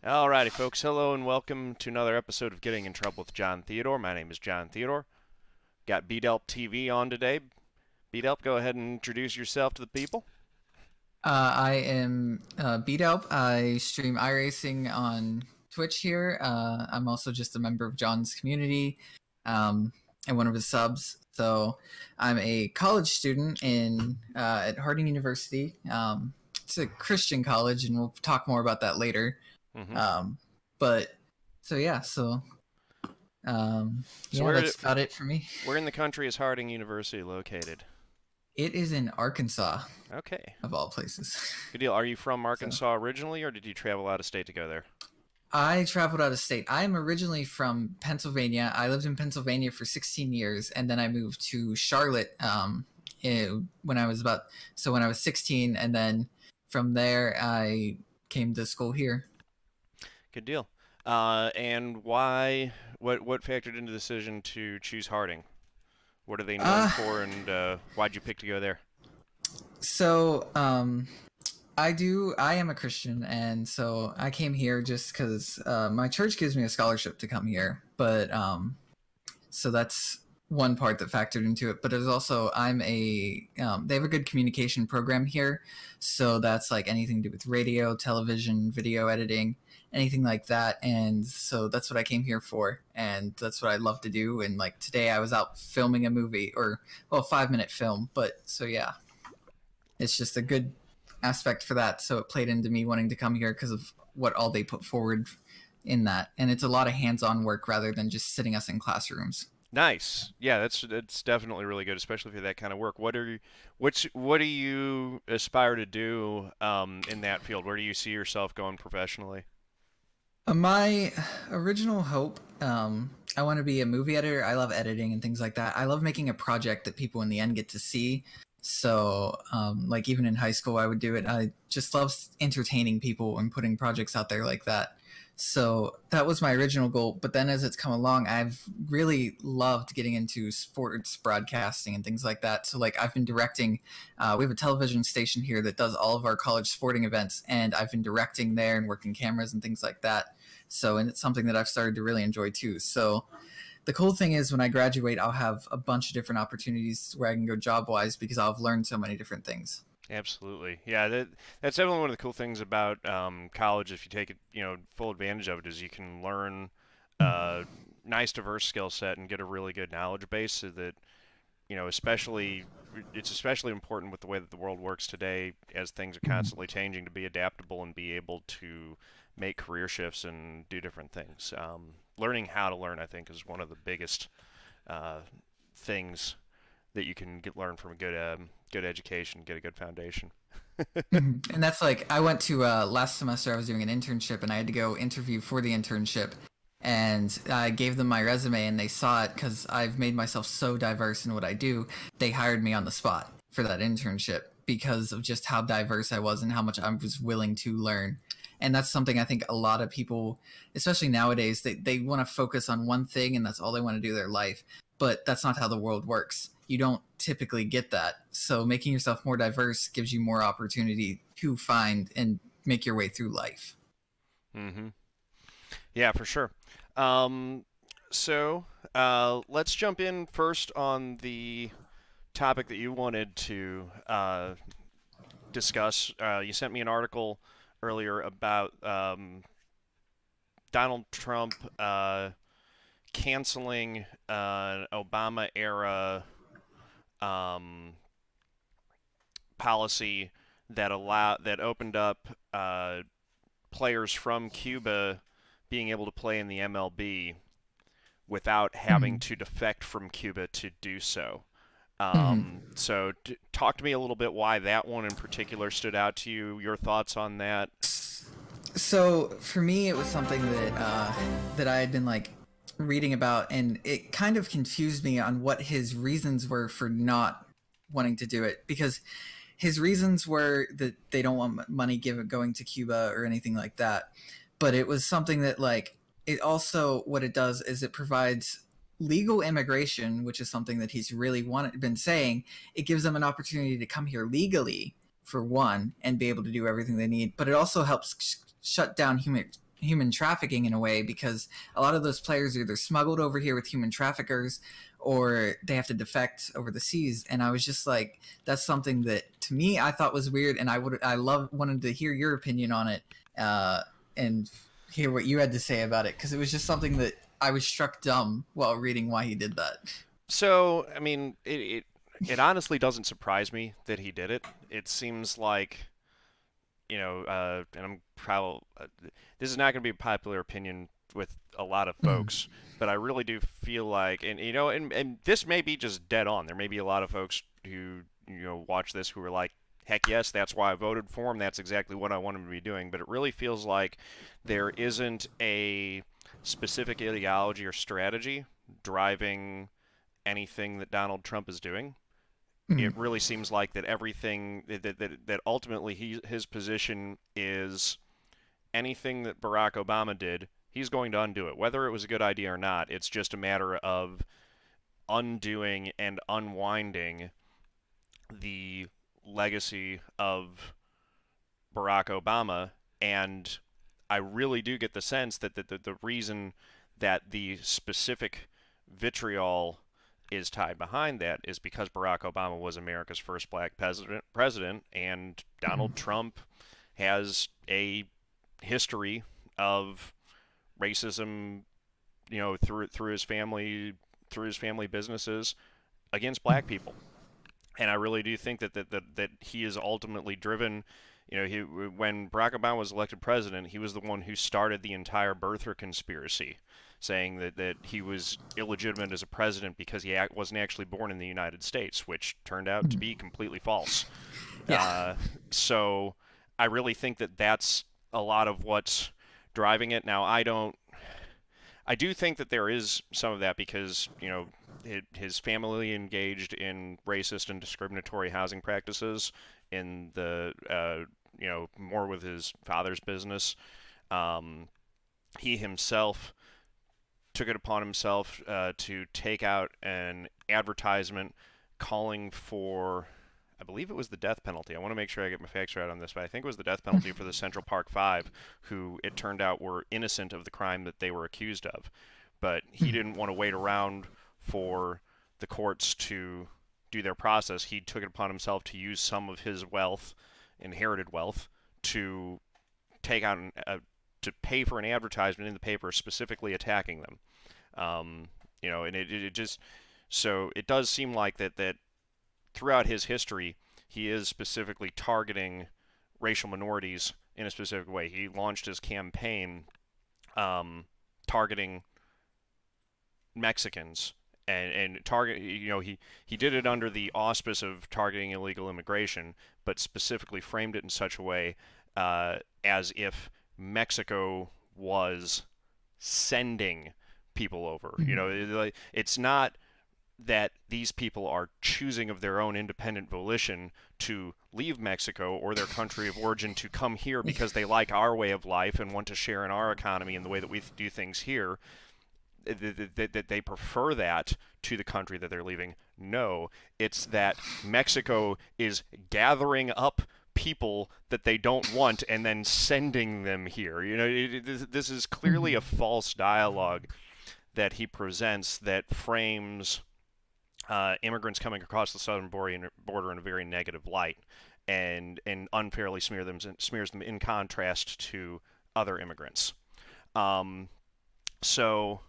Alrighty, folks. Hello and welcome to another episode of Getting in Trouble with John Theodore. My name is John Theodore. Got BDelpTV on today. BDelp, go ahead and introduce yourself to the people. I am BDelp. I stream iRacing on Twitch here. I'm also just a member of John's community and one of his subs. So I'm a college student at Harding University. It's a Christian college, and we'll talk more about that later. But so yeah, that's about it for me. Where in the country is Harding University located? It is in Arkansas. Okay. Of all places. Good deal. Are you from Arkansas originally, or did you travel out of state to go there? I traveled out of state. I'm originally from Pennsylvania. I lived in Pennsylvania for 16 years, and then I moved to Charlotte when I was 16, and then from there I came to school here. Good deal. And why? What factored into the decision to choose Harding? What are they known for, and why'd you pick to go there? So, I am a Christian, and so I came here just because my church gives me a scholarship to come here. But so that's one part that factored into it. But there's also they have a good communication program here, so that's like anything to do with radio, television, video editing, anything like that. And so that's what I came here for, and that's what I love to do. And like today I was out filming a movie, a 5-minute film. But so yeah, it's just a good aspect for that. So it played into me wanting to come here because of what all they put forward in that. And it's a lot of hands-on work rather than just sitting us in classrooms. Nice. Yeah, that's definitely really good, especially for that kind of work. What do you aspire to do in that field? Where do you see yourself going professionally? My original hope, I want to be a movie editor. I love editing and things like that. I love making a project that people in the end get to see. So, like even in high school, I would do it. I just love entertaining people and putting projects out there like that. So that was my original goal. But then as it's come along, I've really loved getting into sports broadcasting and things like that. So like I've been directing, we have a television station here that does all of our college sporting events, and I've been directing there and working cameras and things like that. So, and it's something that I've started to really enjoy too. So the cool thing is when I graduate, I'll have a bunch of different opportunities where I can go job-wise because I'll have learned so many different things. Absolutely. Yeah, that's definitely one of the cool things about college. If you take it, full advantage of it, is you can learn nice diverse skill set and get a really good knowledge base. So that it's especially important with the way that the world works today, as things are constantly changing, to be adaptable and be able to make career shifts and do different things. Learning how to learn, I think, is one of the biggest things that you can learn from a good education, get a good foundation. And that's like, I went to last semester, I was doing an internship, and I had to go interview for the internship. And I gave them my resume, and they saw it because I've made myself so diverse in what I do. They hired me on the spot for that internship because of just how diverse I was and how much I was willing to learn. And that's something I think a lot of people, especially nowadays, they want to focus on one thing and that's all they want to do their life. But that's not how the world works. You don't typically get that. So making yourself more diverse gives you more opportunity to find and make your way through life. Yeah, for sure. So let's jump in first on the topic that you wanted to discuss. You sent me an article earlier about Donald Trump canceling an Obama-era policy that opened up players from Cuba being able to play in the MLB without having to defect from Cuba to do so. So talk to me a little bit why that one in particular stood out to you, your thoughts on that. So for me, it was something that I had been like reading about, and it kind of confused me on what his reasons were for not wanting to do it, because his reasons were that they don't want money going to Cuba or anything like that. But it was something that like, it also, what it does is it provides legal immigration, which is something that he's really been saying. It gives them an opportunity to come here legally, for one, and be able to do everything they need. But it also helps shut down human trafficking in a way, because a lot of those players are either smuggled over here with human traffickers or they have to defect over the seas. And I was just like, that's something that to me I thought was weird, and wanted to hear your opinion on it, and hear what you had to say about it, because it was just something that I was struck dumb while reading why he did that. So, I mean, it honestly doesn't surprise me that he did it. It seems like, and I'm probably this is not going to be a popular opinion with a lot of folks, but I really do feel like, and this may be just dead on. There may be a lot of folks who watch this who are like, heck yes, that's why I voted for him. That's exactly what I want him to be doing. But it really feels like there isn't a specific ideology or strategy driving anything that Donald Trump is doing. It really seems like that everything that ultimately his position is anything that Barack Obama did, he's going to undo it. Whether it was a good idea or not, it's just a matter of undoing and unwinding the legacy of Barack Obama. And I really do get the sense that the reason that the specific vitriol is tied behind that is because Barack Obama was America's first black president, and Donald Trump has a history of racism, through his family businesses against black people. And I really do think that he is ultimately driven. When Barack Obama was elected president, he was the one who started the entire birther conspiracy, saying that he was illegitimate as a president because he wasn't actually born in the United States, which turned out to be completely false. Yeah. So I really think that that's a lot of what's driving it. Now, I do think that there is some of that because, his family engaged in racist and discriminatory housing practices in the, more with his father's business. He himself took it upon himself to take out an advertisement calling for, I believe it was the death penalty. I want to make sure I get my facts right on this, but I think it was the death penalty for the Central Park Five, who it turned out were innocent of the crime that they were accused of. But he didn't want to wait around for the courts to do their process. He took it upon himself to use some of his wealth, inherited wealth, to take out to pay for an advertisement in the paper specifically attacking them. And it just, so it does seem like that throughout his history, he is specifically targeting racial minorities in a specific way. He launched his campaign targeting Mexicans and target. He did it under the auspice of targeting illegal immigration, but specifically framed it in such a way as if Mexico was sending people over. It's not that these people are choosing of their own independent volition to leave Mexico or their country of origin to come here because they like our way of life and want to share in our economy and the way that we do things here, that they prefer that to the country that they're leaving. No, it's that Mexico is gathering up people that they don't want and then sending them here. This is clearly a false dialogue that he presents that frames immigrants coming across the southern border in a very negative light, and unfairly smears them in contrast to other immigrants. So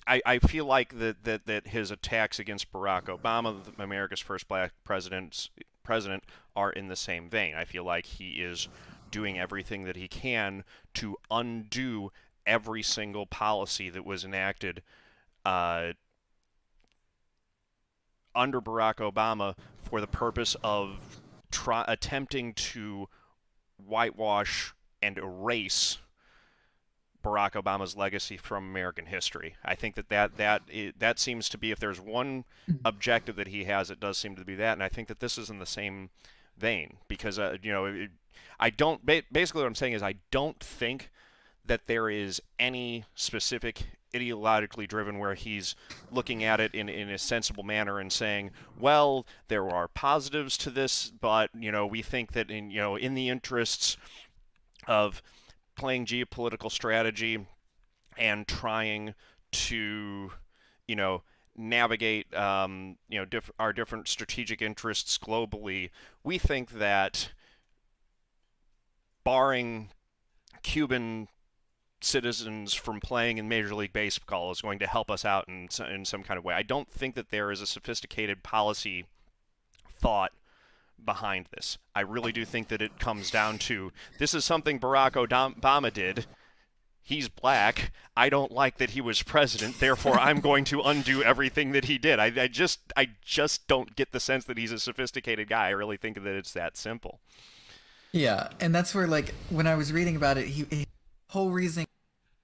I feel like that his attacks against Barack Obama, America's first black president, are in the same vein. I feel like he is doing everything that he can to undo every single policy that was enacted under Barack Obama for the purpose of attempting to whitewash and erase Barack Obama's legacy from American history. I think that seems to be, if there's one objective that he has, it does seem to be that, and I think that this is in the same vein because I don't. Basically, what I'm saying is I don't think that there is any specific ideologically driven where he's looking at it in a sensible manner and saying, well, there are positives to this, but we think that in the interests of playing geopolitical strategy and trying to, you know, navigate, our different strategic interests globally, we think that barring Cuban citizens from playing in Major League Baseball is going to help us out in some kind of way. I don't think that there is a sophisticated policy thought behind this. I really do think that it comes down to this is something Barack Obama did. He's black. I don't like that he was president. Therefore, I'm going to undo everything that he did. I just don't get the sense that he's a sophisticated guy. I really think that it's that simple. Yeah, and that's where, like, when I was reading about it, he whole reason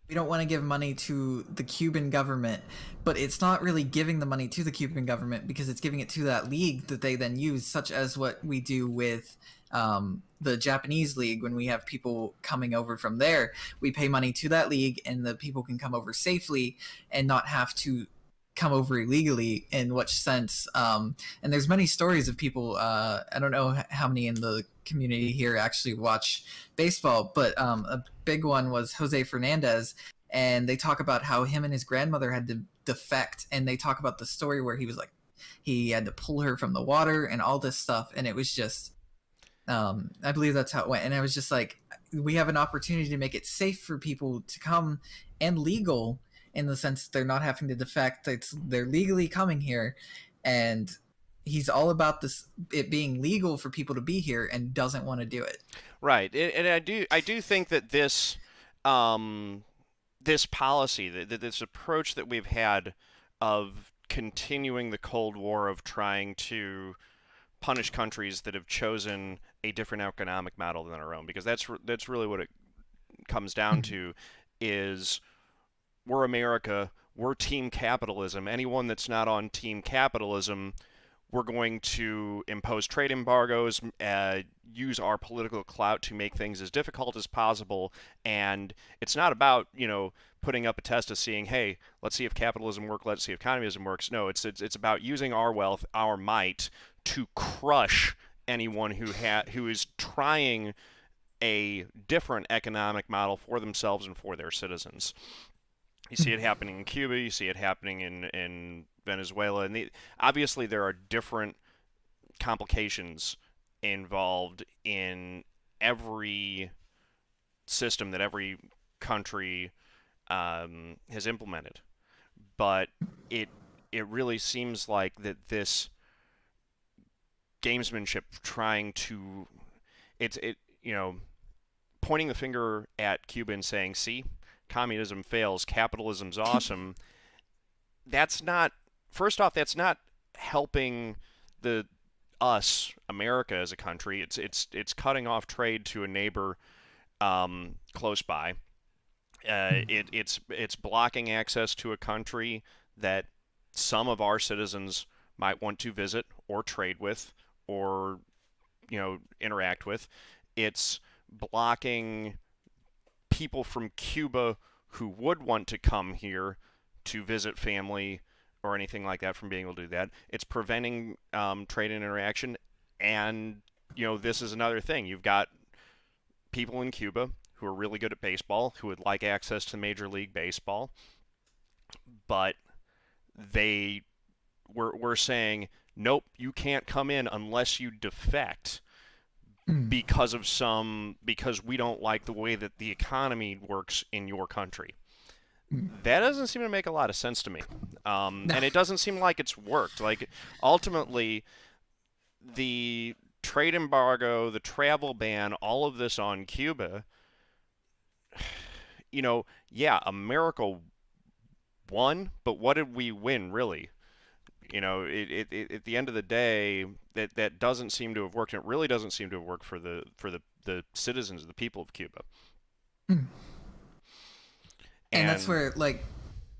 we don't want to give money to the Cuban government, but it's not really giving the money to the Cuban government because it's giving it to that league that they then use, such as what we do with the Japanese league. When we have people coming over from there, we pay money to that league, and the people can come over safely and not have to come over illegally. In which sense, and there's many stories of people, I don't know how many in the community here actually watch baseball, but a big one was Jose Fernandez, and they talk about how him and his grandmother had to defect, and they talk about the story where he was like, he had to pull her from the water and all this stuff, and it was just I believe that's how it went. And I was just like, we have an opportunity to make it safe for people to come, and legal in the sense they're not having to defect. They're legally coming here, and he's all about this, it being legal for people to be here, and doesn't want to do it. Right, and I do think that this this policy, this approach that we've had of continuing the Cold War, of trying to punish countries that have chosen a different economic model than our own, because that's really what it comes down to, is we're America, we're team capitalism. Anyone that's not on team capitalism, we're going to impose trade embargoes, use our political clout to make things as difficult as possible. And it's not about, putting up a test of seeing, hey, let's see if capitalism works, let's see if communism works. No, it's about using our wealth, our might, to crush anyone who is trying a different economic model for themselves and for their citizens. You see it happening in Cuba, you see it happening in Venezuela, and obviously there are different complications involved in every system that every country has implemented. But it really seems like that this gamesmanship, trying to, pointing the finger at Cuba and saying, see, communism fails, capitalism's awesome. That's not, first off, that's not helping us, America as a country. It's cutting off trade to a neighbor close by. It's blocking access to a country that some of our citizens might want to visit or trade with or interact with. It's blocking people from Cuba who would want to come here to visit family or anything like that from being able to do that. It's preventing trade and interaction. And this is another thing. You've got people in Cuba who are really good at baseball, who would like access to Major League Baseball, but we're saying, nope, you can't come in unless you defect because we don't like the way that the economy works in your country. That doesn't seem to make a lot of sense to me. And it doesn't seem like it's worked. Like, ultimately, the trade embargo, the travel ban, all of this on Cuba, yeah, America won, but what did we win, really? At the end of the day, that doesn't seem to have worked, and it really doesn't seem to have worked for the citizens, the people of Cuba. And that's where, like,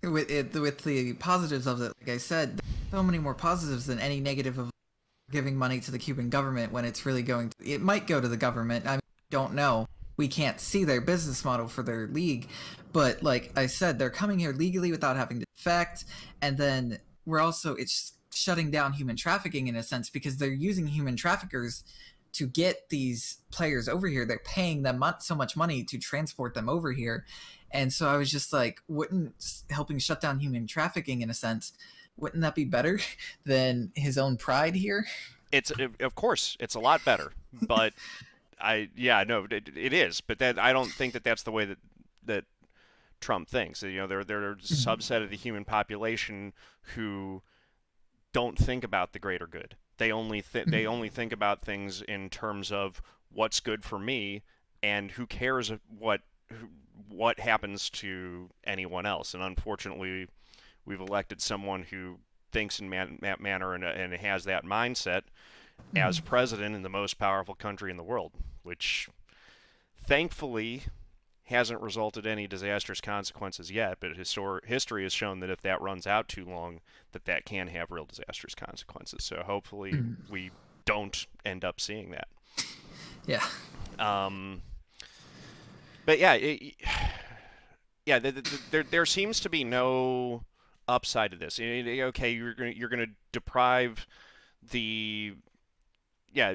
with the positives of it, like I said, there's so many more positives than any negative of giving money to the Cuban government, when it's really going to, it might go to the government. I mean, don't know. We can't see their business model for their league. But like I said, they're coming here legally without having to defect. And then it's shutting down human trafficking in a sense, because they're using human traffickers to get these players over here. They're paying them so much money to transport them over here. And so I was just like, wouldn't helping shut down human trafficking in a sense, wouldn't that be better than his own pride here? Of course, it's a lot better, but yeah, no, it is, but that I don't think that that's the way that Trump thinks. You know, they're a subset of the human population who don't think about the greater good. They only think about things in terms of what's good for me, and who cares what happens to anyone else. And unfortunately, we've elected someone who thinks in that manner and has that mindset as president in the most powerful country in the world, which thankfully hasn't resulted in any disastrous consequences yet, but history has shown that if that runs out too long, that can have real disastrous consequences. So hopefully we don't end up seeing that. Yeah. But yeah, there seems to be no upside to this. Okay, you're gonna deprive the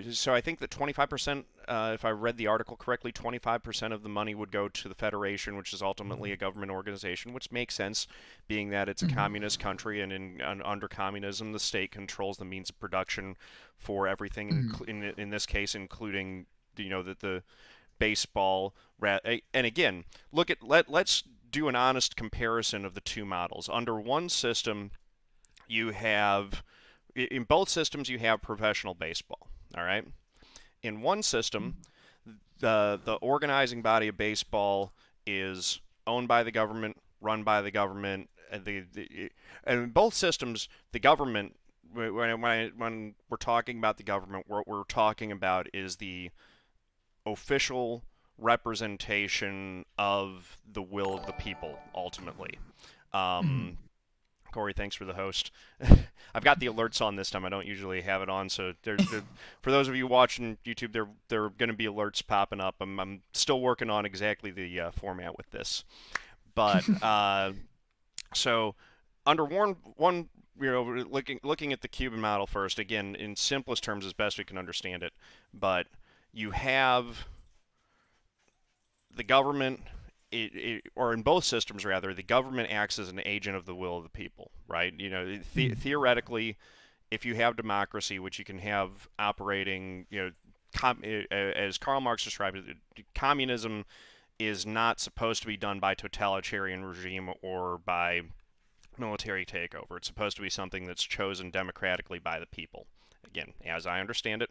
so I think that 25%, if I read the article correctly, 25% of the money would go to the Federation, which is ultimately a government organization, which makes sense, being that it's a communist country, and under communism, the state controls the means of production for everything, in this case, including the baseball. And again, let's do an honest comparison of the two models. Under one system, in both systems you have professional baseball. All right. In one system, the organizing body of baseball is owned by the government, run by the government. And in both systems, the government, when we're talking about the government, what we're talking about is the official representation of the will of the people, ultimately. Corey, thanks for the host. I've got the alerts on this time. I don't usually have it on, so for those of you watching YouTube, there are going to be alerts popping up. I'm still working on exactly the format with this, but so under one looking at the Cuban model first, again in simplest terms as best we can understand it, but you have the government. Or in both systems, rather, the government acts as an agent of the will of the people, right? Theoretically, if you have democracy, which you can have operating, as Karl Marx described it, communism is not supposed to be done by totalitarian regime or by military takeover. It's supposed to be something that's chosen democratically by the people. Again, as I understand it,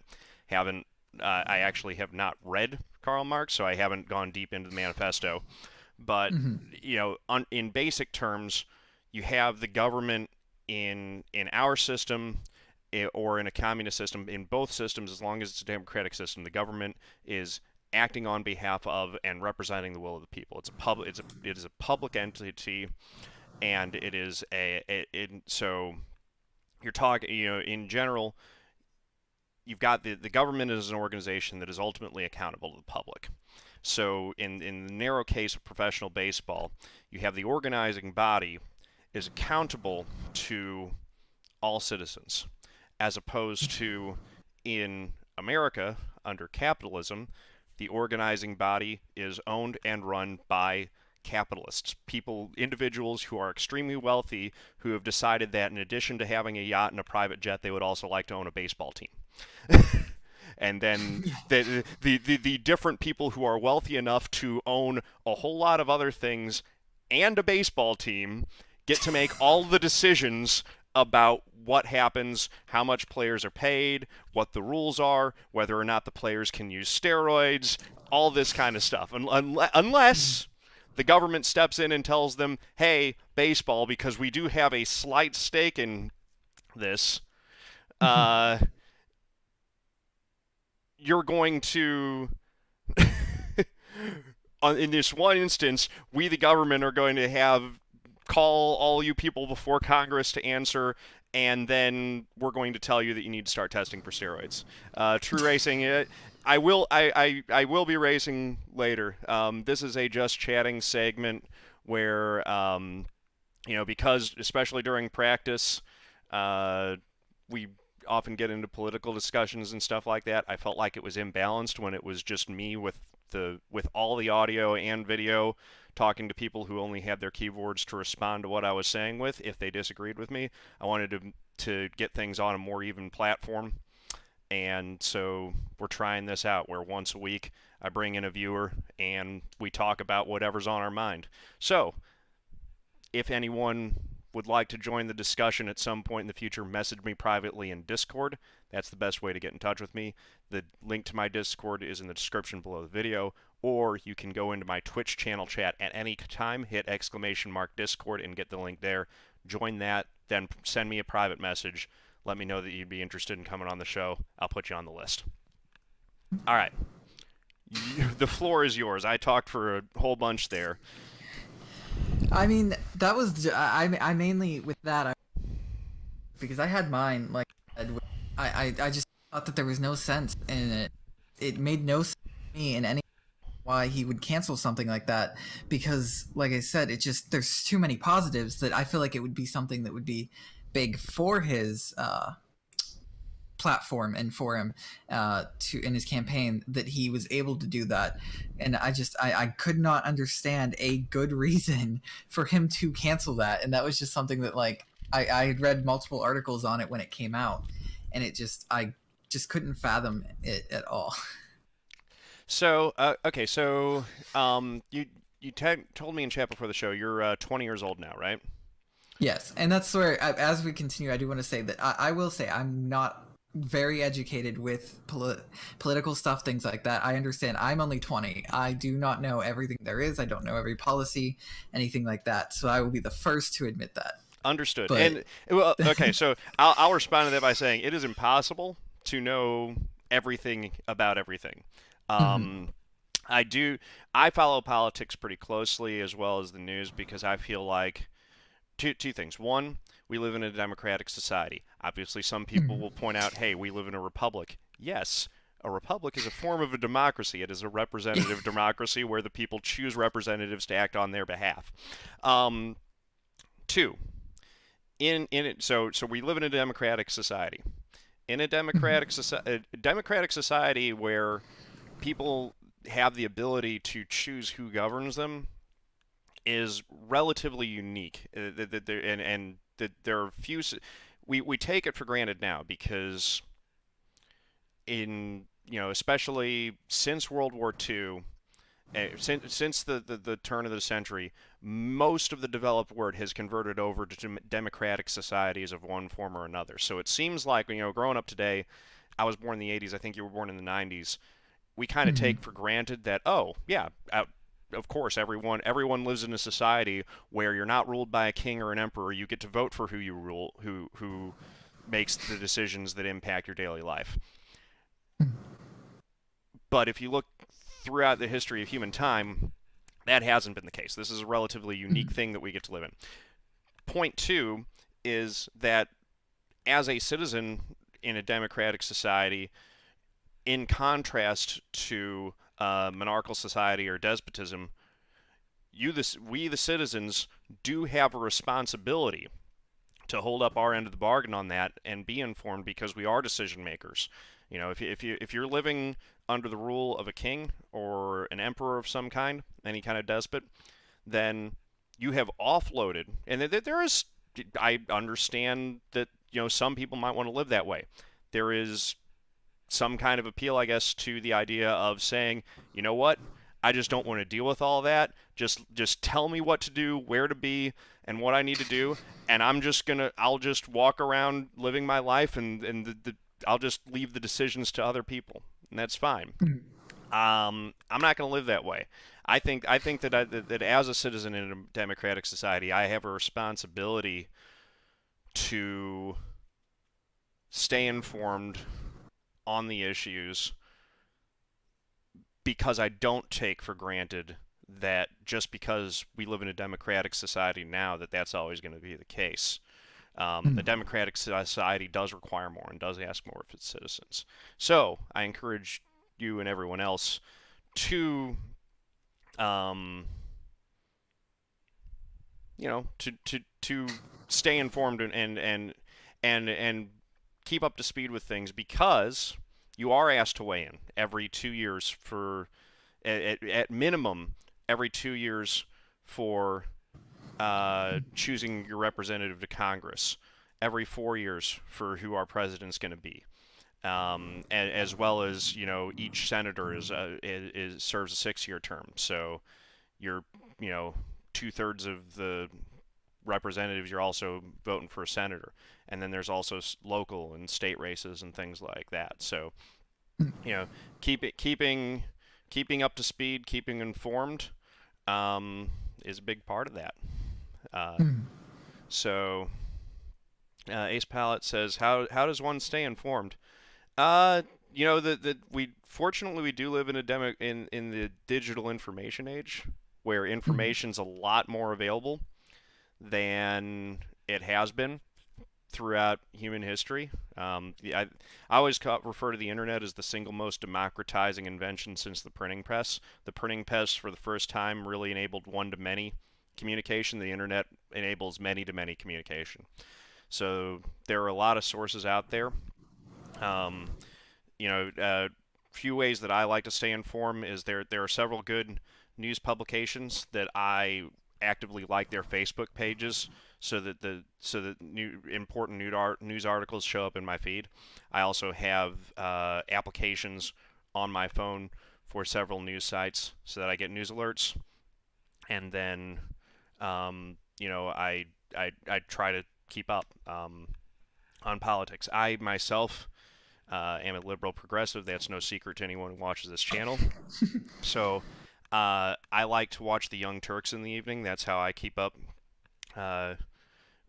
I actually have not read Karl Marx, so I haven't gone deep into the manifesto. But in basic terms, you have the government in our system or in a communist system. In both systems, as long as it's a democratic system, the government is acting on behalf of and representing the will of the people. It is a public entity, and it is so you're talking in general. You've got the government as an organization that is ultimately accountable to the public. So in the narrow case of professional baseball, you have the organizing body is accountable to all citizens, as opposed to in America, under capitalism, the organizing body is owned and run by capitalists, individuals who are extremely wealthy, who have decided that in addition to having a yacht and a private jet, they would also like to own a baseball team. And then the different people who are wealthy enough to own a whole lot of other things and a baseball team get to make all the decisions about what happens, how much players are paid, what the rules are, whether or not the players can use steroids, all this kind of stuff. Unless the government steps in and tells them, hey, baseball, because we do have a slight stake in this, you're going to, in this one instance, we the government are going to call all you people before Congress to answer, and then we're going to tell you that you need to start testing for steroids. True racing, I will be racing later. This is a just chatting segment where, because especially during practice, often get into political discussions and stuff like that. I felt like it was imbalanced when it was just me with all the audio and video talking to people who only had their keyboards to respond to what I was saying with if they disagreed with me. I wanted to get things on a more even platform. And so we're trying this out where once a week I bring in a viewer and we talk about whatever's on our mind. So if anyone would like to join the discussion at some point in the future, message me privately in Discord. That's the best way to get in touch with me. The link to my Discord is in the description below the video, or you can go into my Twitch channel chat at any time, hit !Discord and get the link there. Join that, then send me a private message. Let me know that you'd be interested in coming on the show. I'll put you on the list. All right. The floor is yours. I talked for a whole bunch there. I mean, that was I mainly with that because I had mine like I just thought that there was no sense in it. It made no sense to me in any why he would cancel something like that because, like I said, it just there's too many positives that I feel like it would be something that would be big for his platform and for him to in his campaign that he was able to do that. And I could not understand a good reason for him to cancel that. And that was just something that like I had read multiple articles on it when it came out, and I just couldn't fathom it at all. So okay, so you told me in chat before the show you're 20 years old now, right? Yes, and that's where as we continue, I do want to say that I will say I'm not very educated with political stuff, things like that. I understand I'm only 20. I do not know everything there is. I don't know every policy, anything like that. So I will be the first to admit that. Understood. But... And well, okay, so I'll respond to that by saying it is impossible to know everything about everything. I follow politics pretty closely as well as the news because I feel like two things. One, we live in a democratic society. Obviously, some people will point out, hey, we live in a republic. Yes, a republic is a form of a democracy. It is a representative democracy where the people choose representatives to act on their behalf. Two, so we live in a democratic society. In a democratic society where people have the ability to choose who governs them is relatively unique. And that there are few. We take it for granted now because especially since World War II, since the turn of the century, most of the developed world has converted over to democratic societies of one form or another. So it seems like, growing up today, I was born in the 80s, I think you were born in the 90s, we kind of take for granted that, oh, yeah, of course, everyone lives in a society where you're not ruled by a king or an emperor. You get to vote for who you rule, who makes the decisions that impact your daily life. But if you look throughout the history of human time, that hasn't been the case. This is a relatively unique thing that we get to live in. Point two is that as a citizen in a democratic society, in contrast to monarchical society or despotism, we the citizens do have a responsibility to hold up our end of the bargain on that and be informed because we are decision makers. If you're living under the rule of a king or an emperor of some kind, any kind of despot, then you have offloaded. And I understand that some people might want to live that way. There is some kind of appeal, I guess, to the idea of saying, you know what, I just don't want to deal with all that. Just tell me what to do, where to be, and what I need to do, and I'll just walk around living my life, and I'll just leave the decisions to other people, and that's fine. I'm not going to live that way. I think that as a citizen in a democratic society, I have a responsibility to stay informed on the issues because I don't take for granted that just because we live in a democratic society now that's always going to be the case. The democratic society does require more and does ask more of its citizens. So I encourage you and everyone else to to stay informed and keep up to speed with things because you are asked to weigh in every 2 years for, at minimum, every 2 years for choosing your representative to Congress, every 4 years for who our president's going to be. As well as each senator is serves a 6-year term. So you're 2/3 of the representatives, you're also voting for a senator, and then there's also local and state races and things like that. So keeping up to speed, keeping informed, is a big part of that. So Ace Palette says, how does one stay informed? We fortunately we do live in in the digital information age, where information's a lot more available than it has been throughout human history. I always refer to the internet as the single most democratizing invention since the printing press. The printing press, for the first time, really enabled one-to-many communication. The internet enables many-to-many communication. So there are a lot of sources out there. Few ways that I like to stay informed is there are several good news publications that I actively like their Facebook pages so that important news articles show up in my feed. I also have applications on my phone for several news sites so that I get news alerts, and then I try to keep up on politics. I myself am a liberal progressive. That's no secret to anyone who watches this channel. So I like to watch the Young Turks in the evening. That's how I keep up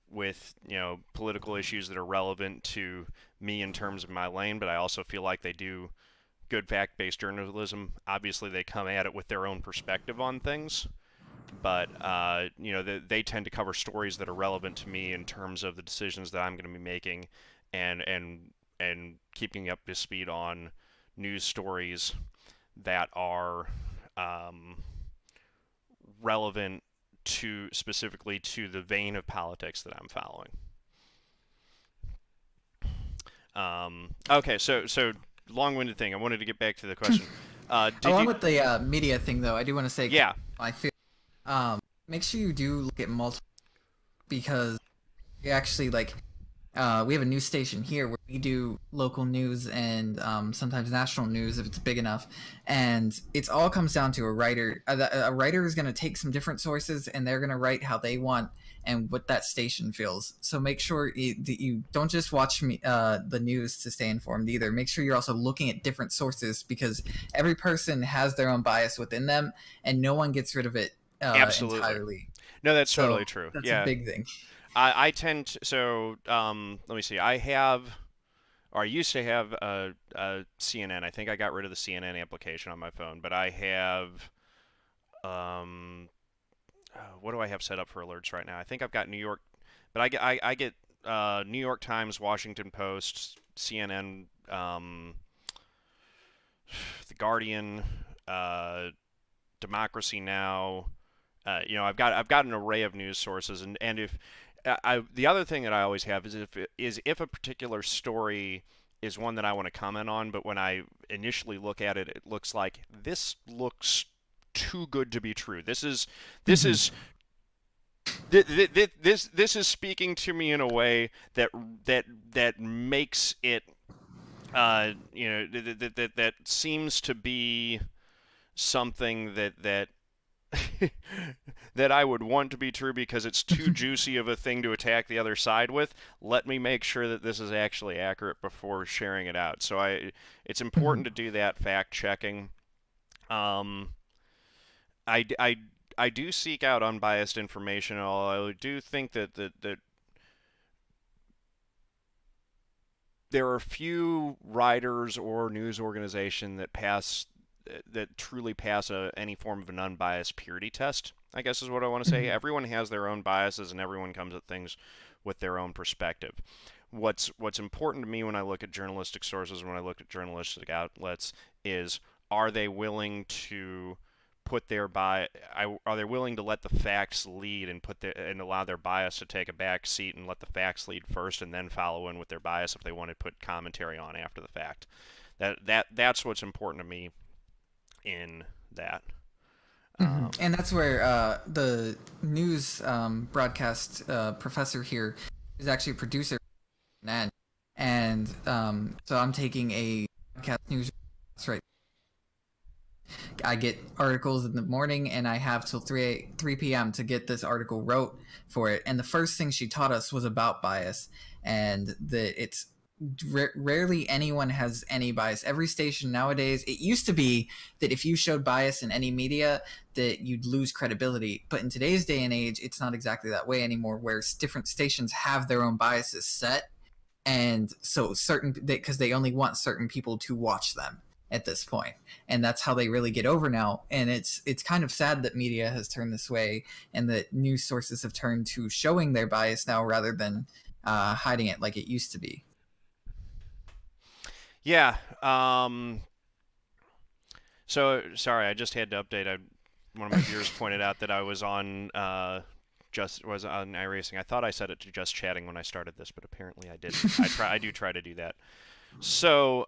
with political issues that are relevant to me in terms of my lane. But I also feel like they do good fact-based journalism. Obviously, they come at it with their own perspective on things, but they tend to cover stories that are relevant to me in terms of the decisions that I'm going to be making, and keeping up to speed on news stories that are relevant specifically to the vein of politics that I'm following. Okay, so long-winded thing. I wanted to get back to the question. Along with the media thing, though, I do want to say, yeah, I feel make sure you do look at multiple, because we actually we have a news station here where we do local news and sometimes national news if it's big enough, and it all comes down to a writer. A writer is going to take some different sources and they're going to write how they want and what that station feels. So make sure you don't just watch the news to stay informed either. Make sure you're also looking at different sources, because every person has their own bias within them and no one gets rid of it absolutely. entirely. No, that's totally true. That's a big thing. I tend to, let me see. I used to have a CNN. I think I got rid of the CNN application on my phone, but I have, what do I have set up for alerts right now? I think I've got New York, but I get New York Times, Washington Post, CNN, The Guardian, Democracy Now. I've got an array of news sources, and if the other thing that I always have is if a particular story is one that I want to comment on, but when I initially look at it, it looks like this looks too good to be true. This is speaking to me in a way that makes it that seems to be something that that I would want to be true because it's too juicy of a thing to attack the other side with. Let me make sure that this is actually accurate before sharing it out. So it's important to do that fact checking. I do seek out unbiased information. Although I do think that there are few writers or news organization that truly pass any form of an unbiased purity test, I guess is what I want to say. Everyone has their own biases and everyone comes at things with their own perspective. What's important to me when I look at journalistic sources, when I look at journalistic outlets, is are they willing to put their are they willing to let the facts lead and and allow their bias to take a back seat and let the facts lead first and then follow in with their bias if they want to put commentary on after the fact. That's what's important to me in that. And that's where the news broadcast professor here is actually a producer, and so I'm taking a podcast news class right. I get articles in the morning, and I have till 3 p.m. to get this article wrote for it. And the first thing she taught us was about bias, and that it's rarely anyone has any bias. Every station nowadays, it used to be that if you showed bias in any media, that you'd lose credibility. But in today's day and age, it's not exactly that way anymore, where different stations have their own biases set, and so certain, because they only want certain people to watch them at this point, and that's how they really get over now. And it's kind of sad that media has turned this way, and that news sources have turned to showing their bias now rather than hiding it like it used to be. Yeah. So sorry, I just had to update. One of my viewers pointed out that I was on was on iRacing. I thought I set it to just chatting when I started this, but apparently I didn't. I do try to do that. So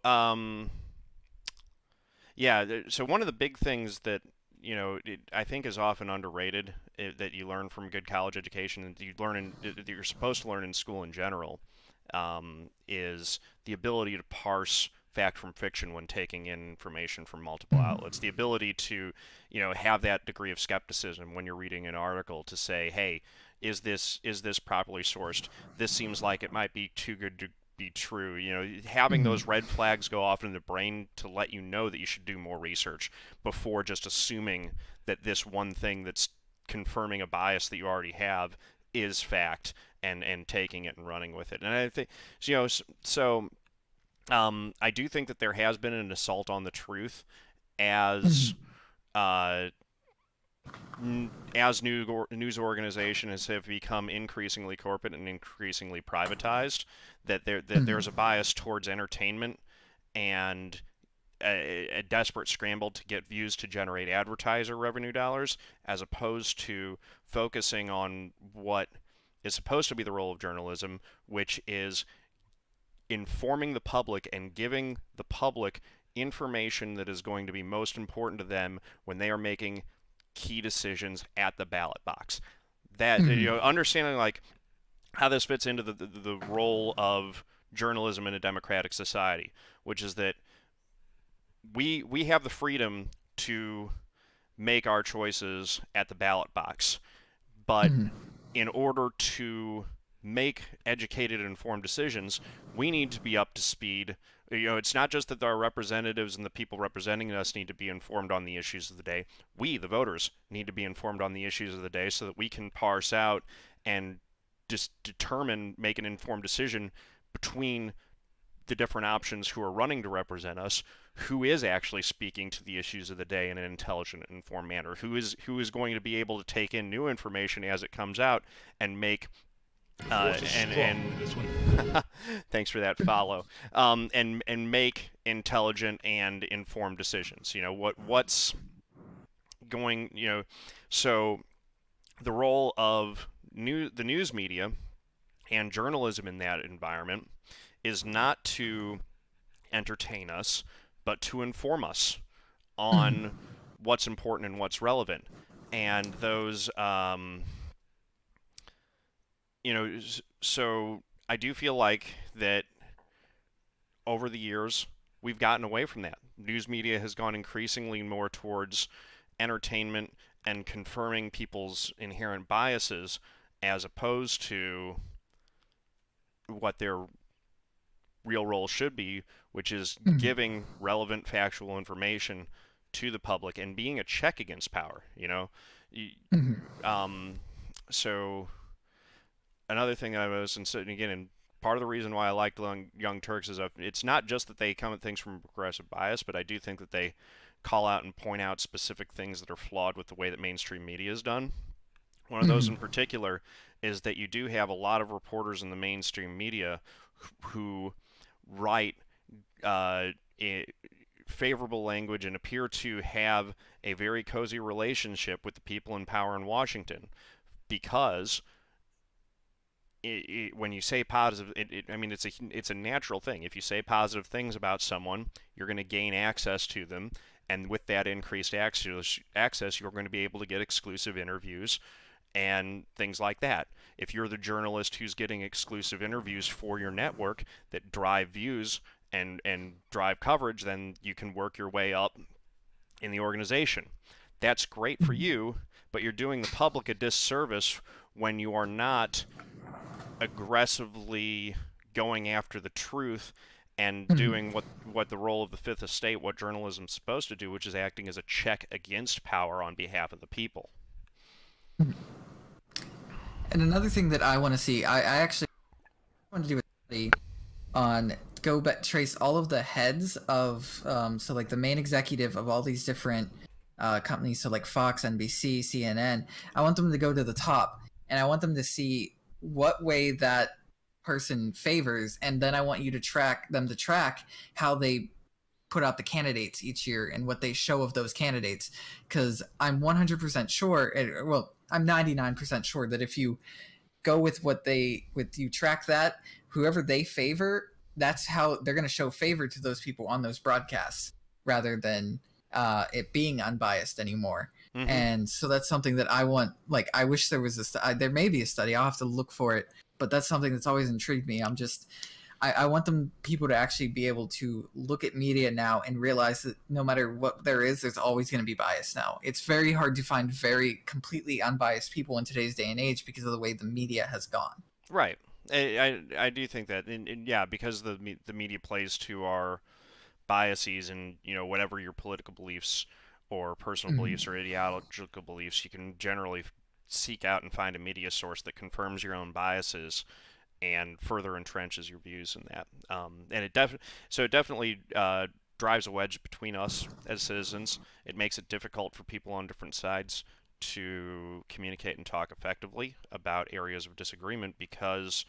yeah. So one of the big things that I think is often underrated that you learn from good college education and that you're supposed to learn in school in general is the ability to parse fact from fiction when taking in information from multiple outlets. The ability to, have that degree of skepticism when you're reading an article to say, hey, is this properly sourced? This seems like it might be too good to be true. Having those red flags go off in the brain to let you know that you should do more research before just assuming that this one thing that's confirming a bias that you already have is fact and taking it and running with it. And I think I do think that there has been an assault on the truth as news organizations have become increasingly corporate and increasingly privatized, that there's a bias towards entertainment and a desperate scramble to get views to generate advertiser revenue dollars, as opposed to focusing on what is supposed to be the role of journalism, which is informing the public and giving the public information that is going to be most important to them when they are making key decisions at the ballot box. That understanding like how this fits into the role of journalism in a democratic society, which is that we have the freedom to make our choices at the ballot box, but in order to make educated and informed decisions, we need to be up to speed. It's not just that our representatives and the people representing us need to be informed on the issues of the day. We, the voters, need to be informed on the issues of the day so that we can parse out and just make an informed decision between the different options who are running to represent us, who is actually speaking to the issues of the day in an intelligent and informed manner, who is going to be able to take in new information as it comes out and make thanks for that follow. And make intelligent and informed decisions. What's going. So the role of the news media and journalism in that environment is not to entertain us, but to inform us on what's important and what's relevant. And those. So I do feel like that over the years we've gotten away from that. News media has gone increasingly more towards entertainment and confirming people's inherent biases as opposed to what their real role should be, which is giving relevant factual information to the public and being a check against power, So another thing that I was, and again, and part of the reason why I liked Young Turks is it's not just that they come at things from a progressive bias, but I do think that they call out and point out specific things that are flawed with the way that mainstream media is done. One of those in particular is that you do have a lot of reporters in the mainstream media who write favorable language and appear to have a very cozy relationship with the people in power in Washington, because when you say positive, I mean, it's a natural thing. If you say positive things about someone, you're going to gain access to them, and with that increased access, you're going to be able to get exclusive interviews and things like that. If you're the journalist who's getting exclusive interviews for your network that drive views and drive coverage, then you can work your way up in the organization. That's great for you, but you're doing the public a disservice when you are not aggressively going after the truth and doing what the role of the Fifth Estate, what journalism's supposed to do, which is acting as a check against power on behalf of the people. And another thing that I want to see, I actually want to do a study on trace all of the heads of so like the main executive of all these different companies, so like Fox, NBC, CNN. I want them to go to the top, and I want them to see what way that person favors, and then I want you to track how they put out the candidates each year and what they show of those candidates, because I'm 100% sure, well, I'm 99% sure that if you go with you track that, whoever they favor, that's how they're going to show favor to those people on those broadcasts, rather than it being unbiased anymore. Mm-hmm. And so that's something that I want. Like, I wish there was there may be a study. I'll have to look for it, but that's something that's always intrigued me. I want people to actually be able to look at media now and realize that no matter what there is, there's always going to be bias now. It's very hard to find very completely unbiased people in today's day and age because of the way the media has gone. Right. I do think that, and yeah, because the media plays to our biases, and whatever your political beliefs or personal beliefs or ideological beliefs, you can generally seek out and find a media source that confirms your own biases and further entrenches your views in that. And it definitely drives a wedge between us as citizens. It makes it difficult for people on different sides to communicate and talk effectively about areas of disagreement, because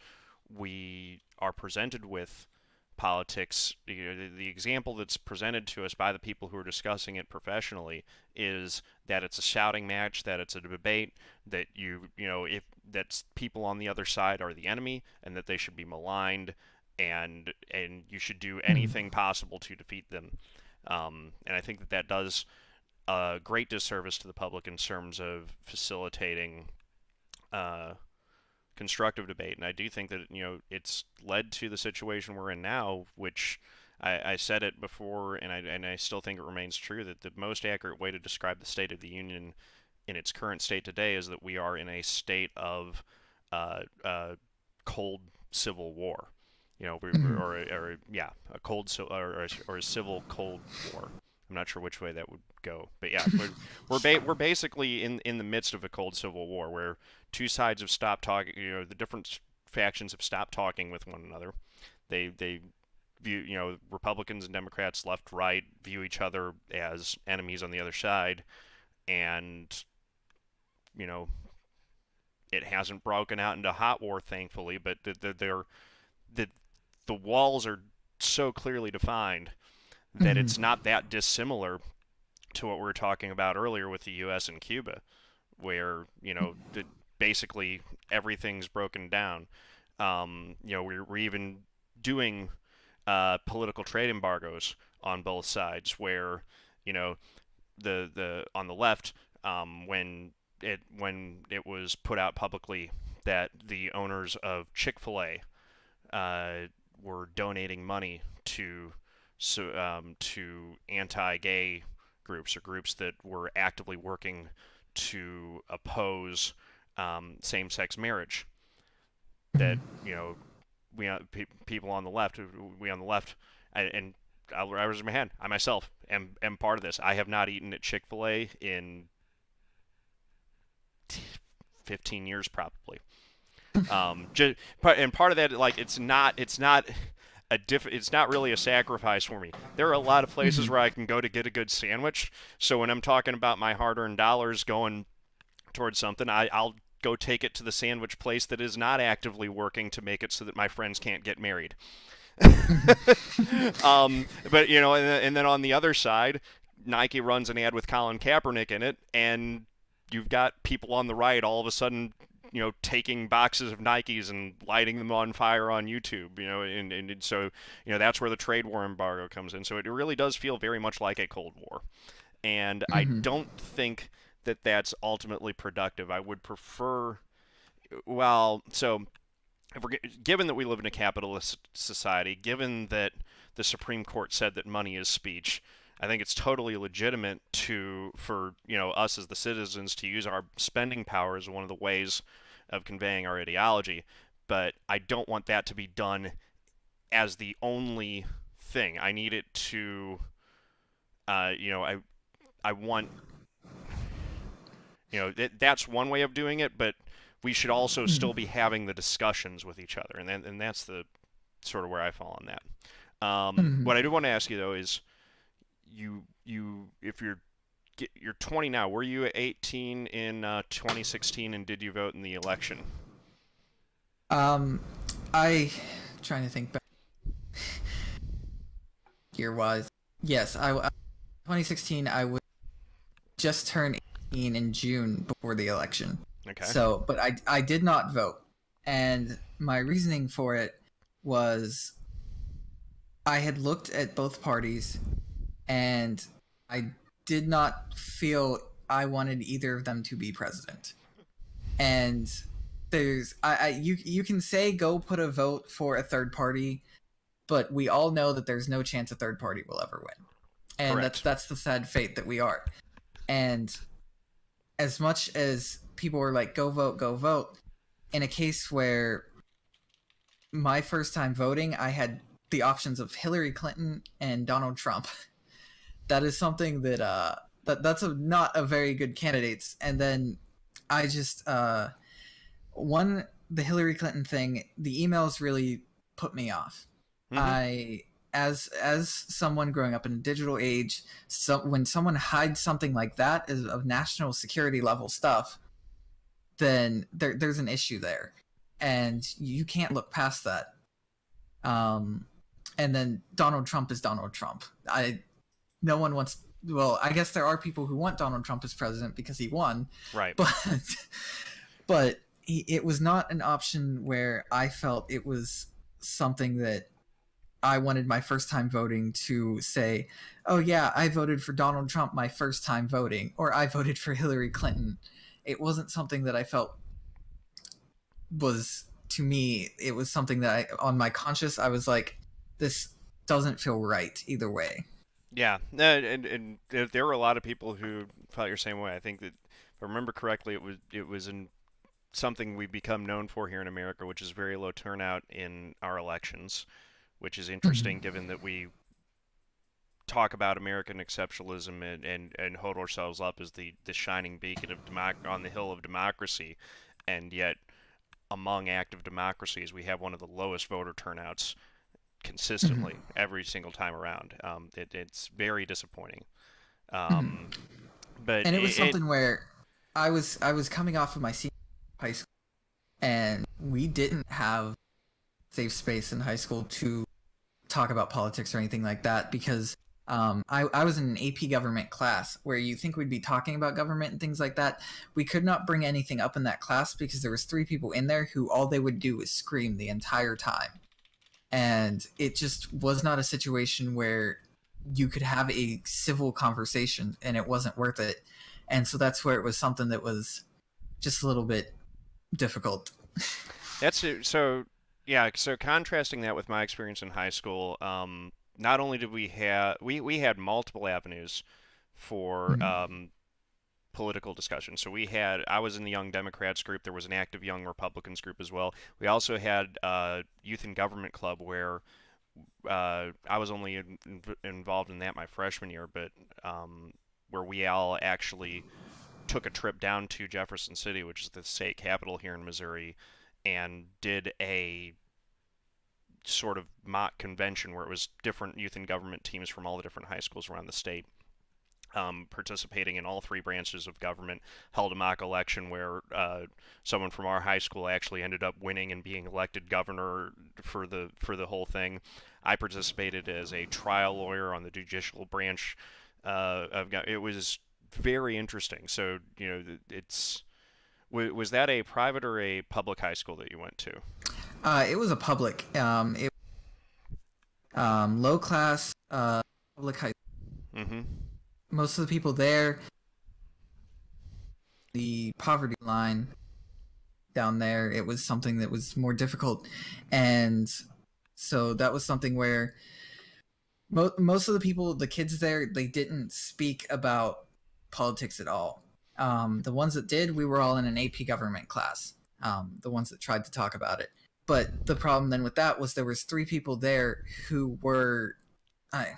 we are presented with politics. The example that's presented to us by the people who are discussing it professionally is that it's a shouting match, that it's a debate, that if that's people on the other side are the enemy, and that they should be maligned, and you should do anything possible to defeat them. And I think that does a great disservice to the public in terms of facilitating constructive debate. And I do think that it's led to the situation we're in now, which I said it before, and I still think it remains true, that the most accurate way to describe the State of the Union in its current state today is that we are in a state of cold civil war. A cold or a civil cold war. I'm not sure which way that would go, but yeah, we're basically in the midst of a cold civil war where two sides have stopped talking. The different factions have stopped talking with one another. They view, Republicans and Democrats, left, right, view each other as enemies on the other side, and it hasn't broken out into hot war, thankfully, but the walls are so clearly defined that it's not that dissimilar to what we were talking about earlier with the U.S. and Cuba, where basically everything's broken down. We're even doing political trade embargoes on both sides, where the on the left, when it was put out publicly that the owners of Chick-fil-A were donating money to anti-gay groups, or groups that were actively working to oppose same-sex marriage, that people on the left, and I'll raise my hand, I myself am part of this. I have not eaten at Chick-fil-A in 15 years probably. And part of that, like, it's not really a sacrifice for me. There are a lot of places where I can go to get a good sandwich. So when I'm talking about my hard-earned dollars going towards something, I'll go take it to the sandwich place that is not actively working to make it so that my friends can't get married. But and then on the other side, Nike runs an ad with Colin Kaepernick in it, and you've got people on the right all of a sudden, taking boxes of Nikes and lighting them on fire on YouTube, and so, that's where the trade war embargo comes in. So it really does feel very much like a Cold War. And I Hmm. don't think that that's ultimately productive. I would prefer, well, so if we're given that we live in a capitalist society, given that the Supreme Court said that money is speech, I think it's totally legitimate for us as the citizens to use our spending power as one of the ways of conveying our ideology. But I don't want that to be done as the only thing. I need it to, I want, that's one way of doing it, but we should also still be having the discussions with each other, and that's the sort of where I fall on that. Hmm. What I do want to ask you though is, if you're 20 now, were you 18 in 2016, and did you vote in the election? Um, I trying to think back year wise. Yes, 2016. I would just turn 18 in June before the election. Okay. So, but I did not vote, and my reasoning for it was I had looked at both parties, and I did not feel I wanted either of them to be president. And you can say go put a vote for a third party, but we all know that there's no chance a third party will ever win, and that's Correct. that's the sad fate that we are. And as much as people were like go vote, in a case where my first time voting, I had the options of Hillary Clinton and Donald Trump. That is something that not a very good candidates. And then I just one the Hillary Clinton thing, the emails really put me off. Mm-hmm. I as someone growing up in a digital age, when someone hides something like that is of national security level stuff, then there's an issue there, and you can't look past that. Um, and then Donald Trump is Donald Trump. No one wants. Well, I guess there are people who want Donald Trump as president because he won, Right. but it was not an option where I felt it was something that I wanted my first time voting to say, oh yeah, I voted for Donald Trump my first time voting, or I voted for Hillary Clinton. It wasn't something that I felt was, to me, it was something that on my conscience, I was like, this doesn't feel right either way. Yeah. And there were a lot of people who felt your same way. I think that, if I remember correctly, it was in something we've become known for here in America, which is very low turnout in our elections, which is interesting Mhm. given that we talk about American exceptionalism and hold ourselves up as the shining beacon of on the hill of democracy, and yet among active democracies we have one of the lowest voter turnouts Mhm. consistently every single time around. It's very disappointing. Mhm. Um, but And it was it something where I was coming off of my senior high school, and we didn't have safe space in high school to talk about politics or anything like that because I was in an AP government class where you think we'd be talking about government and things like that. We could not bring anything up in that class because there was three people in there who all they would do was scream the entire time. And it just was not a situation where you could have a civil conversation, and it wasn't worth it. And so that's where it was something that was just a little bit difficult. That's it. So, yeah. So contrasting that with my experience in high school, not only did we had multiple avenues for Mhm. political discussion. So I was in the Young Democrats group. There was an active Young Republicans group as well. We also had Youth and Government Club where I was only involved in that my freshman year, but where we all actually took a trip down to Jefferson City, which is the state capital here in Missouri, and did a sort of mock convention where it was different youth and government teams from all the different high schools around the state, participating in all three branches of government, held a mock election where someone from our high school actually ended up winning and being elected governor for the whole thing. I participated as a trial lawyer on the judicial branch. It was very interesting. So, it's was that a private or a public high school that you went to? It was a public, low class, public high. Mm-hmm. Most of the people there, the poverty line down there, it was something that was more difficult, and so that was something where most of the people, the kids there, they didn't speak about politics at all. The ones that did, we were all in an AP government class. The ones that tried to talk about it, but the problem then with that was there was three people there who were, I,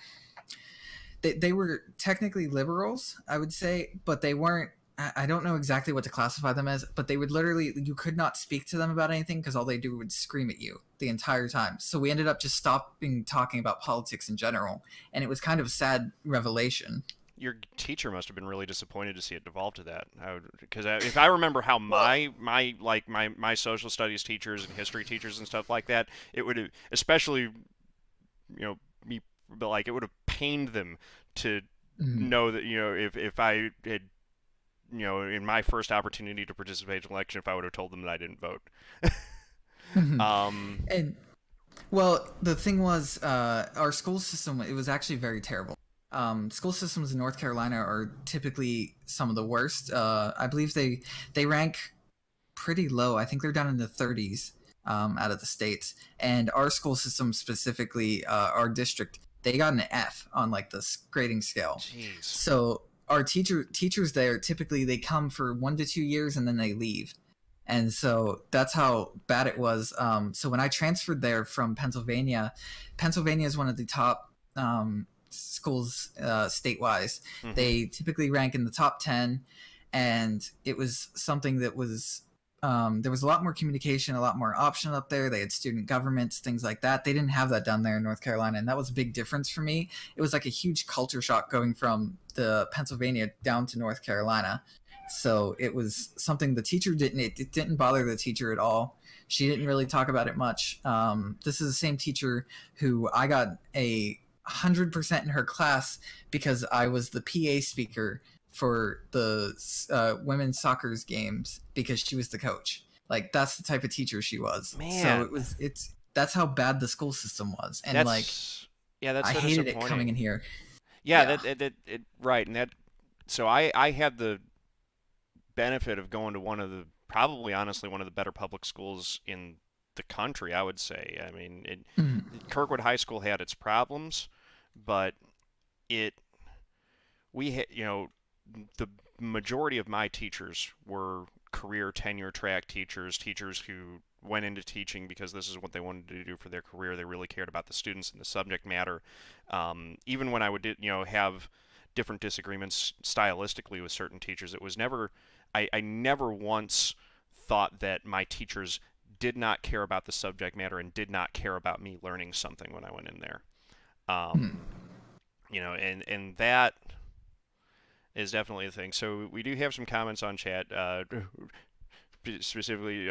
they were technically liberals, I would say, but they weren't. I don't know exactly what to classify them as, but they would literally, you could not speak to them about anything because all they do would scream at you the entire time. So we ended up just stopping talking about politics in general, and it was kind of a sad revelation. Your teacher must have been really disappointed to see it devolve to that. Because if I remember how Well, my social studies teachers and history teachers and stuff like that, it would have, especially me, but like it would have pained them to mm, know that if I had in my first opportunity to participate in an election, if I would have told them that I didn't vote. mhm. um, And well, the thing was, our school system, it was actually very terrible. School systems in North Carolina are typically some of the worst. I believe they rank pretty low. I think they're down in the 30s, out of the states. And our school system specifically, our district, they got an F on like this grading scale. jeez. So our teachers there typically they come for 1 to 2 years and then they leave, and so that's how bad it was. So when I transferred there from Pennsylvania, Pennsylvania is one of the top schools statewide. Hmm. They typically rank in the top 10, and it was something that was, there was a lot more communication, a lot more option up there. They had student governments, things like that. They didn't have that down there in North Carolina, and that was a big difference for me. It was like a huge culture shock going from the Pennsylvania down to North Carolina. So it was something the teacher didn't. It didn't bother the teacher at all. She didn't really talk about it much. This is the same teacher who I got 100% in her class because I was the PA speaker for the women's soccer's games because she was the coach. Like that's the type of teacher she was. So Man, it's that's how bad the school system was, and like that's yeah, that's I so hated it coming in disappointing. here. Yeah, Yeah. that right, and that so I had the benefit of going to one of the probably honestly one of the better public schools in the country, I would say. I mean, Mhm. Kirkwood High School had its problems, but it we had the majority of my teachers were career tenure track teachers, teachers who went into teaching because this is what they wanted to do for their career. They really cared about the students and the subject matter. Even when I would, have different disagreements stylistically with certain teachers, it was never, I never once thought that my teachers did not care about the subject matter and did not care about me learning something when I went in there. Mhm. Um, and that is definitely a thing. So we do have some comments on chat, specifically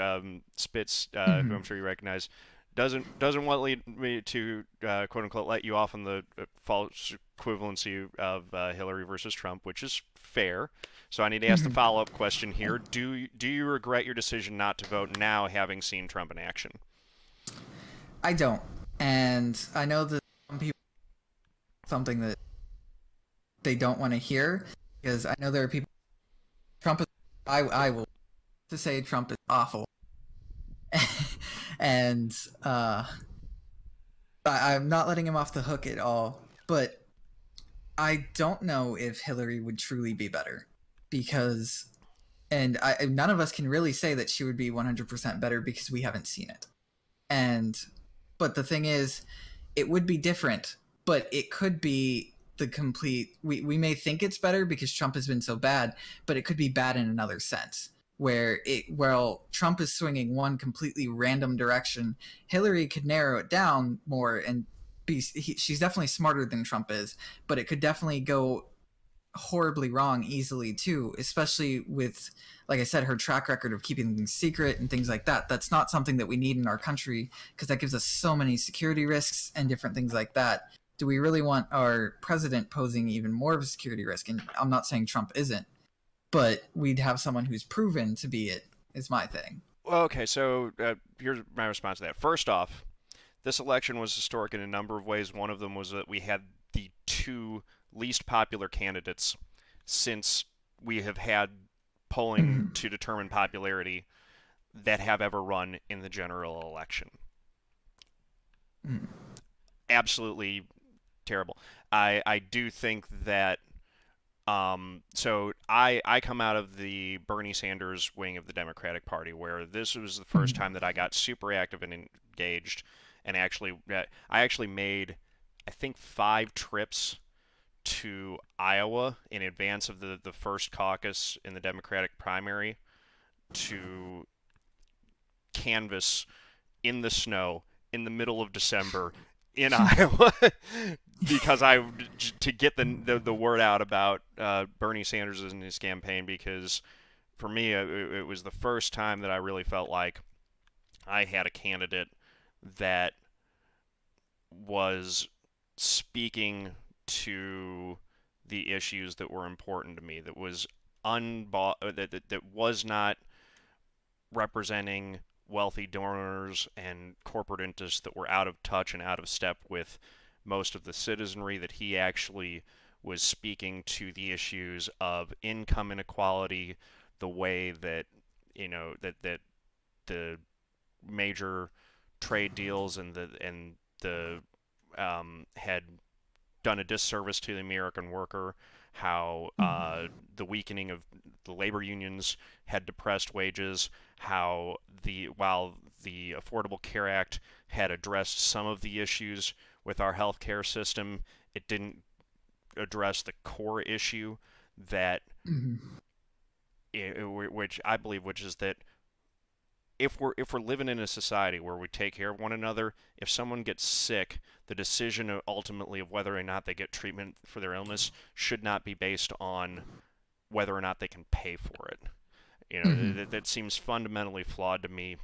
Spitz, who Mhm. I'm sure you recognize, doesn't want me to quote unquote let you off on the false equivalency of Hillary versus Trump, which is fair. So I need to ask the Mhm. follow-up question here: Do you regret your decision not to vote now, having seen Trump in action? I don't, and I know that some people something that they don't want to hear because I know there are people. Trump is. I will to say Trump is awful, and I'm not letting him off the hook at all. But I don't know if Hillary would truly be better because, and none of us can really say that she would be 100% better because we haven't seen it. And, but the thing is, it would be different, but it could be the complete. We may think it's better because Trump has been so bad, but it could be bad in another sense. Where Trump is swinging one completely random direction, Hillary could narrow it down more and she's definitely smarter than Trump is, but it could definitely go horribly wrong easily too, especially with, like I said, her track record of keeping things secret and things like that. That's not something that we need in our country, because that gives us so many security risks and different things like that. Do we really want our president posing even more of a security risk? And I'm not saying Trump isn't, but we'd have someone who's proven to be it, is my thing. Well, okay, so here's my response to that. First off, this election was historic in a number of ways. One of them was that we had the two least popular candidates since we have had polling Mhm. to determine popularity that have ever run in the general election. Mhm. Absolutely terrible. I do think that so I come out of the Bernie Sanders wing of the Democratic Party, where this was the first Mhm. time that I got super active and engaged, and actually, I actually made, I think, 5 trips to Iowa in advance of the first caucus in the Democratic primary to canvass in the snow in the middle of December in Iowa because I to get the word out about Bernie Sanders and his campaign, because for me it was the first time that I really felt like I had a candidate that was speaking to the issues that were important to me, that was that was not representing wealthy donors and corporate interests that were out of touch and out of step with most of the citizenry, that he actually was speaking to the issues of income inequality, the way that that the major trade deals and the had done a disservice to the American worker, how the weakening of the labor unions had depressed wages, how while the Affordable Care Act had addressed some of the issues with our healthcare system, it didn't address the core issue that Mhm. which I believe, which is that if we're living in a society where we take care of one another, if someone gets sick, the decision ultimately of whether or not they get treatment for their illness should not be based on whether or not they can pay for it. Mhm. That seems fundamentally flawed to me,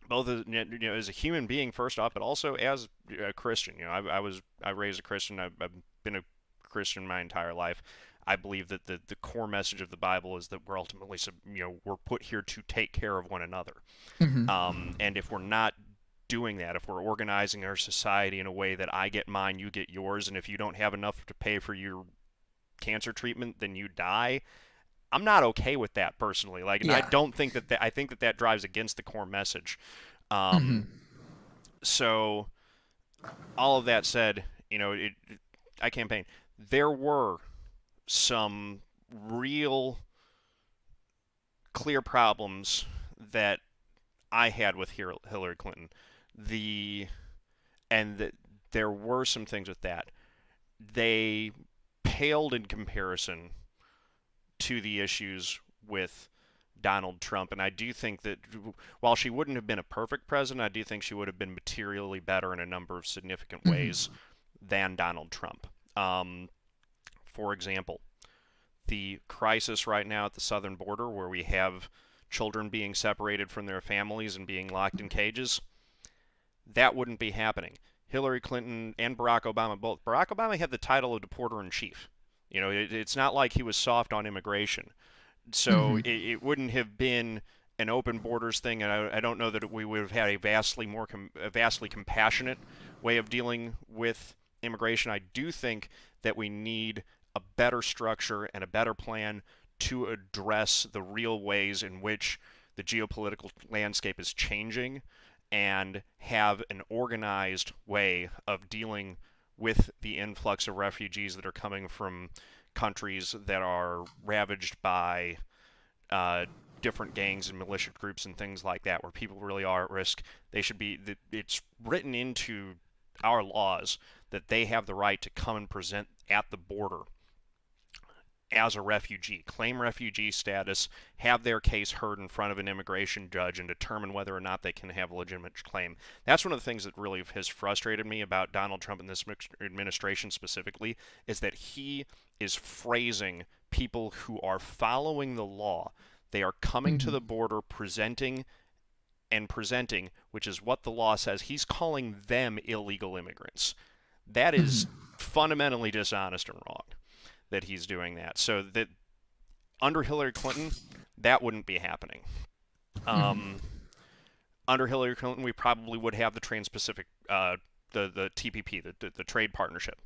both as, as a human being first off, but also as a Christian. I raised a Christian. I've been a Christian my entire life. I believe that the core message of the Bible is that we're ultimately we're put here to take care of one another. Mhm. And if we're not doing that, if we're organizing our society in a way that I get mine, you get yours, and if you don't have enough to pay for your cancer treatment, then you die. I'm not okay with that personally. Like, and I Yeah. don't think I think that drives against the core message. Um, Mhm. so all of that said, I campaign. There were some real clear problems that I had with Hillary Clinton. The and that there were some things with that. They paled in comparison to the issues with Donald Trump. And I do think that while she wouldn't have been a perfect president, I do think she would have been materially better in a number of significant Mhm. ways than Donald Trump. For example, the crisis right now at the southern border, where we have children being separated from their families and being locked in cages, that wouldn't be happening. Hillary Clinton and Barack Obama both. Barack Obama had the title of deporter in chief. It's not like he was soft on immigration. So Mhm. it wouldn't have been an open borders thing, and I don't know that we would have had a vastly compassionate way of dealing with immigration. I do think that we need a better structure and a better plan to address the real ways in which the geopolitical landscape is changing, and have an organized way of dealing with the influx of refugees that are coming from countries that are ravaged by uh, different gangs and militia groups and things like that, where people really are at risk. It's written into our laws that they have the right to come and present at the border as a refugee, claim refugee status, have their case heard in front of an immigration judge, and determine whether or not they can have a legitimate claim. That's one of the things that really has frustrated me about Donald Trump and this administration specifically, is that he is phrasing people who are following the law. They are coming to Mhm. the border, presenting and presenting, which is what the law says. He's calling them illegal immigrants. That is Mhm. fundamentally dishonest and wrong that he's doing that. So that under Hillary Clinton, that wouldn't be happening. Mhm. Um, Under Hillary Clinton, we probably would have the Trans-Pacific, the TPP, the trade partnership.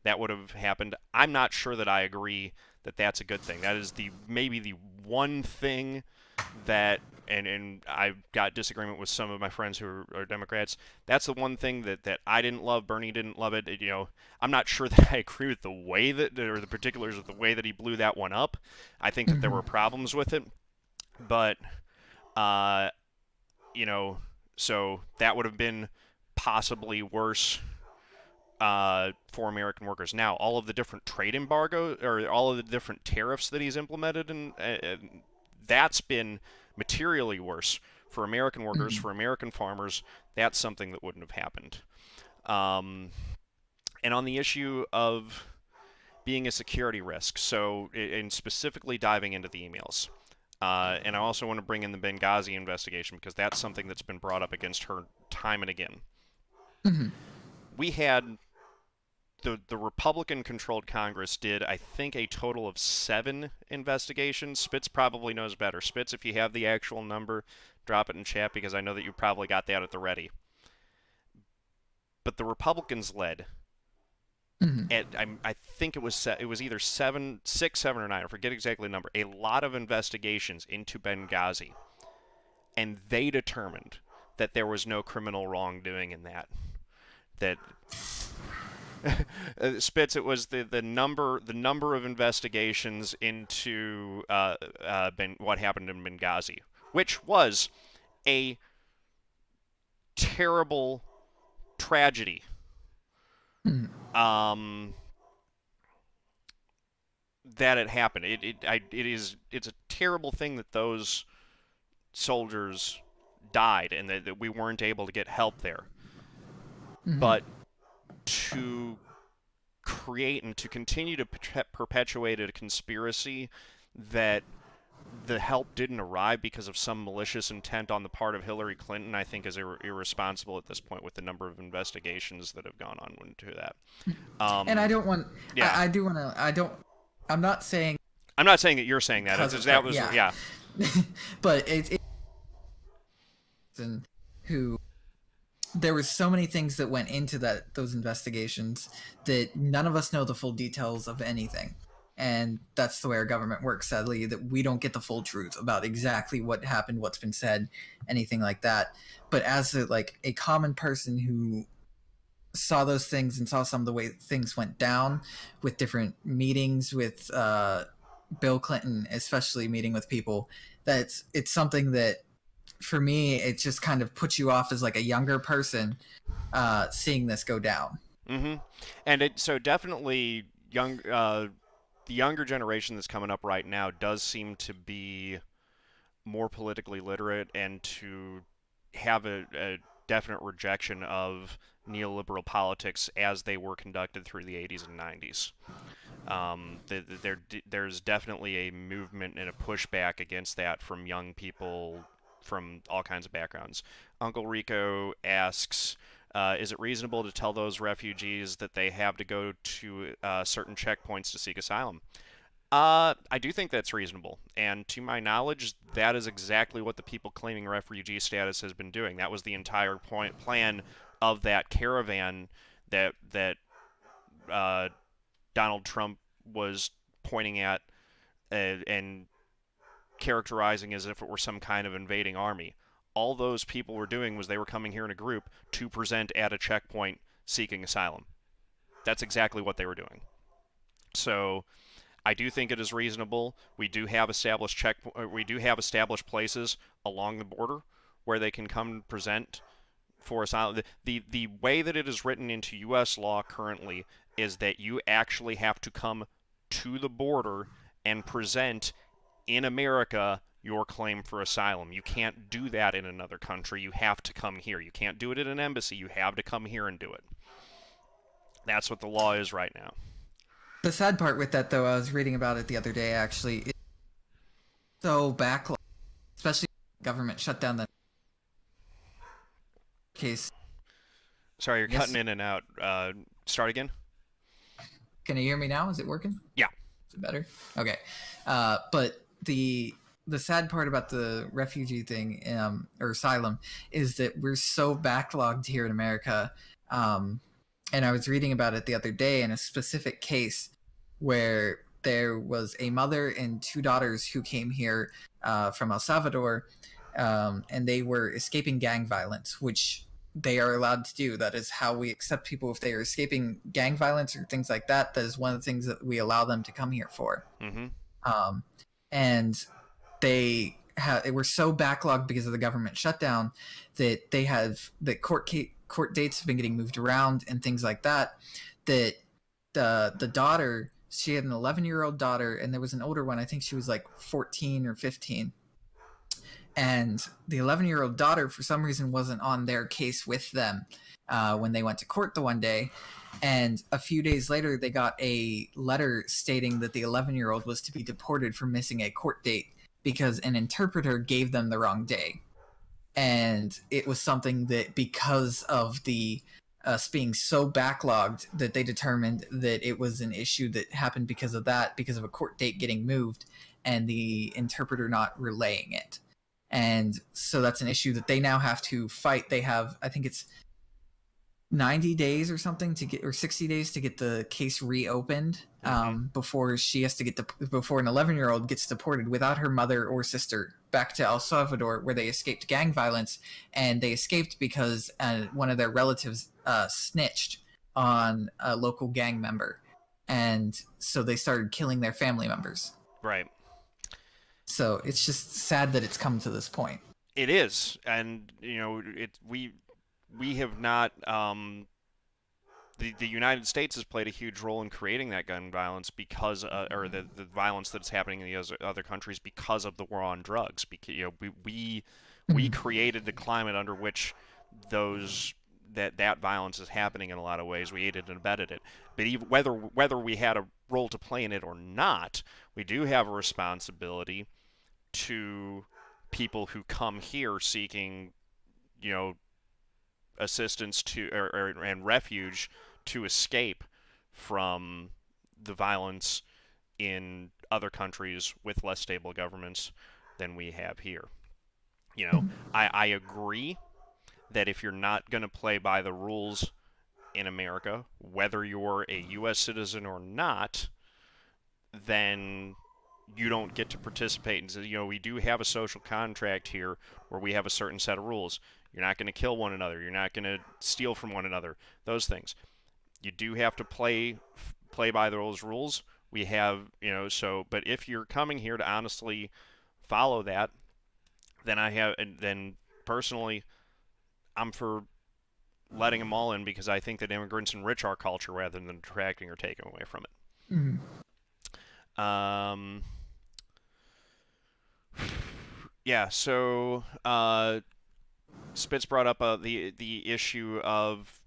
That would have happened. I'm not sure that I agree that that's a good thing. That is the maybe the one thing that, and I've got disagreement with some of my friends who are Democrats. That's the one thing that I didn't love. Bernie didn't love it. You know, I'm not sure that I agree with the way that, or the particulars of the way that he blew that one up. I think that there Mhm. were problems with it, but uh, you know, so that would have been possibly worse for American workers. Now, all of the different trade embargo or all of the different tariffs that he's implemented, and that's been materially worse for American workers, Mhm. for American farmers. That's something that wouldn't have happened. Um, and on the issue of being a security risk, so and specifically diving into the emails. And I also want to bring in the Benghazi investigation because that's something that's been brought up against her time and again. Mhm. We had the Republican controlled Congress did, I think, a total of 7 investigations. Spitz probably knows better. Spitz, if you have the actual number, drop it in chat because I know that you probably got that at the ready. But the Republicans led Mhm. at, I think it was either 7, 6, 7, or 9. I forget exactly the number. A lot of investigations into Benghazi, and they determined that there was no criminal wrongdoing in that. That Spitz, it was the number of investigations into what happened in Benghazi, which was a terrible tragedy. Mhm. Um, that it happened. It's a terrible thing that those soldiers died and that we weren't able to get help there. Mhm. But to create and to continue to perpetuate a conspiracy that the help didn't arrive because of some malicious intent on the part of Hillary Clinton, I think is irresponsible at this point with the number of investigations that have gone on into that. And I don't want. Yeah, I do want to. I don't. I'm not saying I'm not saying that you're saying that. because of That her. was Yeah. yeah. But it's who there was so many things that went into those investigations that none of us know the full details of anything, and that's the way our government works, sadly, that we don't get the full truth about exactly what happened, what's been said, anything like that. But as a common person who saw those things and saw some of the way things went down with different meetings with Bill Clinton, especially meeting with people, that it's something that for me it just kind of puts you off as like a younger person seeing this go down. Mm-hmm. And so definitely the younger generation that's coming up right now does seem to be more politically literate and to have a definite rejection of neoliberal politics as they were conducted through the 80s and 90s. There's definitely a movement and a pushback against that from young people from all kinds of backgrounds. Uncle Rico asks, is it reasonable to tell those refugees that they have to go to certain checkpoints to seek asylum? I do think that's reasonable, and to my knowledge, that is exactly what the people claiming refugee status has been doing. That was the entire plan of that caravan that uh, Donald Trump was pointing at and characterizing as if it were some kind of invading army. All those people were doing was they were coming here in a group to present at a checkpoint seeking asylum. That's exactly what they were doing. So I do think it is reasonable. We do have established places along the border where they can come present for asylum. The way that it is written into U.S. law currently is that you actually have to come to the border and present in America your claim for asylum. You can't do that in another country. You have to come here. You can't do it at an embassy. You have to come here and do it. That's what the law is right now. The sad part with that, though, I was reading about it the other day, actually, it's so backlog, especially government shut down the case. Sorry, you're Yes. cutting in and out. Start again? Can you hear me now? Is it working? Yeah. Is it better? Okay. But the sad part about the refugee thing, or asylum, is that we're so backlogged here in America. And I was reading about it the other day in a specific case where there was a mother and two daughters who came here from El Salvador, and they were escaping gang violence, which they are allowed to do. That is how we accept people if they are escaping gang violence or things like that. That is one of the things that we allow them to come here for. Mm-hmm. And they were so backlogged because of the government shutdown that they have the court dates have been getting moved around and things like that. That the daughter, she had an 11-year-old daughter, and there was an older one. I think she was like 14 or 15. And the 11-year-old daughter, for some reason, wasn't on their case with them when they went to court the one day. And a few days later, they got a letter stating that the 11-year-old was to be deported for missing a court date because an interpreter gave them the wrong day. And it was something that, because of the us being so backlogged, that they determined that it was an issue that happened because of that, because of a court date getting moved and the interpreter not relaying it. And so that's an issue that they now have to fight. They have, I think it's 90 days or something to get, or 60 days to get the case reopened, before she has to before an 11-year-old gets deported without her mother or sister back to El Salvador, where they escaped gang violence. And they escaped because one of their relatives snitched on a local gang member. And so they started killing their family members. Right. So it's just sad that it's come to this point. It is, and we have not. The United States has played a huge role in creating that gun violence because, or the violence that's happening in the other countries because of the war on drugs. Because we created the climate under which that violence is happening in a lot of ways. We aided and abetted it. But even whether we had a role to play in it or not, we do have a responsibility to people who come here seeking, assistance and refuge to escape from the violence in other countries with less stable governments than we have here. I agree that if you're not going to play by the rules in America, whether you're a U.S. citizen or not, then you don't get to participate. And we do have a social contract here where we have a certain set of rules. You're not going to kill one another. You're not going to steal from one another. Those things. You do have to play by those rules. We have, but if you're coming here to honestly follow that, then personally, I'm for letting them all in, because I think that immigrants enrich our culture rather than detracting or taking away from it. Mm-hmm. Yeah, so Spitz brought up the issue of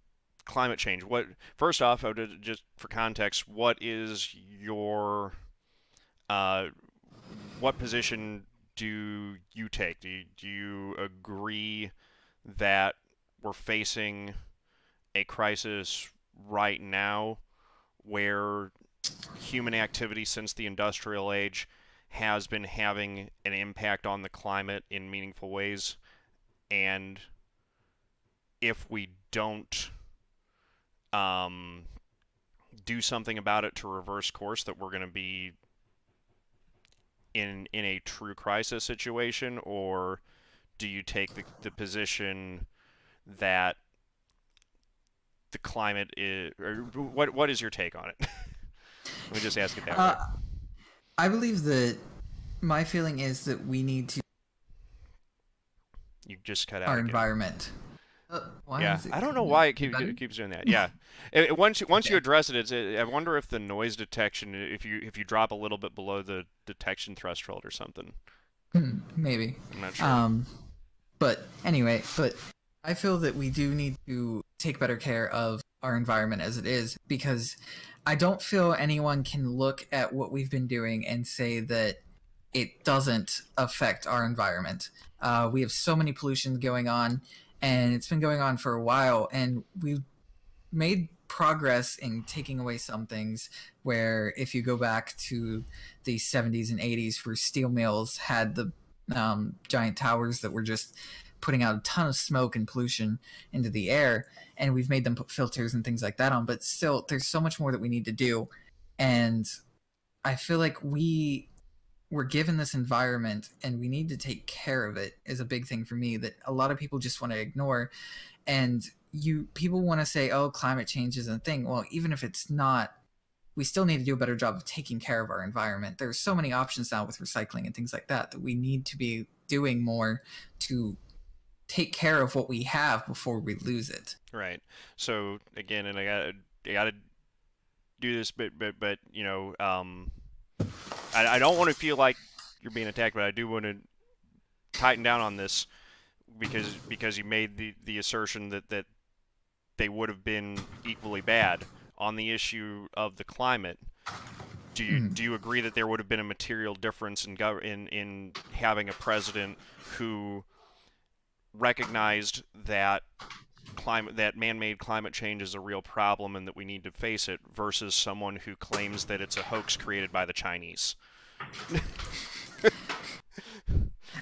climate change. First off, just for context, what is your what position do you take? Do you agree that we're facing a crisis right now where human activity since the industrial age has been having an impact on the climate in meaningful ways, and if we don't do something about it to reverse course, that we're going to be in a true crisis situation? Or do you take the position that the climate is, or what is your take on it? Let me just ask it that way. I believe that my feeling is that we need to You just cut out our again. environment. Why Yeah, is it I don't know coming? why Is it better? it keeps doing that. Yeah, once you Okay. address it, I wonder if the noise detection, if you drop a little bit below the detection threshold or something. Maybe. I'm not sure. Um, but anyway, but I feel that we do need to take better care of our environment as it is because I don't feel anyone can look at what we've been doing and say that it doesn't affect our environment. We have so many pollutions going on, and it's been going on for a while, and we've made progress in taking away some things where if you go back to the 70s and 80s where steel mills had the giant towers that were just putting out a ton of smoke and pollution into the air, and we've made them put filters and things like that on, but still there's so much more that we need to do. And I feel like we were given this environment and we need to take care of it is a big thing for me that a lot of people just want to ignore. And you people want to say, oh, climate change isn't a thing. Well, even if it's not, we still need to do a better job of taking care of our environment. There's so many options now with recycling and things like that that we need to be doing more to take care of what we have before we lose it. Right. So again, and I gotta do this, but I don't want to feel like you're being attacked, but I do want to tighten down on this because you made the assertion that they would have been equally bad on the issue of the climate. Mm. Do you agree that there would have been a material difference in having a president who recognized that man-made climate change is a real problem and that we need to face it versus someone who claims that it's a hoax created by the Chinese?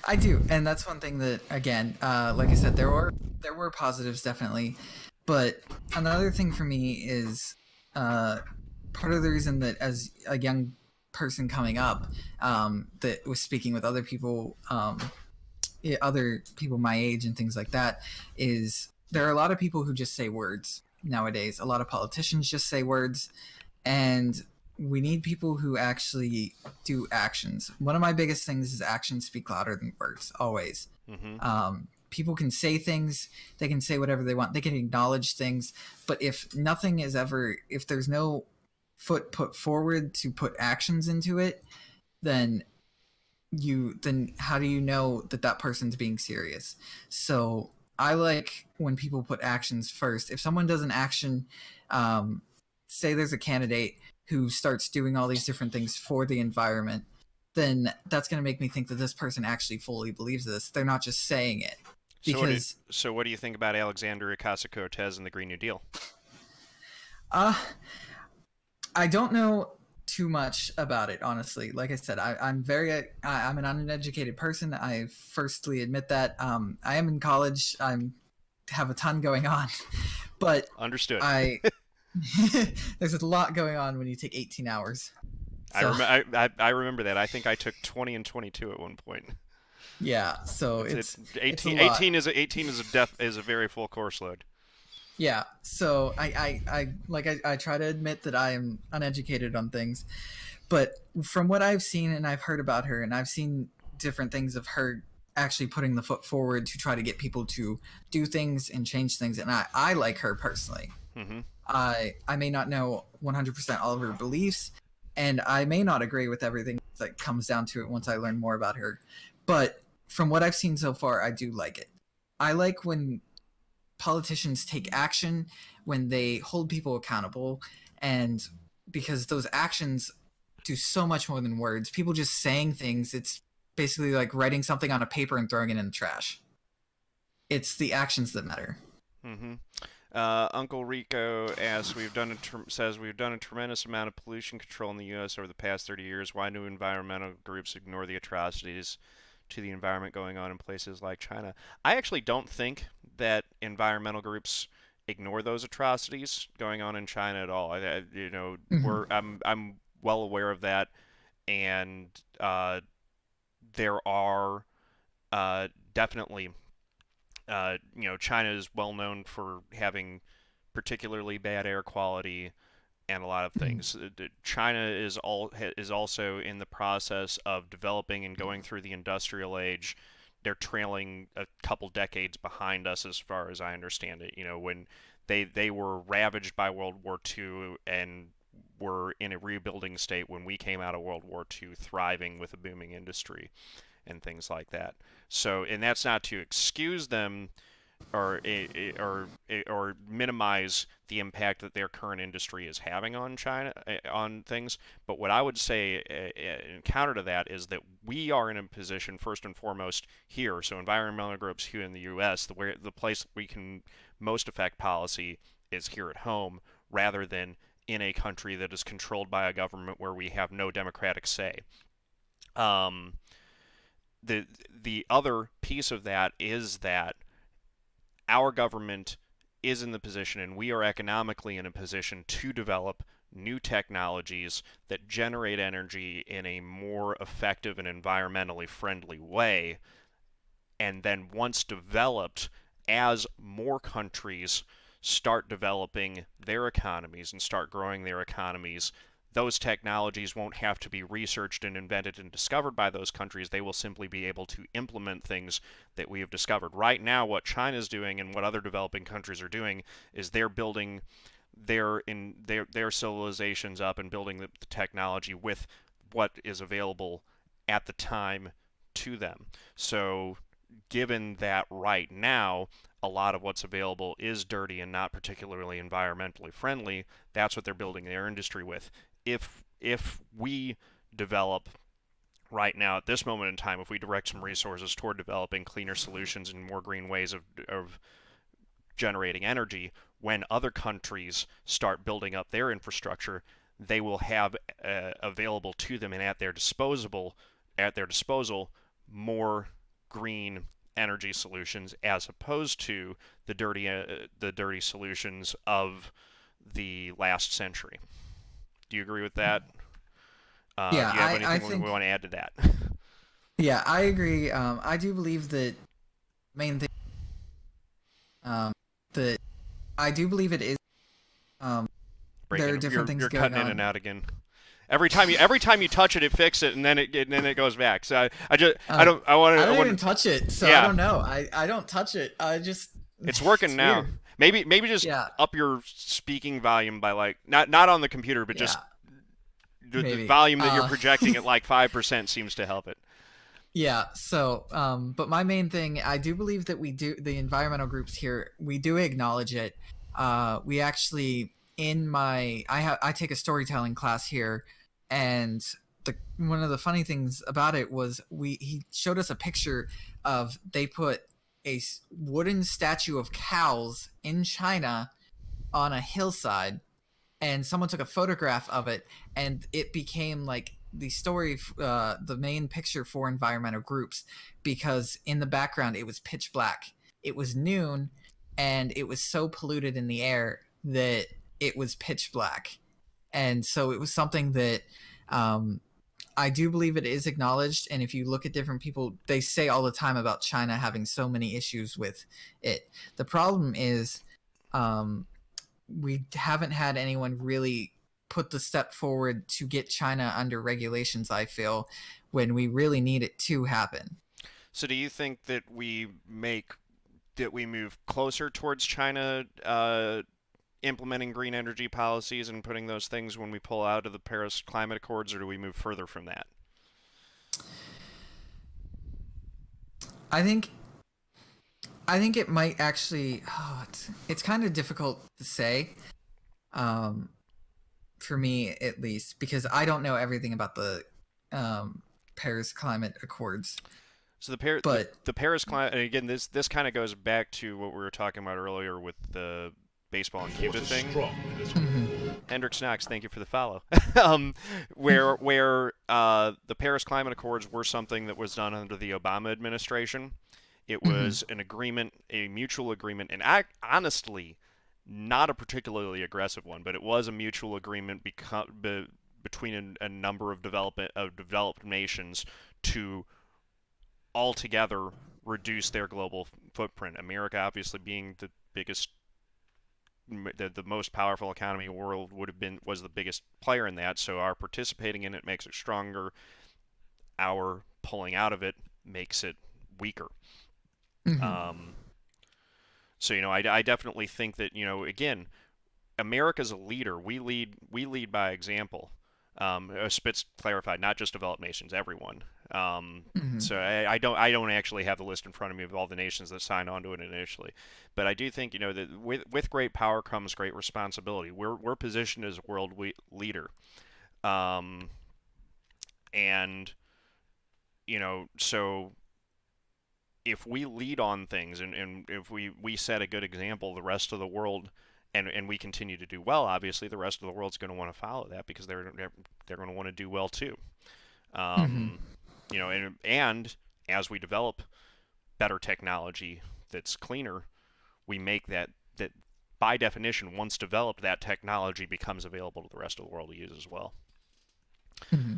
I do, and that's one thing that, again, like I said, there were positives definitely, but another thing for me is uh, part of the reason that as a young person coming up, that was speaking with other people, yeah, other people my age and things like that, is there are a lot of people who just say words nowadays. A lot of politicians just say words, and we need people who actually do actions. One of my biggest things is actions speak louder than words, always. Mm-hmm. People can say things, they can say whatever they want, they can acknowledge things, but if nothing is ever, if there's no foot put forward to put actions into it, then then how do you know that that person's being serious? So I like when people put actions first. If someone does an action, um, say there's a candidate who starts doing all these different things for the environment, then that's going to make me think that this person actually fully believes this. They're not just saying it. Because So what do you think about Alexander Ocasio-Cortez and the Green New Deal? uh, I don't know too much about it, honestly. Like I said, I'm an uneducated person. I firstly admit that. I am in college. I'm have a ton going on, but Understood. I there's a lot going on when you take 18 hours. So I remember that. I think I took 20 and 22 at one point. yeah, so It's it's a 18. lot. 18 is a very full course load. Yeah, so I try to admit that I am uneducated on things, but from what I've seen and I've heard about her, and I've seen different things of her actually putting the foot forward to try to get people to do things and change things, and I like her personally. Mm-hmm. I may not know 100% all of her beliefs, and I may not agree with everything that comes down to it once I learn more about her, but from what I've seen so far, I do like it. I like when politicians take action, when they hold people accountable, and because those actions do so much more than words. People just saying things, it's basically like writing something on a paper and throwing it in the trash. It's the actions that matter. Mm-hmm. Uncle Rico asks, says we've done a tremendous amount of pollution control in the U.S. over the past 30 years. Why do environmental groups ignore the atrocities to the environment going on in places like China? I actually don't think that environmental groups ignore those atrocities going on in China at all. Mm-hmm. I'm well aware of that, and there are definitely China is well known for having particularly bad air quality and a lot of Mm-hmm. things. China is also in the process of developing and going through the industrial age they're trailing a couple decades behind us as far as I understand it. You know, when they were ravaged by World War II and were in a rebuilding state when we came out of World War II, thriving with a booming industry and things like that. So, and that's not to excuse them or minimize the impact that their current industry is having on China on things. But what I would say in counter to that is that we are in a position first and foremost here. So environmental groups here in the U.S. The place we can most affect policy is here at home, rather than in a country that is controlled by a government where we have no democratic say. Um, the other piece of that is that our government is in the position, and we are economically in a position to develop new technologies that generate energy in a more effective and environmentally friendly way. And then once developed, as more countries start developing their economies and start growing their economies, those technologies won't have to be researched and invented and discovered by those countries. They will simply be able to implement things that we have discovered. Right now, what China's doing and what other developing countries are doing is they're building their civilizations up and building the technology with what is available at the time to them. So given that right now a lot of what's available is dirty and not particularly environmentally friendly, that's what they're building their industry with. If we develop right now at this moment in time, if we direct some resources toward developing cleaner solutions and more green ways of generating energy, when other countries start building up their infrastructure, they will have available to them and at their disposal more green energy solutions, as opposed to the dirty solutions of the last century. Do you agree with that? Yeah, Do you have I anything think we want to add to that? yeah, I agree. I do believe that main thing that I do believe it is there are different things You're going cutting in and on. out again. Every time you touch it, it fixes it, and then it goes back. So I just I want I to don't even touch it, so I yeah, don't know. I don't touch it. I just it's working it's now. weird. Maybe just Yeah, up your speaking volume by like not on the computer, but yeah, just the maybe. volume that you're projecting at like 5% seems to help it. Yeah, so but my main thing, I do believe that we do the environmental groups here, we do acknowledge it. We actually in my I take a storytelling class here, and the one of the funny things about it was he showed us a picture of they put a wooden statue of cows in China on a hillside, and someone took a photograph of it, and it became like the story, the main picture for environmental groups, because in the background it was pitch black. It was noon, and it was so polluted in the air that it was pitch black. And so it was something that I do believe it is acknowledged. And if you look at different people, they say all the time about China having so many issues with it. The problem is, we haven't had anyone really put the step forward to get China under regulations, I feel, when we really need it to happen. So do you think that we move closer towards China implementing green energy policies and putting those things when we pull out of the Paris Climate Accords, or do we move further from that? I think it might actually. Oh, it's kind of difficult to say, for me at least, because I don't know everything about the Paris Climate Accords. So But the Paris Climate, and again, this kind of goes back to what we were talking about earlier with the baseball and Cuba thing. Hendrix Knox, thank you for the follow. Where the Paris Climate Accords were something that was done under the Obama administration. It was an agreement, a mutual agreement, and honestly, not a particularly aggressive one, but it was a mutual agreement between a number of developed nations to altogether reduce their global footprint. America, obviously, being the biggest, the most powerful economy in the world, was the biggest player in that. So our participating in it makes it stronger. Our pulling out of it makes it weaker. Mm-hmm. Um, so I definitely think that again, America's a leader. We lead by example. Spitz clarified, not just developed nations, everyone. Mm-hmm. So I don't actually have the list in front of me of all the nations that signed on to it initially, but I do think that with great power comes great responsibility. We're positioned as a world leader, um, and so if we lead on things and if we set a good example, the rest of the world, and we continue to do well, obviously the rest of the world's going to want to follow that because they're going to want to do well too. Mm-hmm. Um, and as we develop better technology that's cleaner, we make that by definition, once developed, that technology becomes available to the rest of the world to use as well. Mm-hmm.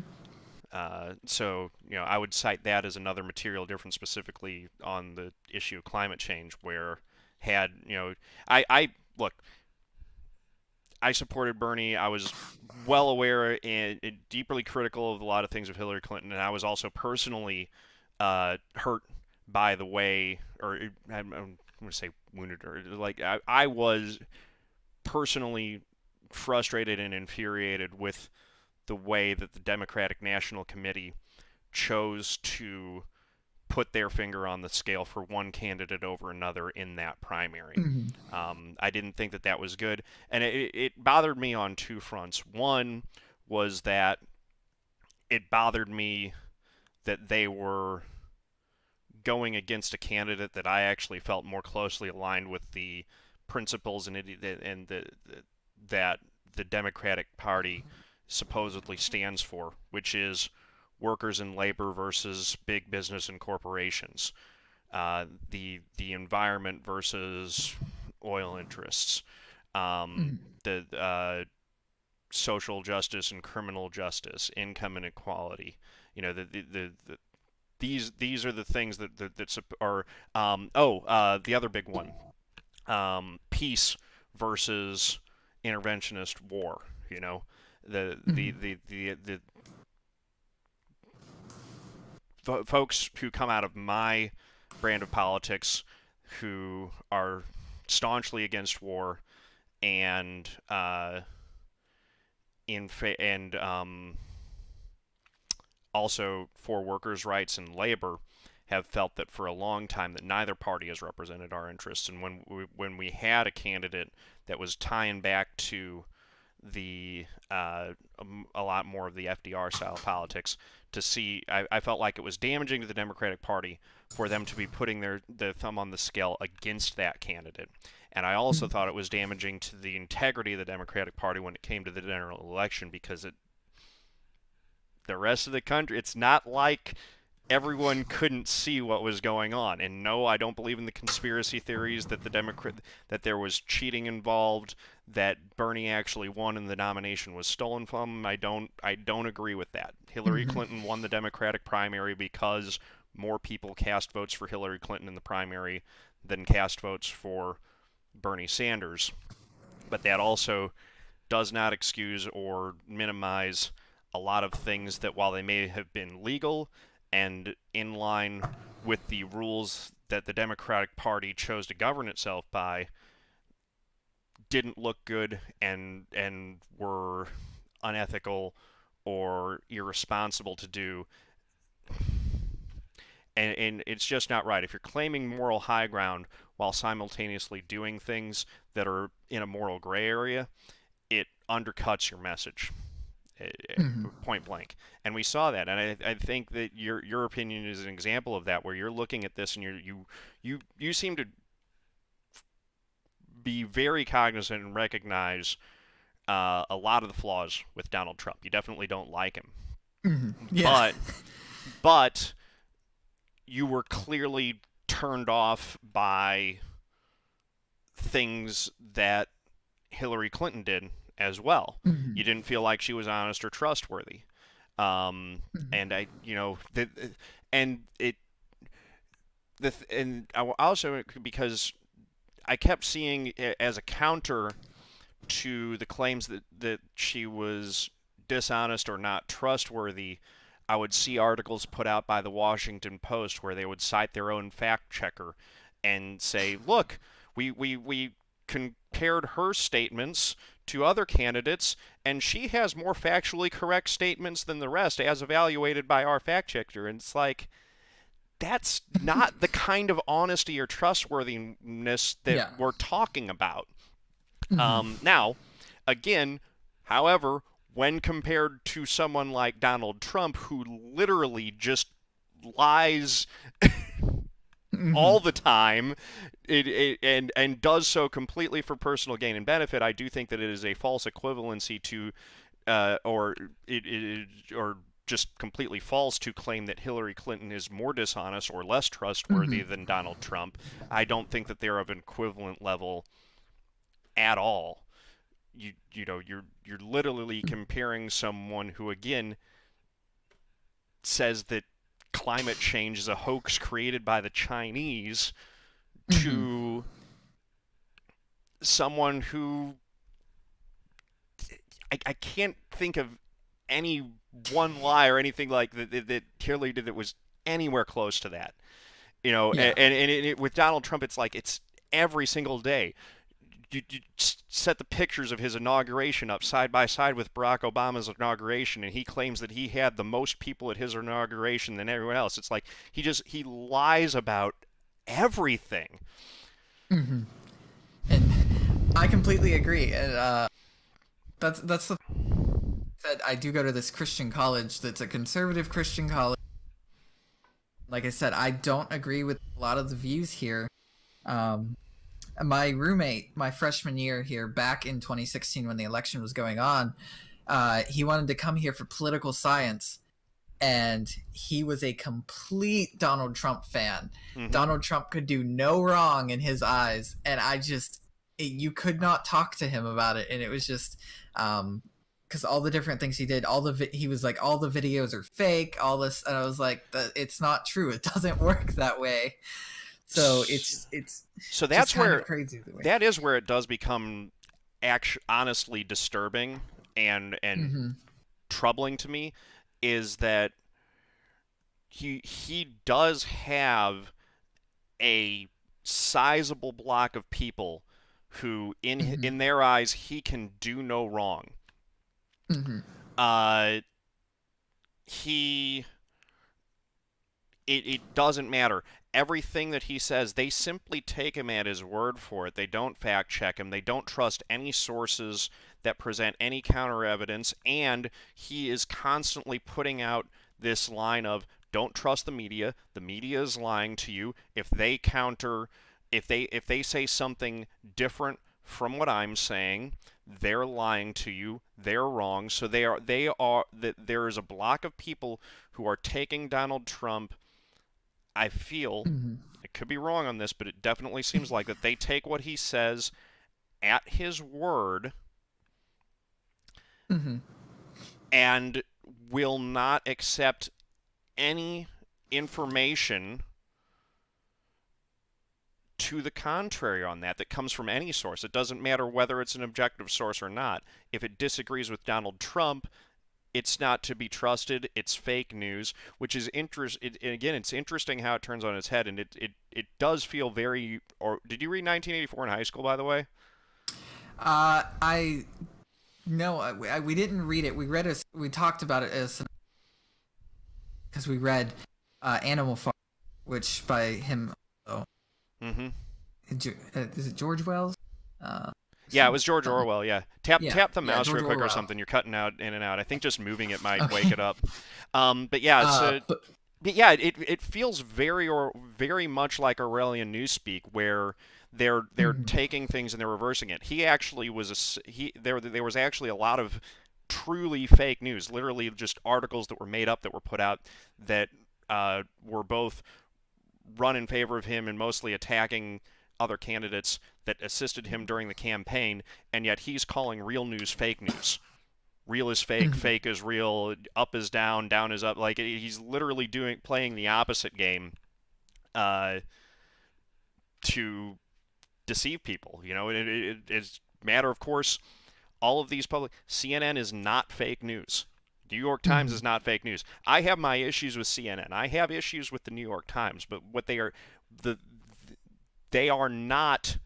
So, I would cite that as another material difference specifically on the issue of climate change, where I look, I supported Bernie. I was well aware and deeply critical of a lot of things of Hillary Clinton, and I was also personally hurt by the way, or I'm going to say wounded, or like I was personally frustrated and infuriated with the way that the Democratic National Committee chose to put their finger on the scale for one candidate over another in that primary. Mm-hmm. I didn't think that was good, and it bothered me on two fronts. One was that it bothered me that they were going against a candidate that I actually felt more closely aligned with the principles that the Democratic Party supposedly stands for, which is workers and labor versus big business and corporations, the environment versus oil interests, Mm-hmm. the social justice and criminal justice, income inequality. These are the things that are the other big one, peace versus interventionist war. The the Mm-hmm. the the, the folks who come out of my brand of politics who are staunchly against war and also for workers' rights and labor have felt that for a long time that neither party has represented our interests. And when we had a candidate that was tying back to the a lot more of the FDR style politics, I felt like it was damaging to the Democratic Party for them to be putting their thumb on the scale against that candidate. And I also thought it was damaging to the integrity of the Democratic Party when it came to the general election, because the rest of the country, it's not like everyone couldn't see what was going on. And no, I don't believe in the conspiracy theories that that there was cheating involved, that Bernie actually won and the nomination was stolen from him. I don't agree with that. Hillary Mm-hmm. Clinton won the Democratic primary because more people cast votes for Hillary Clinton in the primary than cast votes for Bernie Sanders. But that also does not excuse or minimize a lot of things that, while they may have been legal and in line with the rules that the Democratic Party chose to govern itself by, didn't look good and were unethical or irresponsible to do. And it's just not right. If you're claiming moral high ground while simultaneously doing things that are in a moral gray area, it undercuts your message, Mm-hmm. point blank. And we saw that. And I think that your opinion is an example of that, where you're looking at this and you seem to be very cognizant and recognize a lot of the flaws with Donald Trump. You definitely don't like him, Mm-hmm. Yeah. but you were clearly turned off by things that Hillary Clinton did as well. Mm-hmm. You didn't feel like she was honest or trustworthy. Mm-hmm. And and it, and I also, because I kept seeing as a counter to the claims that she was dishonest or not trustworthy, I would see articles put out by the Washington Post where they would cite their own fact checker and say, look, we compared her statements to other candidates, and she has more factually correct statements than the rest as evaluated by our fact checker. And it's like, that's not the kind of honesty or trustworthiness that Yeah. we're talking about. Hmm. Now, again, however, when compared to someone like Donald Trump, who literally just lies Hmm. all the time, and does so completely for personal gain and benefit, I do think that it is a false equivalency to, or just completely false to claim that Hillary Clinton is more dishonest or less trustworthy Hmm. than Donald Trump. I don't think that they're of an equivalent level at all. You're literally comparing someone who, again, says that climate change is a hoax created by the Chinese Hmm. to someone who I can't think of any one lie or anything like that Hillary did that was anywhere close to that. Yeah. With Donald Trump, it's like it's every single day. You set the pictures of his inauguration up side by side with Barack Obama's inauguration, and he claims that he had the most people at his inauguration than everyone else. It's like he lies about everything. Hmm. And I completely agree. And that's the said. I do go to this Christian college that's a conservative Christian college. Like I said, I don't agree with a lot of the views here. Um, my roommate, my freshman year here, back in 2016 when the election was going on, he wanted to come here for political science, and he was a complete Donald Trump fan. Hmm. Donald Trump could do no wrong in his eyes, and you could not talk to him about it, and it was just because all the different things he did, he was like, all the videos are fake, all this, and I was like, it's not true. It doesn't work that way. So it's So just that's kind of where crazy the way. that is where it does become honestly disturbing and Hmm. troubling to me, is that he does have a sizable block of people who Hmm. in their eyes he can do no wrong. Hmm. Uh he it doesn't matter. Everything that he says, they simply take him at his word for it. They don't fact check him. They don't trust any sources that present any counter evidence. And he is constantly putting out this line of, don't trust the media. The media is lying to you. If they say something different from what I'm saying, they're lying to you. They're wrong. So they are that there is a block of people who are taking Donald Trump. I feel, Hmm. I could be wrong on this, but it definitely seems like that they take what he says at his word Hmm. and will not accept any information to the contrary on that comes from any source. It doesn't matter whether it's an objective source or not. If it disagrees with Donald Trump, it's not to be trusted. It's fake news, which is again, it's interesting how it turns on its head, and it does feel very. Or did you read 1984 in high school, by the way? I no, we didn't read it. We talked about it as because we read Animal Farm, which by him. Oh, Mm-hmm. is it George Wells? Uh, Yeah, it was George something. Orwell. Yeah, Yeah, tap the yeah, mouse George real quick or Orwell. something. You're cutting out in and out. I think just moving it might wake Okay. it up. But yeah, But but yeah, it feels very much like Orwellian newspeak, where they're mhm. taking things and they're reversing it. He actually was there was actually a lot of truly fake news, literally just articles that were made up that were put out that were both run in favor of him and mostly attacking other candidates that assisted him during the campaign, and yet he's calling real news fake news. Real is fake, Mhm. fake is real, up is down, down is up. Like he's literally playing the opposite game uh, to deceive people. It's a matter of course. All of these public CNN is not fake news. New York Times Hmm. is not fake news. I have my issues with CNN. I have issues with the New York Times, but what the they are not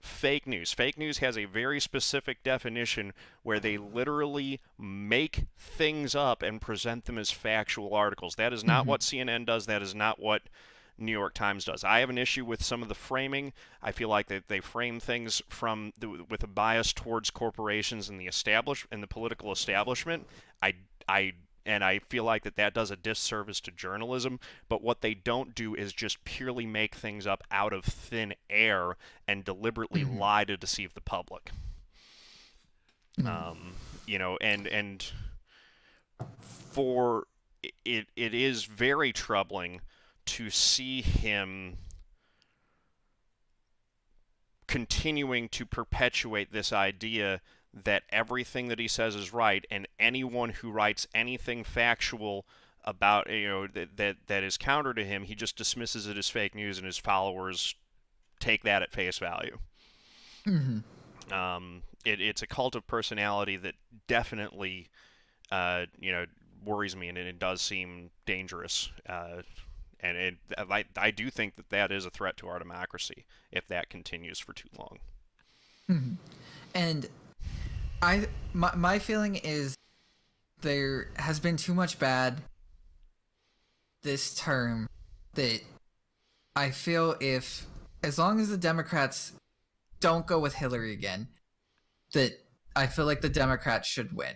fake news. Fake news has a very specific definition where they literally make things up and present them as factual articles. That is not Hmm. what CNN does. That is not what New York Times does. I have an issue with some of the framing. I feel like they frame things with a bias towards corporations and the political establishment. I I and I feel like that does a disservice to journalism. But what they don't do is just purely make things up out of thin air and deliberately Hmm. lie to deceive the public. Hmm. And for it is very troubling to see him continuing to perpetuate this idea that everything that he says is right, and anyone who writes anything factual about that is counter to him, he just dismisses it as fake news, and his followers take that at face value. Hmm. It's a cult of personality that definitely worries me, and it does seem dangerous. I do think that is a threat to our democracy if that continues for too long. Hmm. And my feeling is there has been too much bad this term that I feel if as long as the Democrats don't go with Hillary again, that I feel like the Democrats should win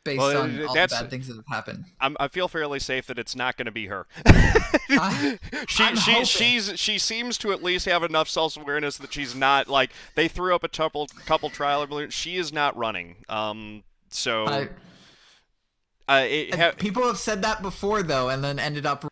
based on Well, all the that's bad things that have happened. I feel fairly safe that it's not going to be her. I I'm hoping. She seems to at least have enough self-awareness that she's not like they threw up a couple trial balloons. She is not running. So I people have said that before though, and then ended up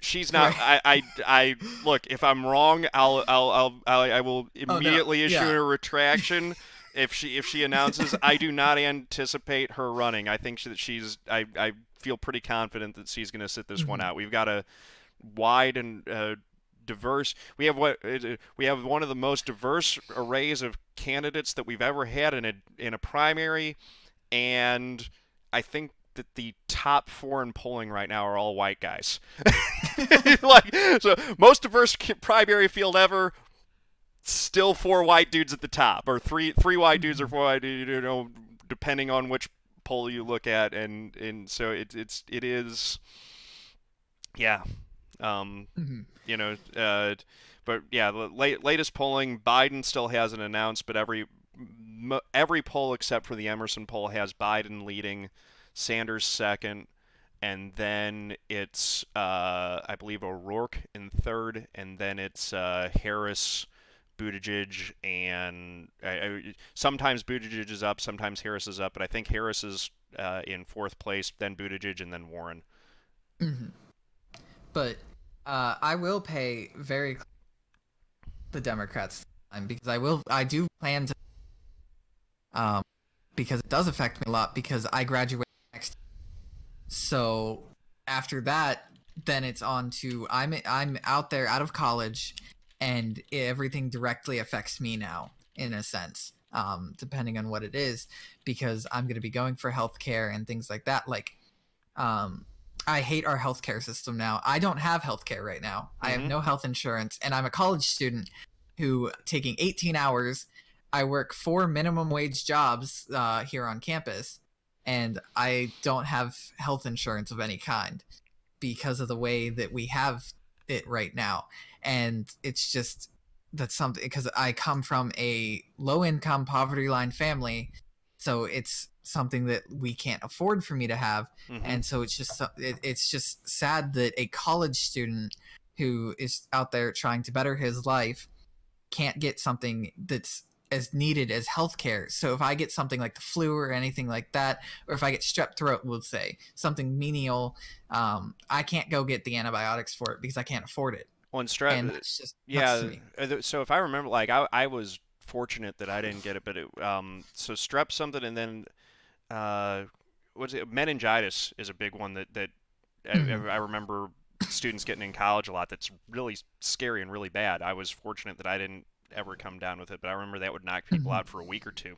she's not. right. I look. If I'm wrong, I will Oh no, immediately issue yeah. a retraction. If she announces, I do not anticipate her running. I think that I feel pretty confident that she's going to sit this one Hmm. out. We've got a wide and diverse. We have one of the most diverse arrays of candidates that we've ever had in a primary, and I think that the top four in polling right now are all white guys. Like, so most diverse primary field ever. Still four white dudes at the top, or three white dudes or Hmm. four white dudes, depending on which poll you look at, and so it is, yeah, um, Hmm. you know, but yeah, the latest polling, Biden still hasn't announced, but every poll except for the Emerson poll has Biden leading, Sanders second, and then it's I believe O'Rourke in third, and then it's Harris, Buttigieg, and sometimes Buttigieg is up, sometimes Harris is up, but I think Harris is in fourth place, then Buttigieg, and then Warren. Hmm. But I will pay the Democrats time because I do plan to um because it does affect me a lot because I graduate next. So after that, then it's on to I'm out there out of college, and everything directly affects me now in a sense. Depending on what it is, because I'm going to be going for healthcare and things like that. Like, um, I hate our healthcare system now. I don't have healthcare right now. I have Mm-hmm. no health insurance, and I'm a college student who taking 18 hours. I work four minimum wage jobs here on campus, and I don't have health insurance of any kind because of the way that we have it right now. And it's just that's something because I come from a low income poverty line family, so it's something that we can't afford for me to have. Mm-hmm. And so it's just sad that a college student who is out there trying to better his life can't get something that's as needed as healthcare. So if I get something like the flu or anything like that, or if I get strep throat, we'll say something menial, I can't go get the antibiotics for it because I can't afford it, On and strep, that's just nuts to yeah. me. So if I remember, like I was fortunate that I didn't get it, but so strep something, and then uh, what's it? Meningitis is a big one that Mhm. I remember students getting in college a lot. That's really scary and really bad. I was fortunate that I didn't ever come down with it, but I remember that would knock people Mhm. out for a week or two.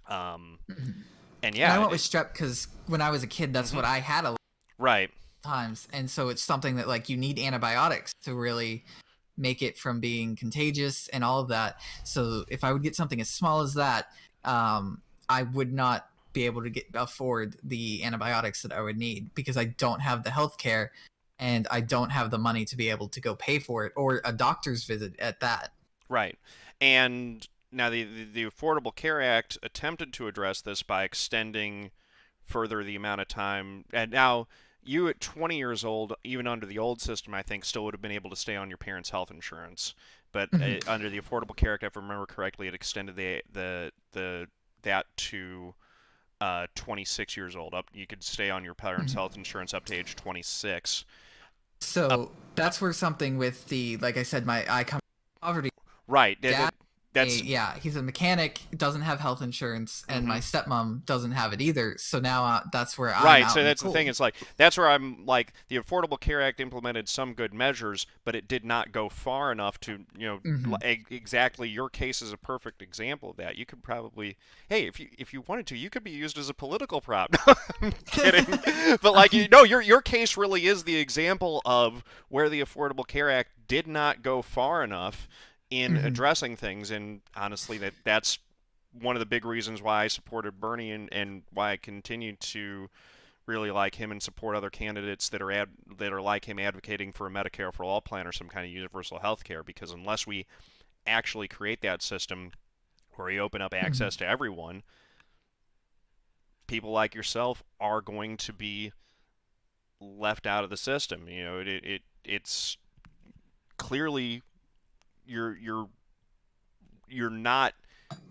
Um, Mhm. And And I yeah, went with strep because when I was a kid, that's what I had a lot right. of times, and so it's something that like you need antibiotics to really make it from being contagious and all of that. So if I would get something as small as that, I would not be able to afford the antibiotics that I would need because I don't have the health care and I don't have the money to be able to go pay for it or a doctor's visit at that. Right. And now the Affordable Care Act attempted to address this by extending further the amount of time. And now you at 20 years old, even under the old system, I think still would have been able to stay on your parents' health insurance. But Mhm. under the Affordable Care Act, if I remember correctly, it extended the that to 26 years old. Up, you could stay on your parents' Mhm. health insurance up to age 26. Up, So up, that's where something with the, like I said, my I come from poverty. right. Dad, That's yeah, he's a mechanic, doesn't have health insurance, and mhm. my stepmom doesn't have it either. So now that's where I'm Right, out so in the that's the thing. cold. It's like that's where I'm like the Affordable Care Act implemented some good measures, but it did not go far enough to, Hmm. exactly your case is a perfect example of that. You could probably, hey, if you wanted to, you could be used as a political prop. No, I'm kidding. But like your case really is the example of where the Affordable Care Act did not go far enough in Hmm. addressing things, and honestly, that's one of the big reasons why I supported Bernie and why I continue to really like him and support other candidates that are like him advocating for a Medicare for all plan or some kind of universal health care, because unless we actually create that system where we open up Hmm. access to everyone, people like yourself are going to be left out of the system. It's clearly you're you're not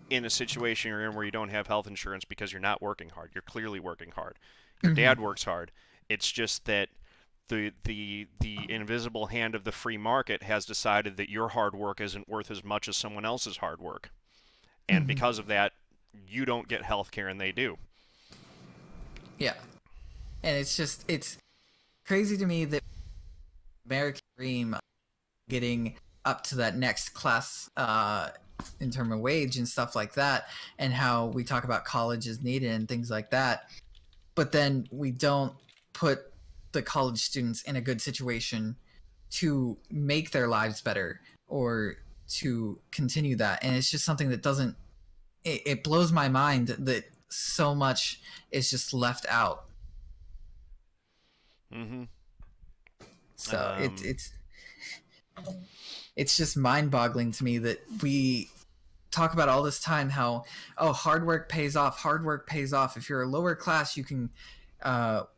in a situation you're in where you don't have health insurance because you're not working hard. You're clearly working hard. Your Hmm. dad works hard. It's just that the invisible hand of the free market has decided that your hard work isn't worth as much as someone else's hard work. And Hmm. because of that, you don't get health care and they do. Yeah, and it's crazy to me that American dream getting up to that next class in terms of wage and stuff like that, and how we talk about college is needed and things like that, but then we don't put the college students in a good situation to make their lives better or to continue that. And it's just something that doesn't, it blows my mind that so much is just left out. Mm-hmm. So Um, it's just mind-boggling to me that we talk about all this time how, oh, hard work pays off, hard work pays off. If you're a lower class, you can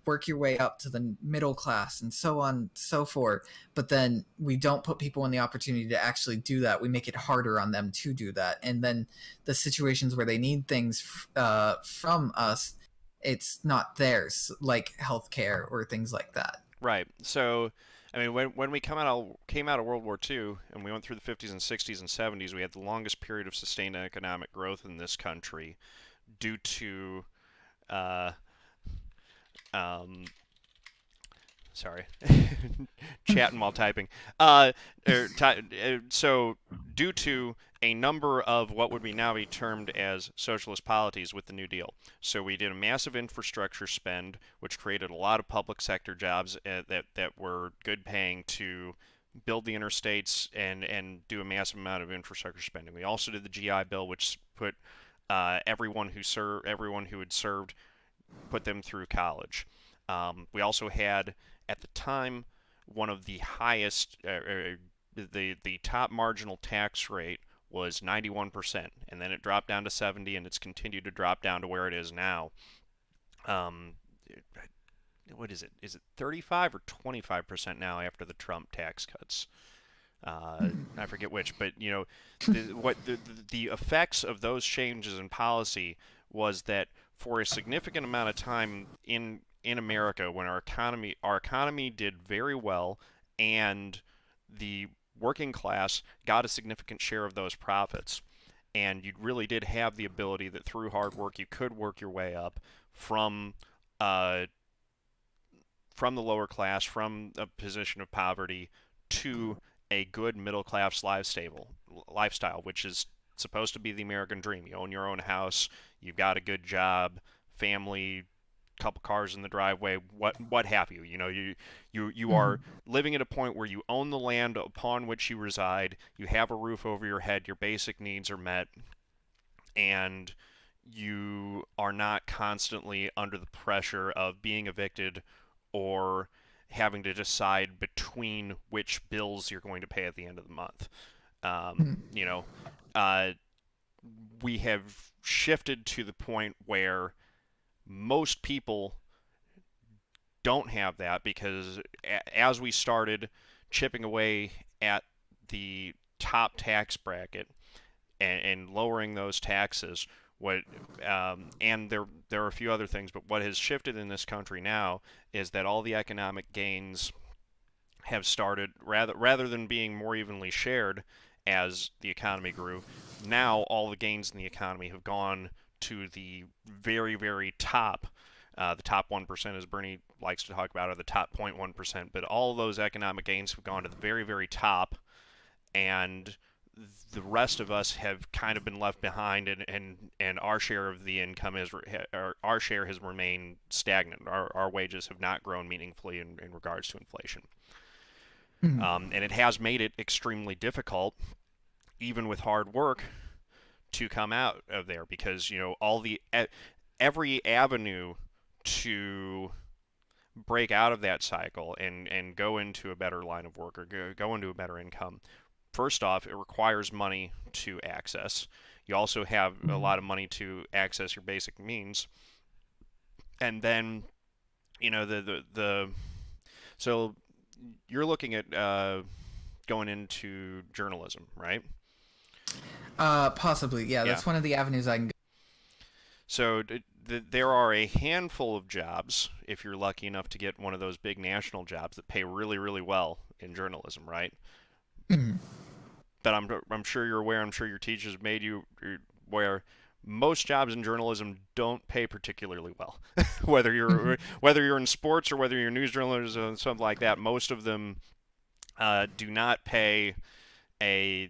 work your way up to the middle class and so on so forth. But then we don't put people in the opportunity to actually do that. We make it harder on them to do that, and then the situations where they need things from us, it's not theirs, like healthcare or things like that. right. So, I mean, when we came out of World War II and we went through the 50s and 60s and 70s, we had the longest period of sustained economic growth in this country due to uh, um, sorry, chatting while typing. Uh, so, due to a number of what would be now be termed as socialist policies with the New Deal. So we did a massive infrastructure spend, which created a lot of public sector jobs that were good paying to build the interstates and do a massive amount of infrastructure spending. We also did the GI Bill, which put everyone who had served, put them through college. We also had, at the time, one of the highest, the top marginal tax rate was 91%, and then it dropped down to 70, and it's continued to drop down to where it is now. Um, what is it? Is it 35 or 25% now after the Trump tax cuts? I forget which, but the effects of those changes in policy was that for a significant amount of time in America, when our economy did very well, and the working class got a significant share of those profits, and you really did have the ability that through hard work you could work your way up from uh, from the lower class, from a position of poverty, to a good middle class lifestyle, which is supposed to be the American dream. You own your own house, you've got a good job, family, couple cars in the driveway, what have you. You know, you Hmm. are living at a point where you own the land upon which you reside, you have a roof over your head, your basic needs are met, and you are not constantly under the pressure of being evicted or having to decide between which bills you're going to pay at the end of the month. You know, uh, we have shifted to the point where most people don't have that because as we started chipping away at the top tax bracket and lowering those taxes, what and there are a few other things, but what has shifted in this country now is that all the economic gains have started rather than being more evenly shared as the economy grew. Now all the gains in the economy have gone to the very top. The top 1%, as Bernie likes to talk about, are the top 0.1%. But all of those economic gains have gone to the very top, and the rest of us have kind of been left behind, and our share of the income is our share has remained stagnant. Our wages have not grown meaningfully in regards to inflation. Hmm. And it has made it extremely difficult, even with hard work, to come out of there because all the every avenue to break out of that cycle and go into a better line of work or go into a better income. First off, it requires money to access. You also have a Hmm. lot of money to access your basic means, and then the so you're looking at going into journalism, right? Possibly, yeah. Yeah. That's one of the avenues I can go. So there are a handful of jobs, if you're lucky enough to get one of those big national jobs that pay really well in journalism, right? Mhm. But I'm sure you're aware. I'm sure your teachers made you aware. Most jobs in journalism don't pay particularly well. whether Mhm. you're in sports or whether you're news journalism or something like that, most of them do not pay a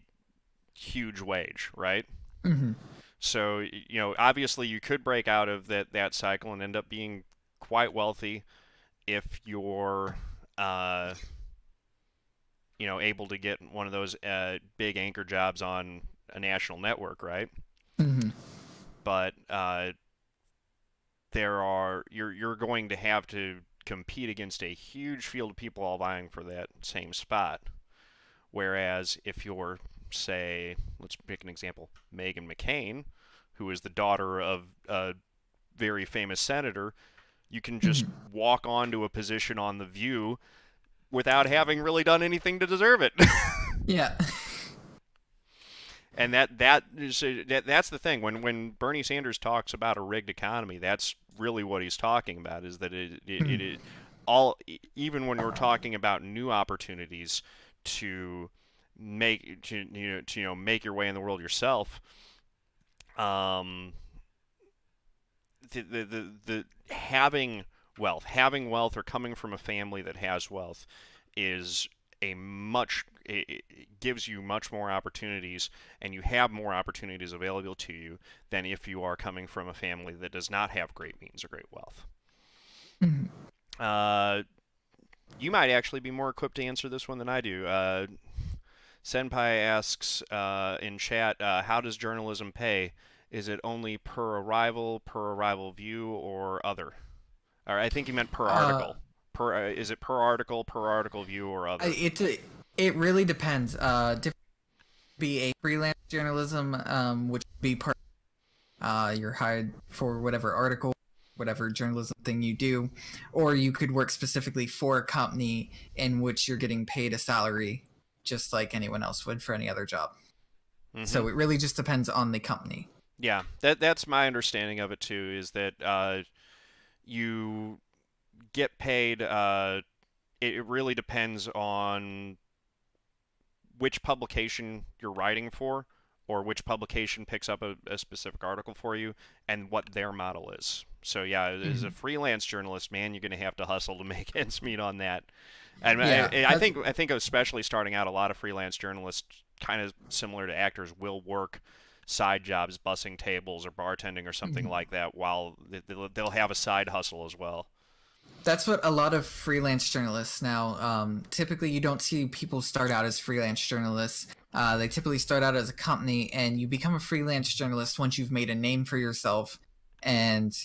huge wage, right? Mhm. So, obviously you could break out of that cycle and end up being quite wealthy if you're uh, able to get one of those big anchor jobs on a national network, right? Mhm. But you're going to have to compete against a huge field of people all vying for that same spot. Whereas if you're, say, let's pick an example, Meghan McCain, who is the daughter of a very famous senator, you can just Mhm. walk onto a position on The View without having really done anything to deserve it. Yeah. And that's the thing. When Bernie Sanders talks about a rigged economy, that's really what he's talking about. Is that Mhm. it all even when we're talking about new opportunities to make your way in the world yourself. Um, the having wealth or coming from a family that has wealth is it gives you much more opportunities, and you have more opportunities available to you than if you are coming from a family that does not have great means or great wealth. Mhm. uh, you might actually be more equipped to answer this one than I do. Senpai asks in chat, how does journalism pay? Is it only per arrival view, or other? Or I think he meant per Uh, article. Is it per article view, or other? it really depends. Be a freelance journalism, which would be part. You're hired for whatever article, whatever journalism thing you do, or you could work specifically for a company in which you're getting paid a salary, just like anyone else would for any other job. Mm-hmm. So it really just depends on the company. Yeah, that's my understanding of it too. Is that you get paid? It really depends on which publication you're writing for, or which publication picks up a specific article for you, and what their model is. So yeah, as a Mhm. freelance journalist, man, you're going to have to hustle to make ends meet on that. And Yeah, I think especially starting out, a lot of freelance journalists, kind of similar to actors, will work side jobs, bussing tables or bartending or something like that, while they'll have a side hustle as well. That's what a lot of freelance journalists now. Typically, you don't see people start out as freelance journalists. They typically start out as a company, and you become a freelance journalist once you've made a name for yourself, and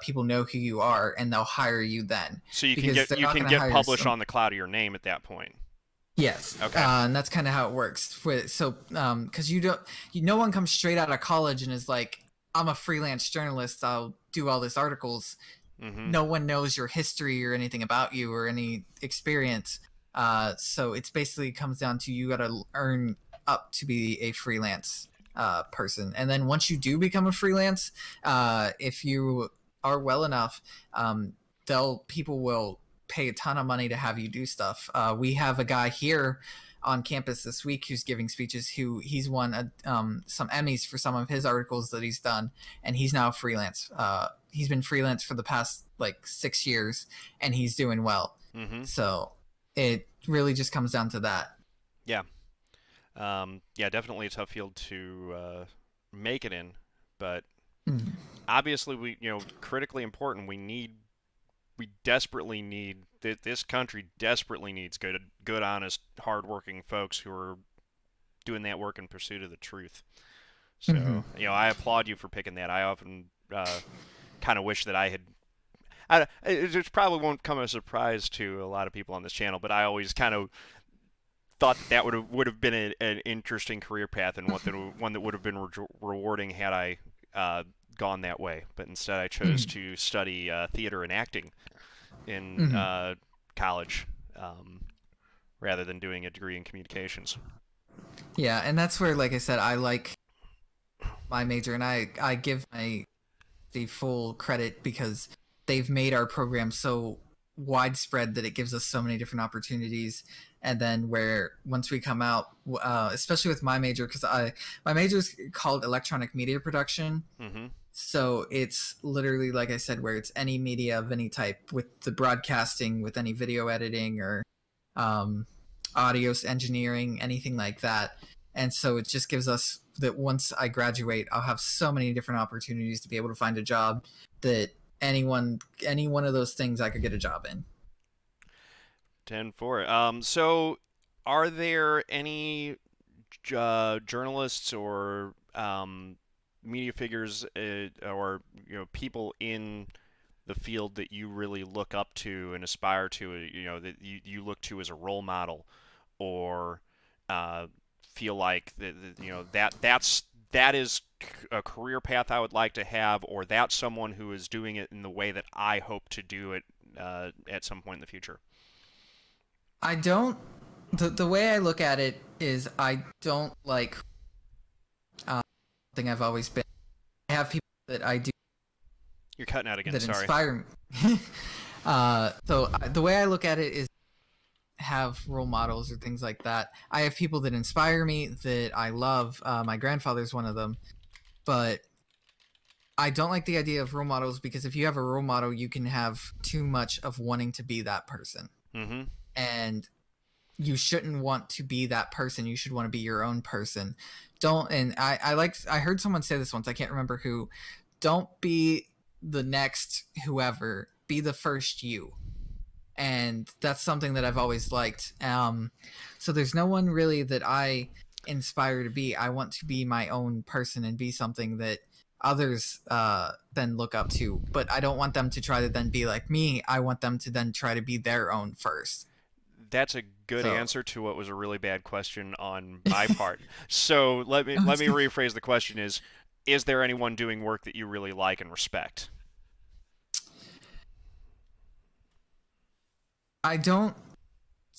people know who you are, and they'll hire you then. So you can Because get they're you not can going to get hire published some. on the cloud of your name at that point. Yes, Okay. and that's kind of how it works. Because no one comes straight out of college and is like, "I'm a freelance journalist. I'll do all this articles." Mm-hmm. No one knows your history or anything about you or any experience. So it's basically comes down to you got to earn up to be a freelance person, and then once you do become a freelance, if you are well enough, people will pay a ton of money to have you do stuff. We have a guy here on campus this week who's giving speeches. He's won some Emmys for some of his articles that he's done, and he's now freelance. He's been freelance for the past like 6 years, and he's doing well. Mm-hmm. So it really just comes down to that. Yeah. Yeah, definitely a tough field to make it in, but Mhm. obviously critically important. We desperately need this country desperately needs good, honest, hardworking folks who are doing that work in pursuit of the truth. Mhm. So, I applaud you for picking that. I often kind of wish that I had. It probably won't come as a surprise to a lot of people on this channel, but I always kind of thought that would have been an interesting career path and one that would have been rewarding had I gone that way. But instead, I chose Mhm. to study theater and acting in Mhm. college rather than doing a degree in communications. Yeah, and that's where, like I said, I like my major, and I give the full credit because they've made our program so widespread that it gives us so many different opportunities. And then where once we come out, especially with my major, because my major is called electronic media production. Mm-hmm. So it's literally, like I said, where it's any media of any type with the broadcasting, with any video editing or um, audio engineering, anything like that. And so it just gives us that once I graduate, I'll have so many different opportunities to be able to find a job that any one of those things I could get a job in. 10-4. So, are there any journalists or media figures or people in the field that you really look up to and aspire to, that you look to as a role model, or uh, feel like that is a career path I would like to have, or that's someone who is doing it in the way that I hope to do it at some point in the future? I don't. The way I look at it is I don't like thing I've always been. I have people that I do You're cutting out again. that Sorry. inspire me. The way I look at it is have role models or things like that. I have people that inspire me that I love. My grandfather's one of them, but I don't like the idea of role models because if you have a role model, you can have too much of wanting to be that person, Mm-hmm. and you shouldn't want to be that person. You should want to be your own person. Don't. And I heard someone say this once. I can't remember who. Don't be the next whoever. Be the first you. And that's something that I've always liked. So there's no one really that I inspire to be. I want to be my own person and be something that others then look up to. But I don't want them to try to then be like me. I want them to then try to be their own first. That's a good So answer to what was a really bad question on my part. So let me rephrase the question: is there anyone doing work that you really like and respect? I don't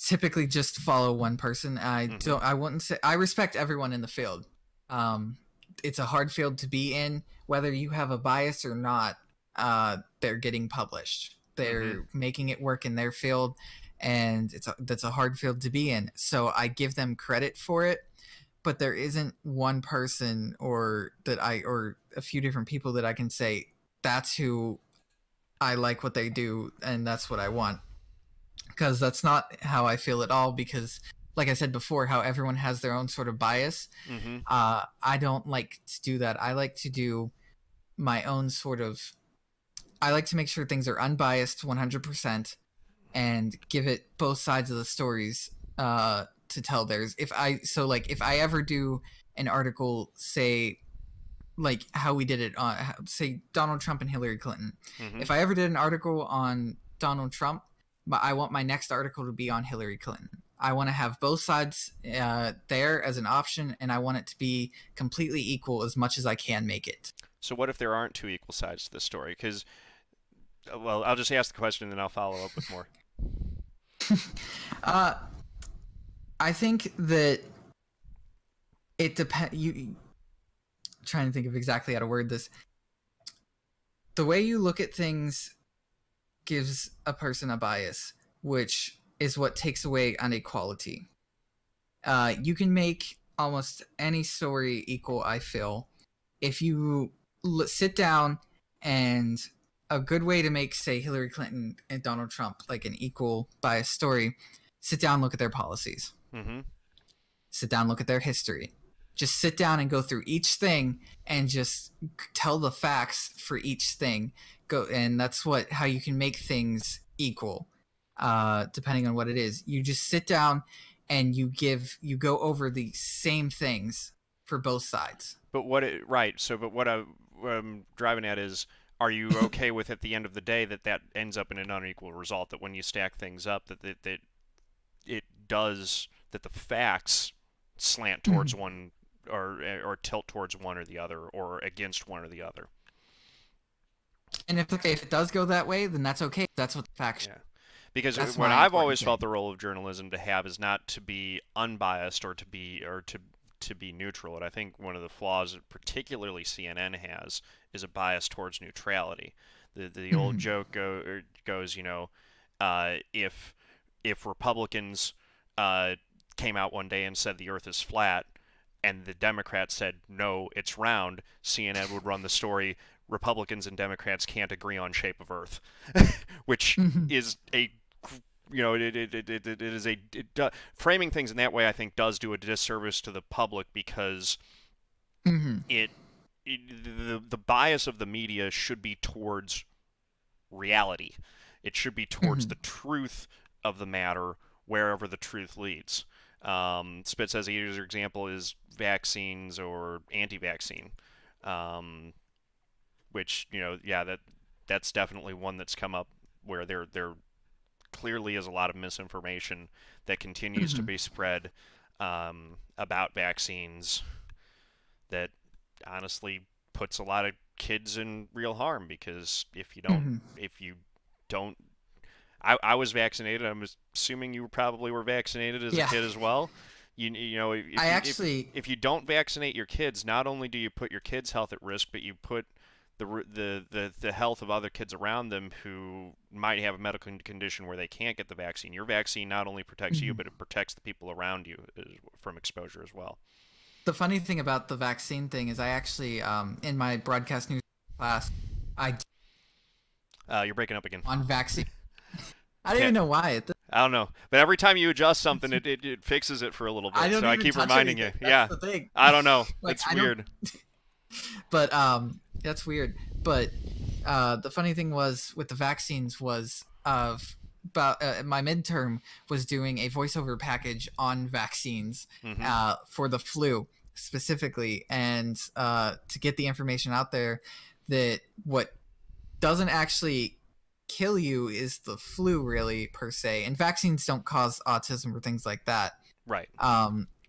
typically just follow one person. Mm-hmm. I wouldn't say I respect everyone in the field. It's a hard field to be in, whether you have a bias or not. They're getting published. Mm-hmm. They're making it work in their field, and that's a hard field to be in. So I give them credit for it, but there isn't one person or a few different people that I can say that's who I like what they do and that's what I want, because that's not how I feel at all. Because like I said before, how everyone has their own sort of bias. Mm-hmm. I don't like to do that. I like to do my own sort of. I like to make sure things are unbiased 100% and give it both sides of the stories to tell theirs. If I ever do an article, say like how we did it on say Donald Trump and Hillary Clinton. Mm-hmm. If I ever did an article on Donald Trump, but I want my next article to be on Hillary Clinton. I want to have both sides there as an option, and I want it to be completely equal as much as I can make it. So what if there aren't two equal sides to this story? Because, well, I'll just ask the question and then I'll follow up with more. uh, I think that it depends. You trying to think of exactly how to word this. The way you look at things gives a person a bias, which is what takes away on equality. You can make almost any story equal, I feel, if you sit down and a good way to make, say, Hillary Clinton and Donald Trump like an equal bias story, sit down, look at their policies. Mm-hmm. Sit down, look at their history. Just sit down and go through each thing and just tell the facts for each thing. And that's how you can make things equal, depending on what it is. You just sit down and you go over the same things for both sides. But what I'm driving at is, are you okay with at the end of the day that ends up in an unequal result? That when you stack things up, that the facts slant towards one or tilt towards one or the other or against one or the other. And if it does go that way, then that's okay. That's what the facts. Yeah. Because what I've always felt the role of journalism to have is not to be unbiased or to be neutral. And I think one of the flaws that particularly CNN has is a bias towards neutrality. The old joke goes, if Republicans came out one day and said the Earth is flat, and the Democrats said no, it's round, CNN would run the story, Republicans and Democrats can't agree on shape of Earth, which is framing things in that way, I think, does do a disservice to the public because the bias of the media should be towards reality. It should be towards the truth of the matter, wherever the truth leads. Spitz as a user example is vaccines or anti-vaccine, which that's definitely one that's come up where there clearly is a lot of misinformation that continues to be spread about vaccines that honestly puts a lot of kids in real harm, because if you don't I was vaccinated. I'm assuming you probably were vaccinated as a kid as well. If you don't vaccinate your kids, not only do you put your kids' health at risk, but you put the health of other kids around them who might have a medical condition where they can't get the vaccine. Your vaccine not only protects you, but it protects the people around you from exposure as well. The funny thing about the vaccine thing is I actually, in my broadcast news class, You're breaking up again. On vaccine. I don't even know why. I don't know. But every time you adjust something, it fixes it for a little bit. So I keep reminding you. That's the thing. I don't know. It's weird. But that's weird. But the funny thing was with the vaccines was about my midterm was doing a voiceover package on vaccines for the flu specifically, and to get the information out there that what doesn't actually kill you is the flu, really, per se, and vaccines don't cause autism or things like that, right?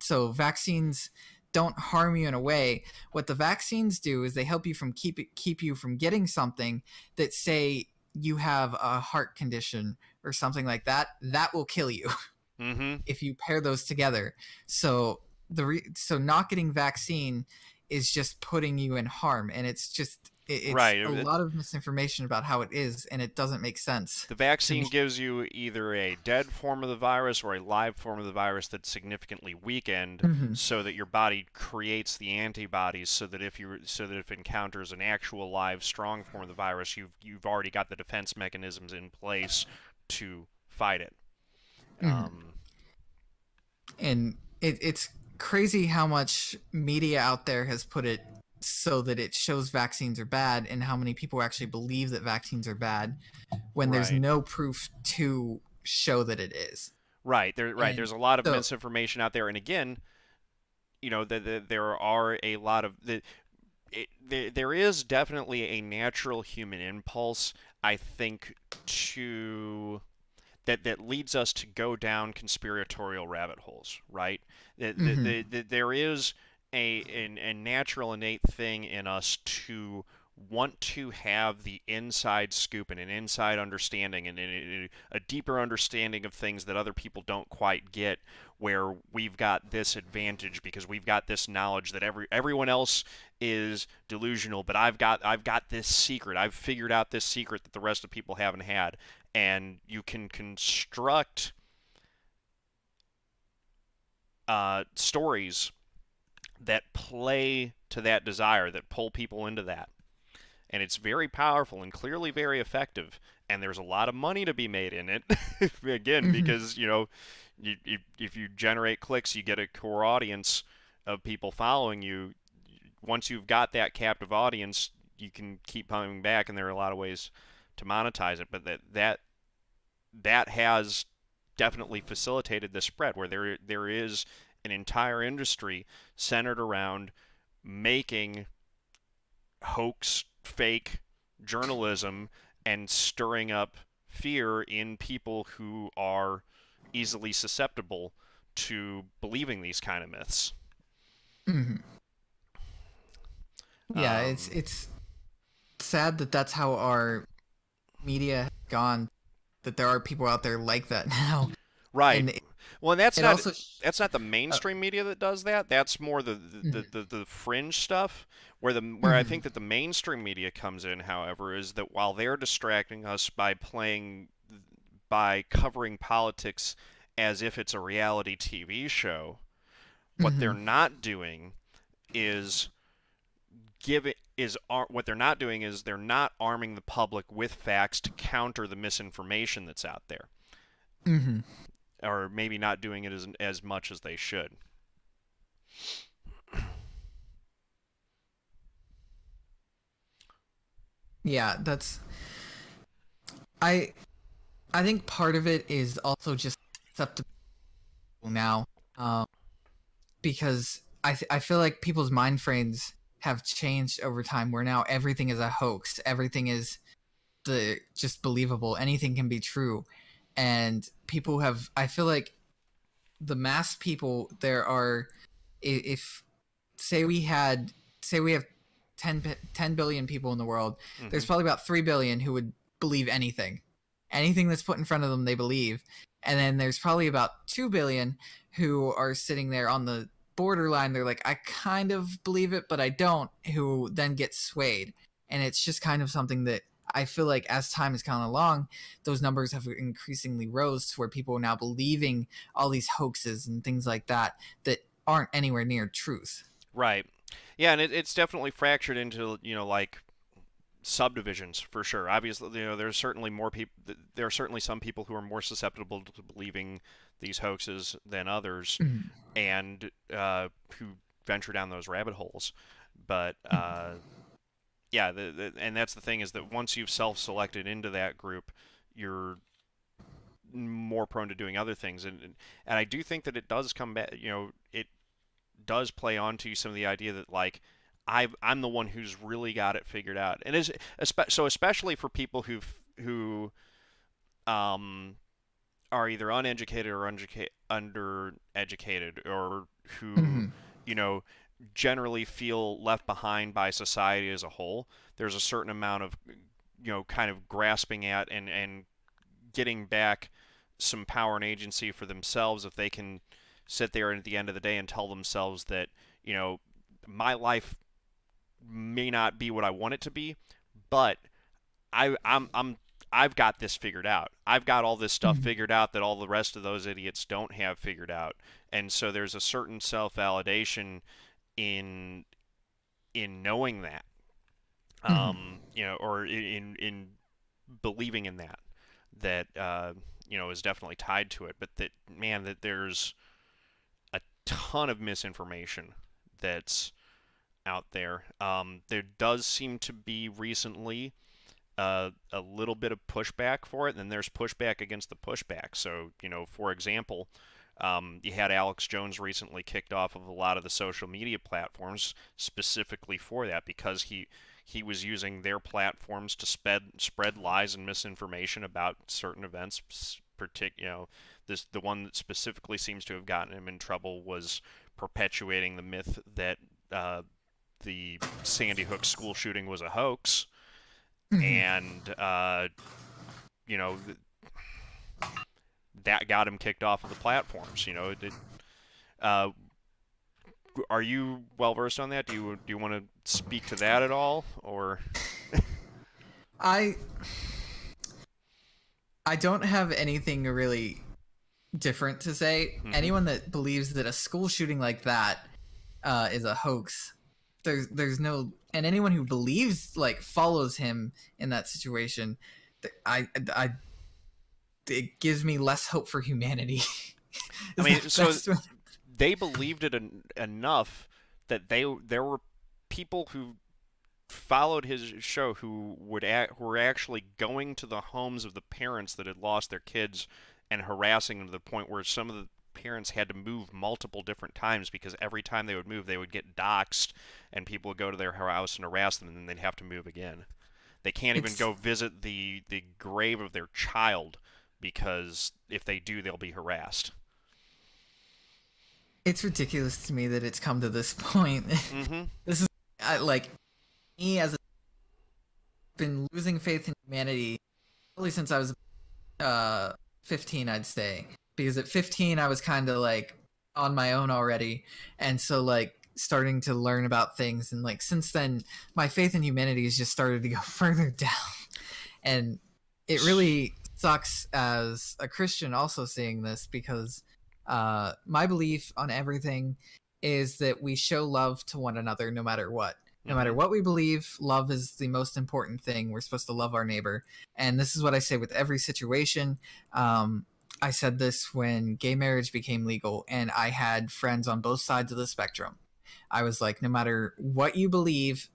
So vaccines don't harm you in a way. What the vaccines do is they help you from keep you from getting something that, say you have a heart condition or something like that will kill you if you pair those together. So so not getting vaccine is just putting you in harm, and it's right. A lot of misinformation about how it is, and it doesn't make sense. The vaccine gives you either a dead form of the virus or a live form of the virus that's significantly weakened, so that your body creates the antibodies, so that if it encounters an actual live strong form of the virus, you've already got the defense mechanisms in place to fight it. And it's crazy how much media out there has put it so that it shows vaccines are bad, and how many people actually believe that vaccines are bad when there's Right. no proof to show that it is. Right. And There's a lot of so, misinformation out there, and again, there are a lot of there is definitely a natural human impulse, I think, to that leads us to go down conspiratorial rabbit holes, right? mm-hmm, There is a natural innate thing in us to want to have the inside scoop and an inside understanding and a deeper understanding of things that other people don't quite get, where we've got this advantage because we've got this knowledge that everyone else is delusional, but I've got this secret. I've figured out this secret that the rest of people haven't had, and you can construct stories that play to that desire, that pull people into that. And it's very powerful and clearly very effective. And there's a lot of money to be made in it. Again, mm-hmm, because, if you generate clicks, you get a core audience of people following you. Once you've got that captive audience, you can keep coming back, and there are a lot of ways to monetize it. But that has definitely facilitated the spread, where there is an entire industry centered around making hoax, fake journalism and stirring up fear in people who are easily susceptible to believing these kind of myths. mm-hmm. Yeah, Um, it's sad that that's how our media has gone. That there are people out there like that now, right. and it, Well, and that's it not also that's not the uh, mainstream media that does that. That's more the fringe stuff. Where I mm-hmm, think that the mainstream media comes in, however, is that while they're distracting us by covering politics as if it's a reality TV show, what they're mm-hmm, not doing is give it is what they're not doing is they're not arming the public with facts to counter the misinformation that's out there, mm-hmm. or maybe not doing it as much as they should. Yeah, that's I I think part of it is also just acceptable now, um, because I feel like people's mind frames have changed over time. Where now everything is a hoax, everything is the just believable, anything can be true, and people have. I feel like the mass people there are, if say we had say we have 10 billion people in the world, Hmm. there's probably about 3 billion who would believe anything that's put in front of them they believe, and then there's probably about 2 billion who are sitting there on the borderline. They're like, I kind of believe it but I don't, who then get swayed. And it's just kind of something that I feel like as time has gone along, those numbers have increasingly rose to where people are now believing all these hoaxes and things like that that aren't anywhere near truth. Right. Yeah, and it's definitely fractured into like subdivisions for sure. Obviously, there's certainly more people. There are certainly some people who are more susceptible to believing these hoaxes than others, Mhm. and who venture down those rabbit holes. But yeah, and that's the thing, is that once you've self-selected into that group, you're more prone to doing other things, and I do think that it does come back. It does play onto some of the idea that, like, I'm the one who's really got it figured out, and so especially for people who um are either uneducated or undereducated, or who Mhm. you know generally feel left behind by society as a whole. There's a certain amount of kind of grasping at and getting back some power and agency for themselves if they can sit there and at the end of the day and tell themselves that my life may not be what I want it to be, but I'm I've got this figured out. I've got all this stuff Mhm. figured out that all the rest of those idiots don't have figured out. And so there's a certain self-validation in knowing that, Mhm. or in believing in that is definitely tied to it. But that, man, that there's ton of misinformation that's out there. There does seem to be recently a little bit of pushback for it, and then there's pushback against the pushback. So, for example, you had Alex Jones recently kicked off of a lot of the social media platforms specifically for that because he was using their platforms to spread lies and misinformation about certain events. The one that specifically seems to have gotten him in trouble was perpetuating the myth that the Sandy Hook school shooting was a hoax, and you know that got him kicked off of the platforms. Uh, are you well versed on that? Do you want to speak to that at all, or? I I don't have anything really different to say. Anyone that believes that a school shooting like that is a hoax, there's no, and anyone who believes, like, follows him in that situation, I it gives me less hope for humanity. I mean, so they believed it enough that there were people who followed his show who were actually going to the homes of the parents that had lost their kids and harassing them to the point where some of the parents had to move multiple different times because every time they would move, they would get doxxed, and people would go to their house and harass them, and then they'd have to move again. They can't even go visit the grave of their child because if they do, they'll be harassed. It's ridiculous to me that it's come to this point. This is like, me as a, been losing faith in humanity probably since I was 15, I'd say, because at 15 I was kind of like on my own already, and so like starting to learn about things, and like since then my faith in humanity has just started to go further down, and it really sucks as a Christian also seeing this, because my belief on everything is that we show love to one another no matter what. No matter what we believe, love is the most important thing. We're supposed to love our neighbor. And this is what I say with every situation. I said this when gay marriage became legal, and I had friends on both sides of the spectrum. I was like, no matter what you believe,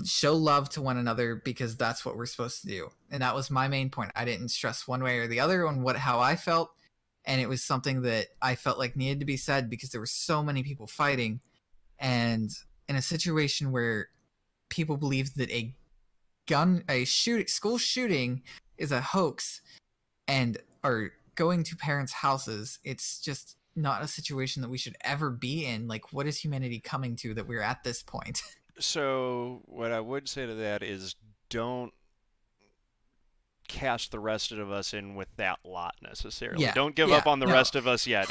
show love to one another, because that's what we're supposed to do. And that was my main point. I didn't stress one way or the other on how I felt. And it was something that I felt like needed to be said because there were so many people fighting. And in a situation where people believe that school shooting is a hoax and are going to parents' houses, it's just not a situation that we should ever be in. Like, what is humanity coming to that we're at this point? So what I would say to that is, don't cast the rest of us in with that lot necessarily. Yeah, don't give up on the rest of us yet.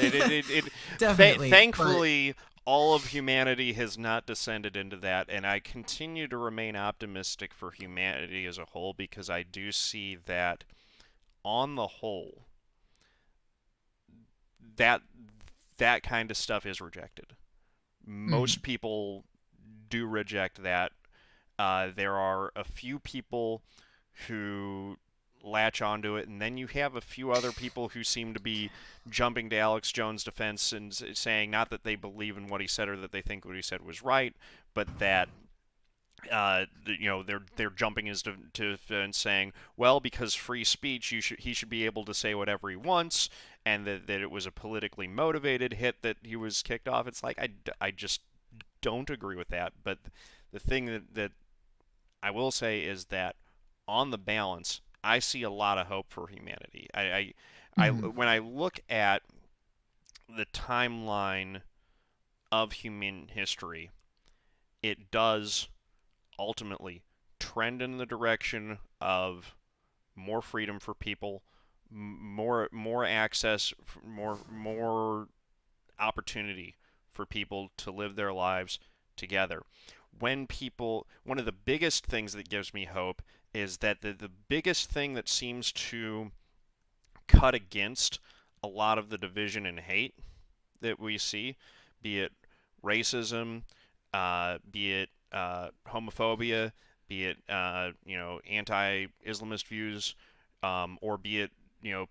Definitely. Thankfully, all of humanity has not descended into that, and I continue to remain optimistic for humanity as a whole, because I do see that, on the whole, that kind of stuff is rejected. Most people do reject that. There are a few people who latch onto it, and then you have a few other people who seem to be jumping to Alex Jones' defense and saying not that they believe in what he said or that they think what he said was right, but that they're jumping his defense, saying, well, because free speech, he should be able to say whatever he wants, and that it was a politically motivated hit that he was kicked off. It's like, I just don't agree with that. But the thing that I will say is that, on the balance, I see a lot of hope for humanity. When I look at the timeline of human history, it does ultimately trend in the direction of more freedom for people, more access, more opportunity for people to live their lives together. One of the biggest things that gives me hope is that the biggest thing that seems to cut against a lot of the division and hate that we see, be it racism, be it homophobia, be it anti-Islamist views, or be it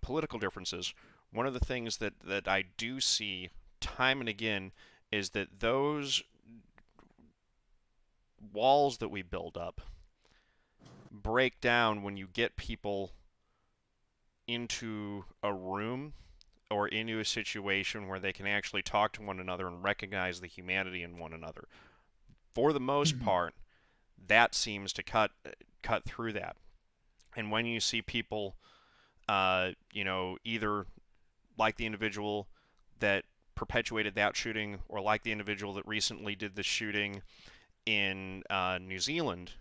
political differences. One of the things that I do see time and again is that those walls that we build up break down when you get people into a room or into a situation where they can actually talk to one another and recognize the humanity in one another. For the most Mhm. part, that seems to cut through that. And when you see people, either like the individual that perpetuated that shooting or like the individual that recently did the shooting in New Zealand,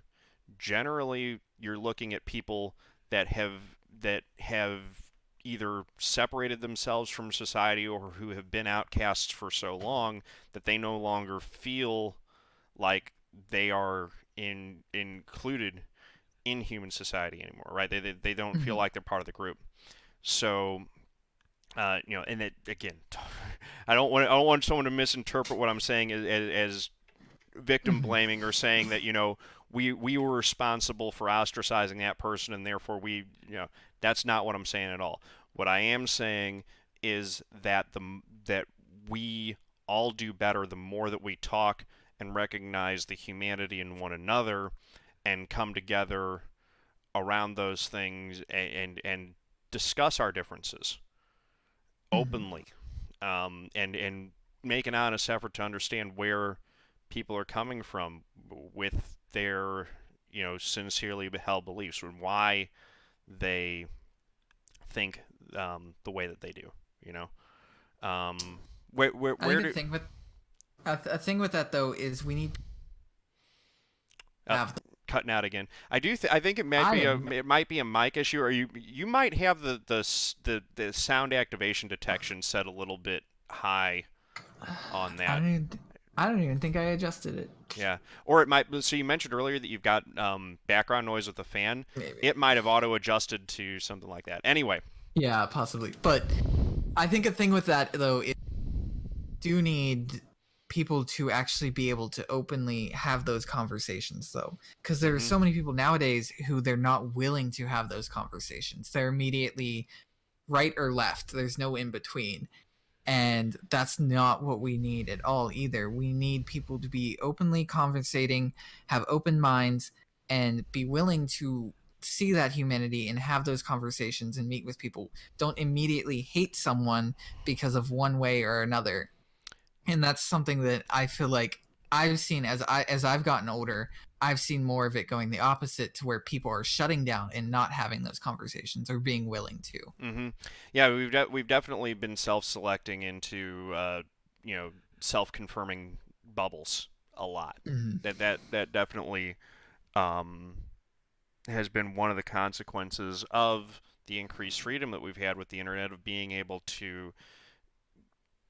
generally you're looking at people that have either separated themselves from society or who have been outcasts for so long that they no longer feel like they are included in human society anymore, right? They don't feel Mhm. like they're part of the group. So, and that again, I don't want someone to misinterpret what I'm saying as victim Mhm. blaming or saying that we were responsible for ostracizing that person and therefore that's not what I'm saying at all. What I am saying is that we all do better the more that we talk and recognize the humanity in one another and come together around those things and discuss our differences Mhm. openly, and make an honest effort to understand where people are coming from with their sincerely held beliefs and why they think the way that they do. You know, um, where where I where think do a thing with that though is we need to uh, have. cutting out again? I think I am. it might be a mic issue, or you might have the sound activation detection set a little bit high on I that. don't even. I don't even think I adjusted it. Yeah, or it might. So you mentioned earlier that you've got background noise with the fan. Maybe. It might have auto adjusted to something like that. Anyway. Yeah, possibly. But I think a thing with that though is do need people to actually be able to openly have those conversations though, because there are Hmm. so many people nowadays who they're not willing to have those conversations. They're immediately right or left. There's no in between. And that's not what we need at all either. We need people to be openly conversating, have open minds, and be willing to see that humanity and have those conversations and meet with people. Don't immediately hate someone because of one way or another. And that's something that I feel like I've seen as I've gotten older. I've seen more of it going the opposite to where people are shutting down and not having those conversations or being willing to. Hmm. Yeah, we've definitely been self-selecting into self-confirming bubbles a lot. Mm-hmm. That definitely um, has been one of the consequences of the increased freedom that we've had with the internet, of being able to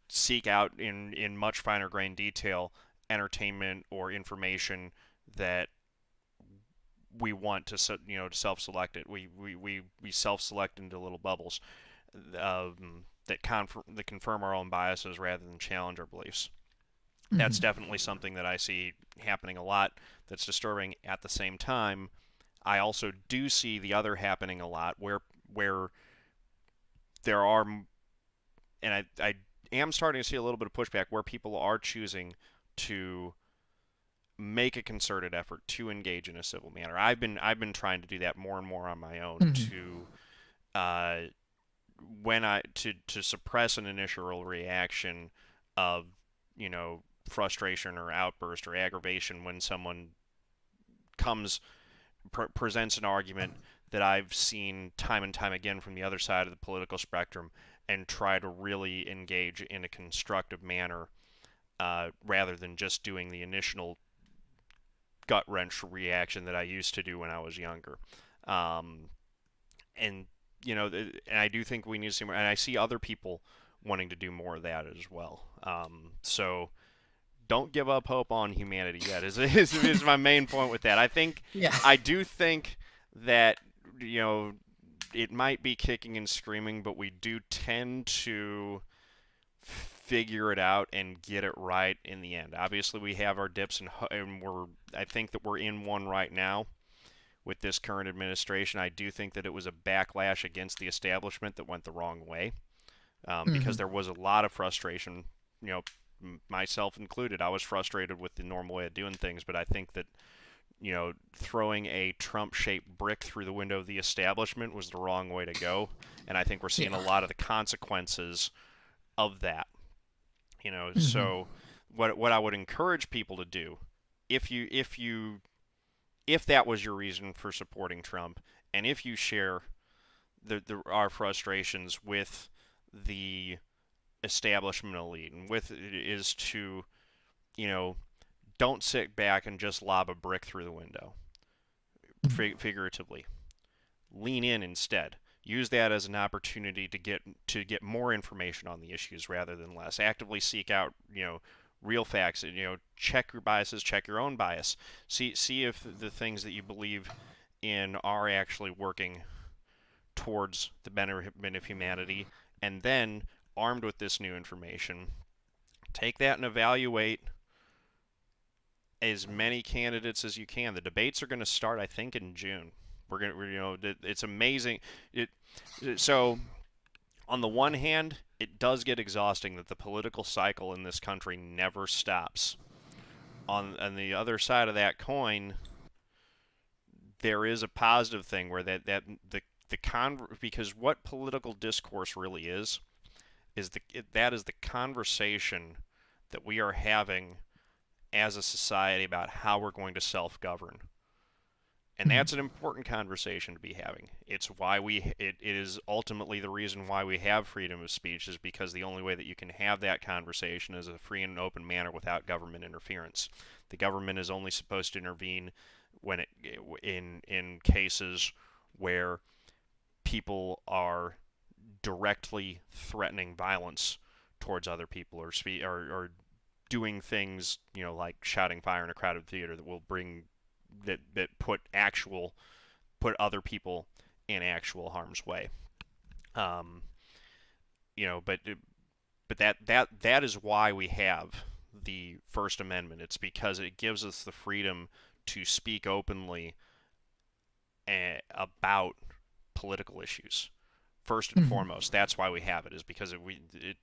seek out in much finer grained detail entertainment or information that we want to self-select it. We self-select into little bubbles that confirm our own biases rather than challenge our beliefs. That's Mm-hmm. definitely something that I see happening a lot. That's disturbing. At the same time, I also do see the other happening a lot, where there are, and I am starting to see a little bit of pushback where people are choosing to make a concerted effort to engage in a civil manner. I've been trying to do that more and more on my own Mm-hmm. uh, to suppress an initial reaction of frustration or outburst or aggravation when someone presents an argument that I've seen time and time again from the other side of the political spectrum, and try to really engage in a constructive manner, rather than just doing the initial gut wrench reaction that I used to do when I was younger. Um, and and I do think we need to see more. And I see other people wanting to do more of that as well. So don't give up hope on humanity yet. Is my main point with that. Yeah. I do think that it might be kicking and screaming, but we do tend to figure it out and get it right in the end. Obviously, we have our dips, and I think that we're in one right now with this current administration. I do think that it was a backlash against the establishment that went the wrong way, because Mm-hmm. there was a lot of frustration, myself included, I was frustrated with the normal way of doing things, but I think that throwing a Trump-shaped brick through the window of the establishment was the wrong way to go, and I think we're seeing a lot of the consequences of that. So what I would encourage people to do, if that was your reason for supporting Trump, and if you share our frustrations with the establishment elite, and is to, don't sit back and just lob a brick through the window, figuratively. Lean in instead. Use that as an opportunity to get more information on the issues rather than less. Actively seek out, real facts. Check your biases, check your own bias. See if the things that you believe in are actually working towards the betterment of humanity. And then, armed with this new information, take that and evaluate as many candidates as you can. The debates are going to start, I think, in June. It's amazing. So, on the one hand, it does get exhausting that the political cycle in this country never stops. On the other side of that coin, there is a positive thing where because what political discourse really is the conversation that we are having as a society about how we're going to self-govern. And that's an important conversation to be having. It's why it is ultimately the reason why we have freedom of speech, is because the only way that you can have that conversation is a free and open manner without government interference. The government is only supposed to intervene when in cases where people are directly threatening violence towards other people, or doing things, like shouting fire in a crowded theater that will put other people in actual harm's way. But that is why we have the First Amendment. It's because it gives us the freedom to speak openly about political issues. First and foremost, that's why we have it, is because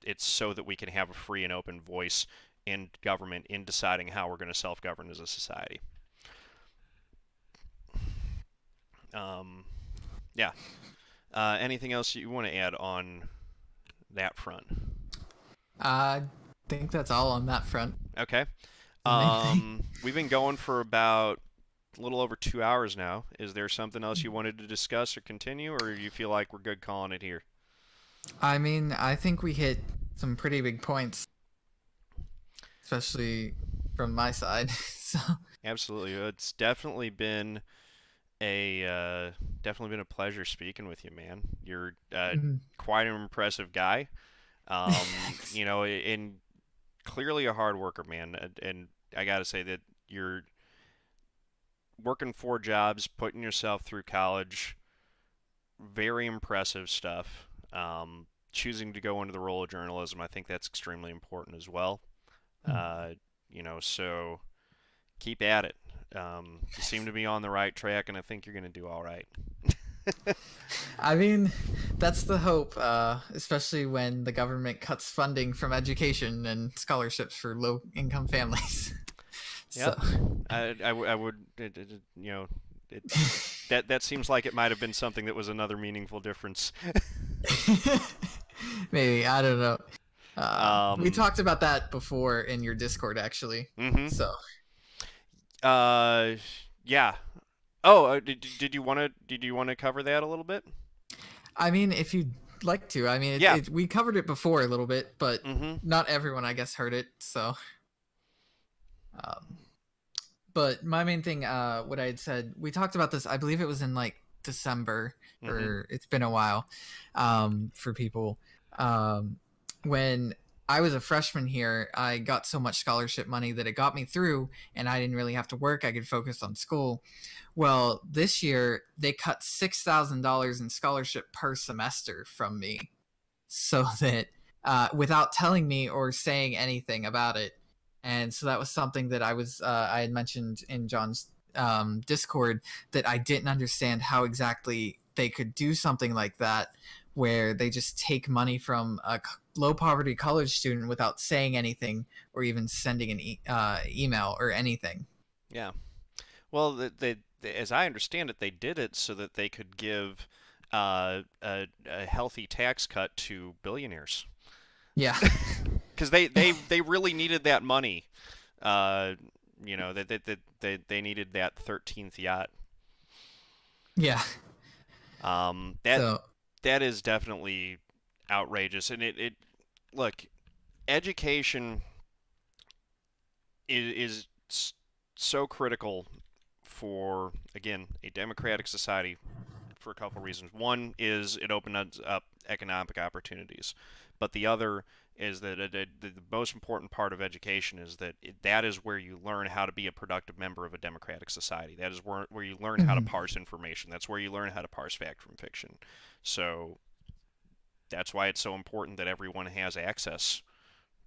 it's so that we can have a free and open voice in government in deciding how we're going to self-govern as a society. Yeah. Anything else you want to add on that front? I think that's all on that front. Okay. We've been going for about a little over 2 hours now. Is there something else you wanted to discuss or continue, or do you feel like we're good calling it here? I mean, I think we hit some pretty big points, especially from my side. So absolutely, it's definitely been a pleasure speaking with you, man. You're quite an impressive guy. And clearly a hard worker, man. And I gotta say that you're working 4 jobs, putting yourself through college. Very impressive stuff. Choosing to go into the role of journalism, I think that's extremely important as well. So keep at it. You seem to be on the right track, and I think you're going to do all right. I mean, that's the hope, especially when the government cuts funding from education and scholarships for low-income families. Yeah, so. I would, that seems like it might have been something that was another meaningful difference. Maybe, I don't know. We talked about that before in your Discord, actually. So. Yeah. Oh, did you want to cover that a little bit? I mean, if you'd like to. I mean, we covered it before a little bit, but not everyone, I guess, heard it. So, but my main thing, what I had said, we talked about this. I believe it was in like December, or it's been a while, for people. When I was a freshman here, I got so much scholarship money that it got me through, and I didn't really have to work. I could focus on school. Well, this year, they cut $6,000 in scholarship per semester from me, so that without telling me or saying anything about it. And so that was something that I had mentioned in John's Discord, that I didn't understand how exactly they could do something like that, where they just take money from low poverty college student without saying anything or even sending an email or anything. Yeah. Well, as I understand it, they did it so that they could give a healthy tax cut to billionaires. Yeah. Because they really needed that money. Uh, you know, they needed that 13th yacht. Yeah. That So, that is definitely outrageous. And it look, education is so critical for, again, a democratic society for a couple reasons. One is it opens up economic opportunities, but the other is that the most important part of education is that that is where you learn how to be a productive member of a democratic society. That is where you learn how to mhm. parse information. That's where you learn how to parse fact from fiction. So that's why it's so important that everyone has access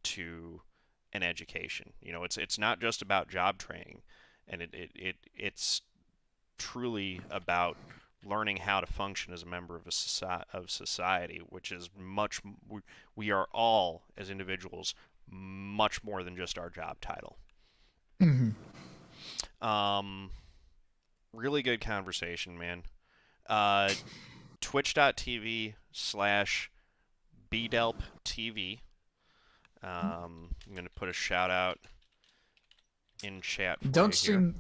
to an education. You know, it's not just about job training, and it's truly about learning how to function as a member of society, which is much. We are all as individuals much more than just our job title. Mhm. Um, really good conversation, man. Uh, Twitch.tv/ BDelpTV. I'm gonna put a shout out in chat for Don't you here. stream.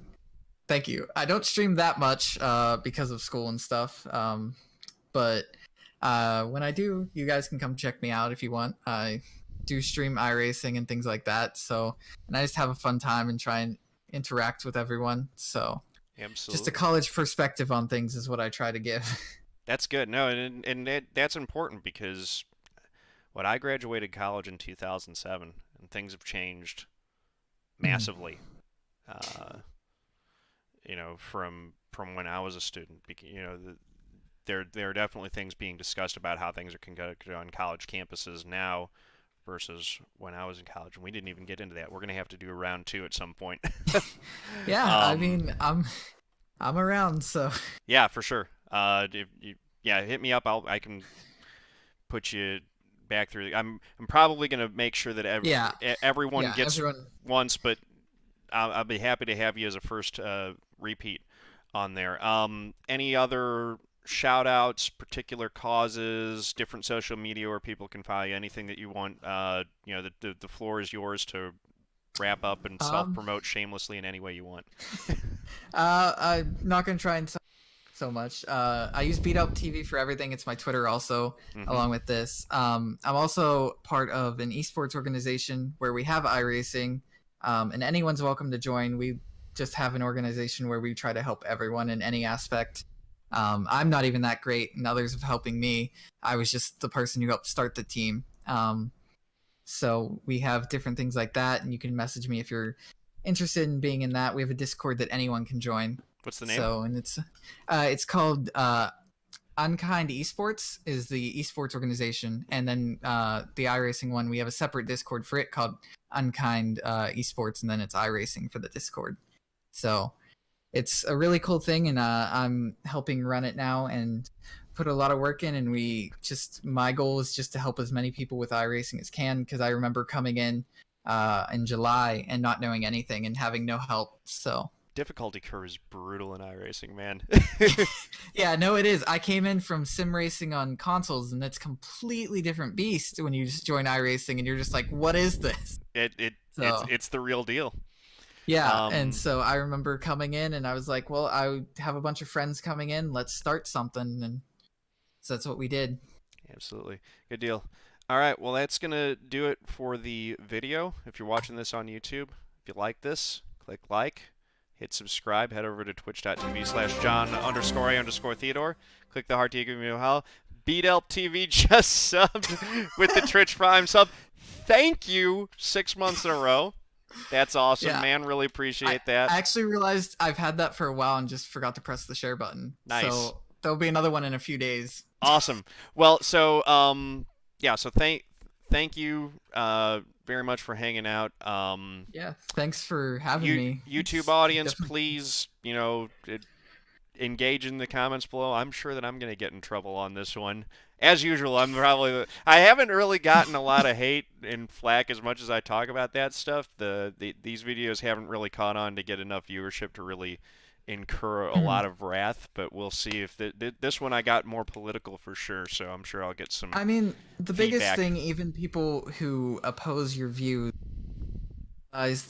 Thank you. I don't stream that much because of school and stuff. But when I do, you guys can come check me out if you want. I do stream iRacing and things like that. So, and I just have a fun time and try and interact with everyone. So, just a Absolutely. college perspective on things is what I try to give. That's good. No, and that's important because when I graduated college in 2007, and things have changed Mhm. massively. Uh, you know, from when I was a student. You know, there are definitely things being discussed about how things are conducted on college campuses now versus when I was in college, and we didn't even get into that. We're gonna have to do a round two at some point. Yeah, I um, mean, I'm around, so yeah, for sure. Yeah, hit me up. I can put you back through. I'm probably gonna make sure that yeah, everyone yeah, gets everyone. once, but I'll be happy to have you as a first repeat on there. Any other shout outs, particular causes, different social media where people can follow you, anything that you want? You know, the floor is yours to wrap up and self Um, promote shamelessly in any way you want. I'm not gonna try and so much. I use BDelpTV for everything. It's my Twitter also, Mm-hmm. along with this. I'm also part of an esports organization where we have iRacing, and anyone's welcome to join. We just have an organization where we try to help everyone in any aspect. I'm not even that great, and others have helping me. I was just the person who helped start the team. So we have different things like that, and you can message me if you're interested in being in that. We have a Discord that anyone can join. What's the name? So, and it's called Unkind Esports is the esports organization, and then the iRacing one we have a separate Discord for it called Unkind Esports, and then it's iRacing for the Discord. So it's a really cool thing, and I'm helping run it now and put a lot of work in. And we just my goal is just to help as many people with iRacing as can, because I remember coming in July and not knowing anything and having no help. So Difficulty curve is brutal in iRacing, man. yeah, no, it is. I came in from sim racing on consoles, and it's completely different beast when you just join iRacing, and you're just like, "What is this?" It's So it's the real deal. yeah, and Um, so I remember coming in, and I was like, "Well, I have a bunch of friends coming in. Let's start something," and so that's what we did. Absolutely. Good deal. All right, well, that's going to do it for the video. If you're watching this on YouTube, if you like this, click like, hit subscribe, head over to twitch.tv/John_A_Theodore. Click the heart to give me a howl. BDelpTV just subbed with the Twitch Prime sub. Thank you, 6 months in a row. That's awesome, Yeah, man. Really I, appreciate that. I actually realized I've had that for a while and just forgot to press the share button. Nice. So there'll be another one in a few days. Awesome. Well, so yeah, so thank you very much for hanging out. Yeah, thanks for having You me. YouTube It's audience, definitely please, you know, engage in the comments below. I'm sure that I'm going to get in trouble on this one. As usual, I'm probably I haven't really gotten a lot of hate and flack as much as I talk about that stuff. These videos haven't really caught on to get enough viewership to really incur a Hmm. lot of wrath, but we'll see if this one I got more political for sure, so I'm sure I'll get some I mean, the biggest feedback. thing, even people who oppose your views, is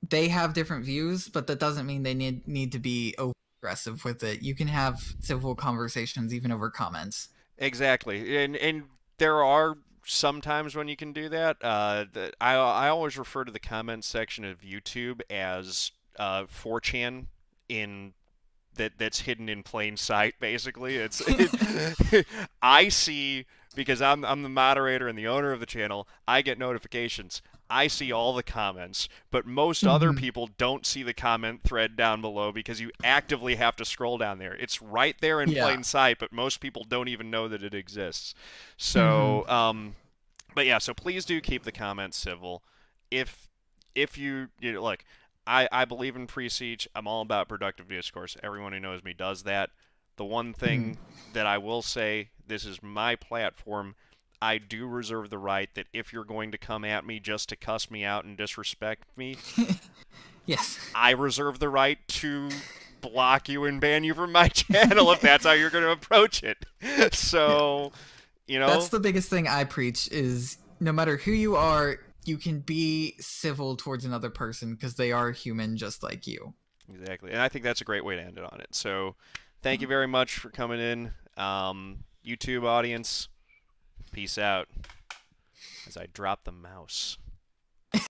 they have different views, but that doesn't mean they need to be over aggressive with it. You can have civil conversations even over comments. Exactly, and there are some times when you can do that. I always refer to the comments section of YouTube as 4chan in that's hidden in plain sight. Basically, I see because I'm the moderator and the owner of the channel. I get notifications. I see all the comments, but most other Hmm. people don't see the comment thread down below because you actively have to scroll down there. It's right there in Yeah. plain sight, but most people don't even know that it exists. Hmm. So, but yeah, so please do keep the comments civil. If you know, look, I believe in free speech. I'm all about productive discourse. Everyone who knows me does that. The one Hmm. thing that I will say, this is my platform. I do reserve the right that if you're going to come at me just to cuss me out and disrespect me, Yes. I reserve the right to block you and ban you from my channel if that's how you're going to approach it. Yeah. So, you That's know, the biggest thing I preach is no matter who you are, you can be civil towards another person because they are human just like you. exactly. And I think that's a great way to end it on it. So, thank you very much for coming in. YouTube audience, peace out as I drop the mouse.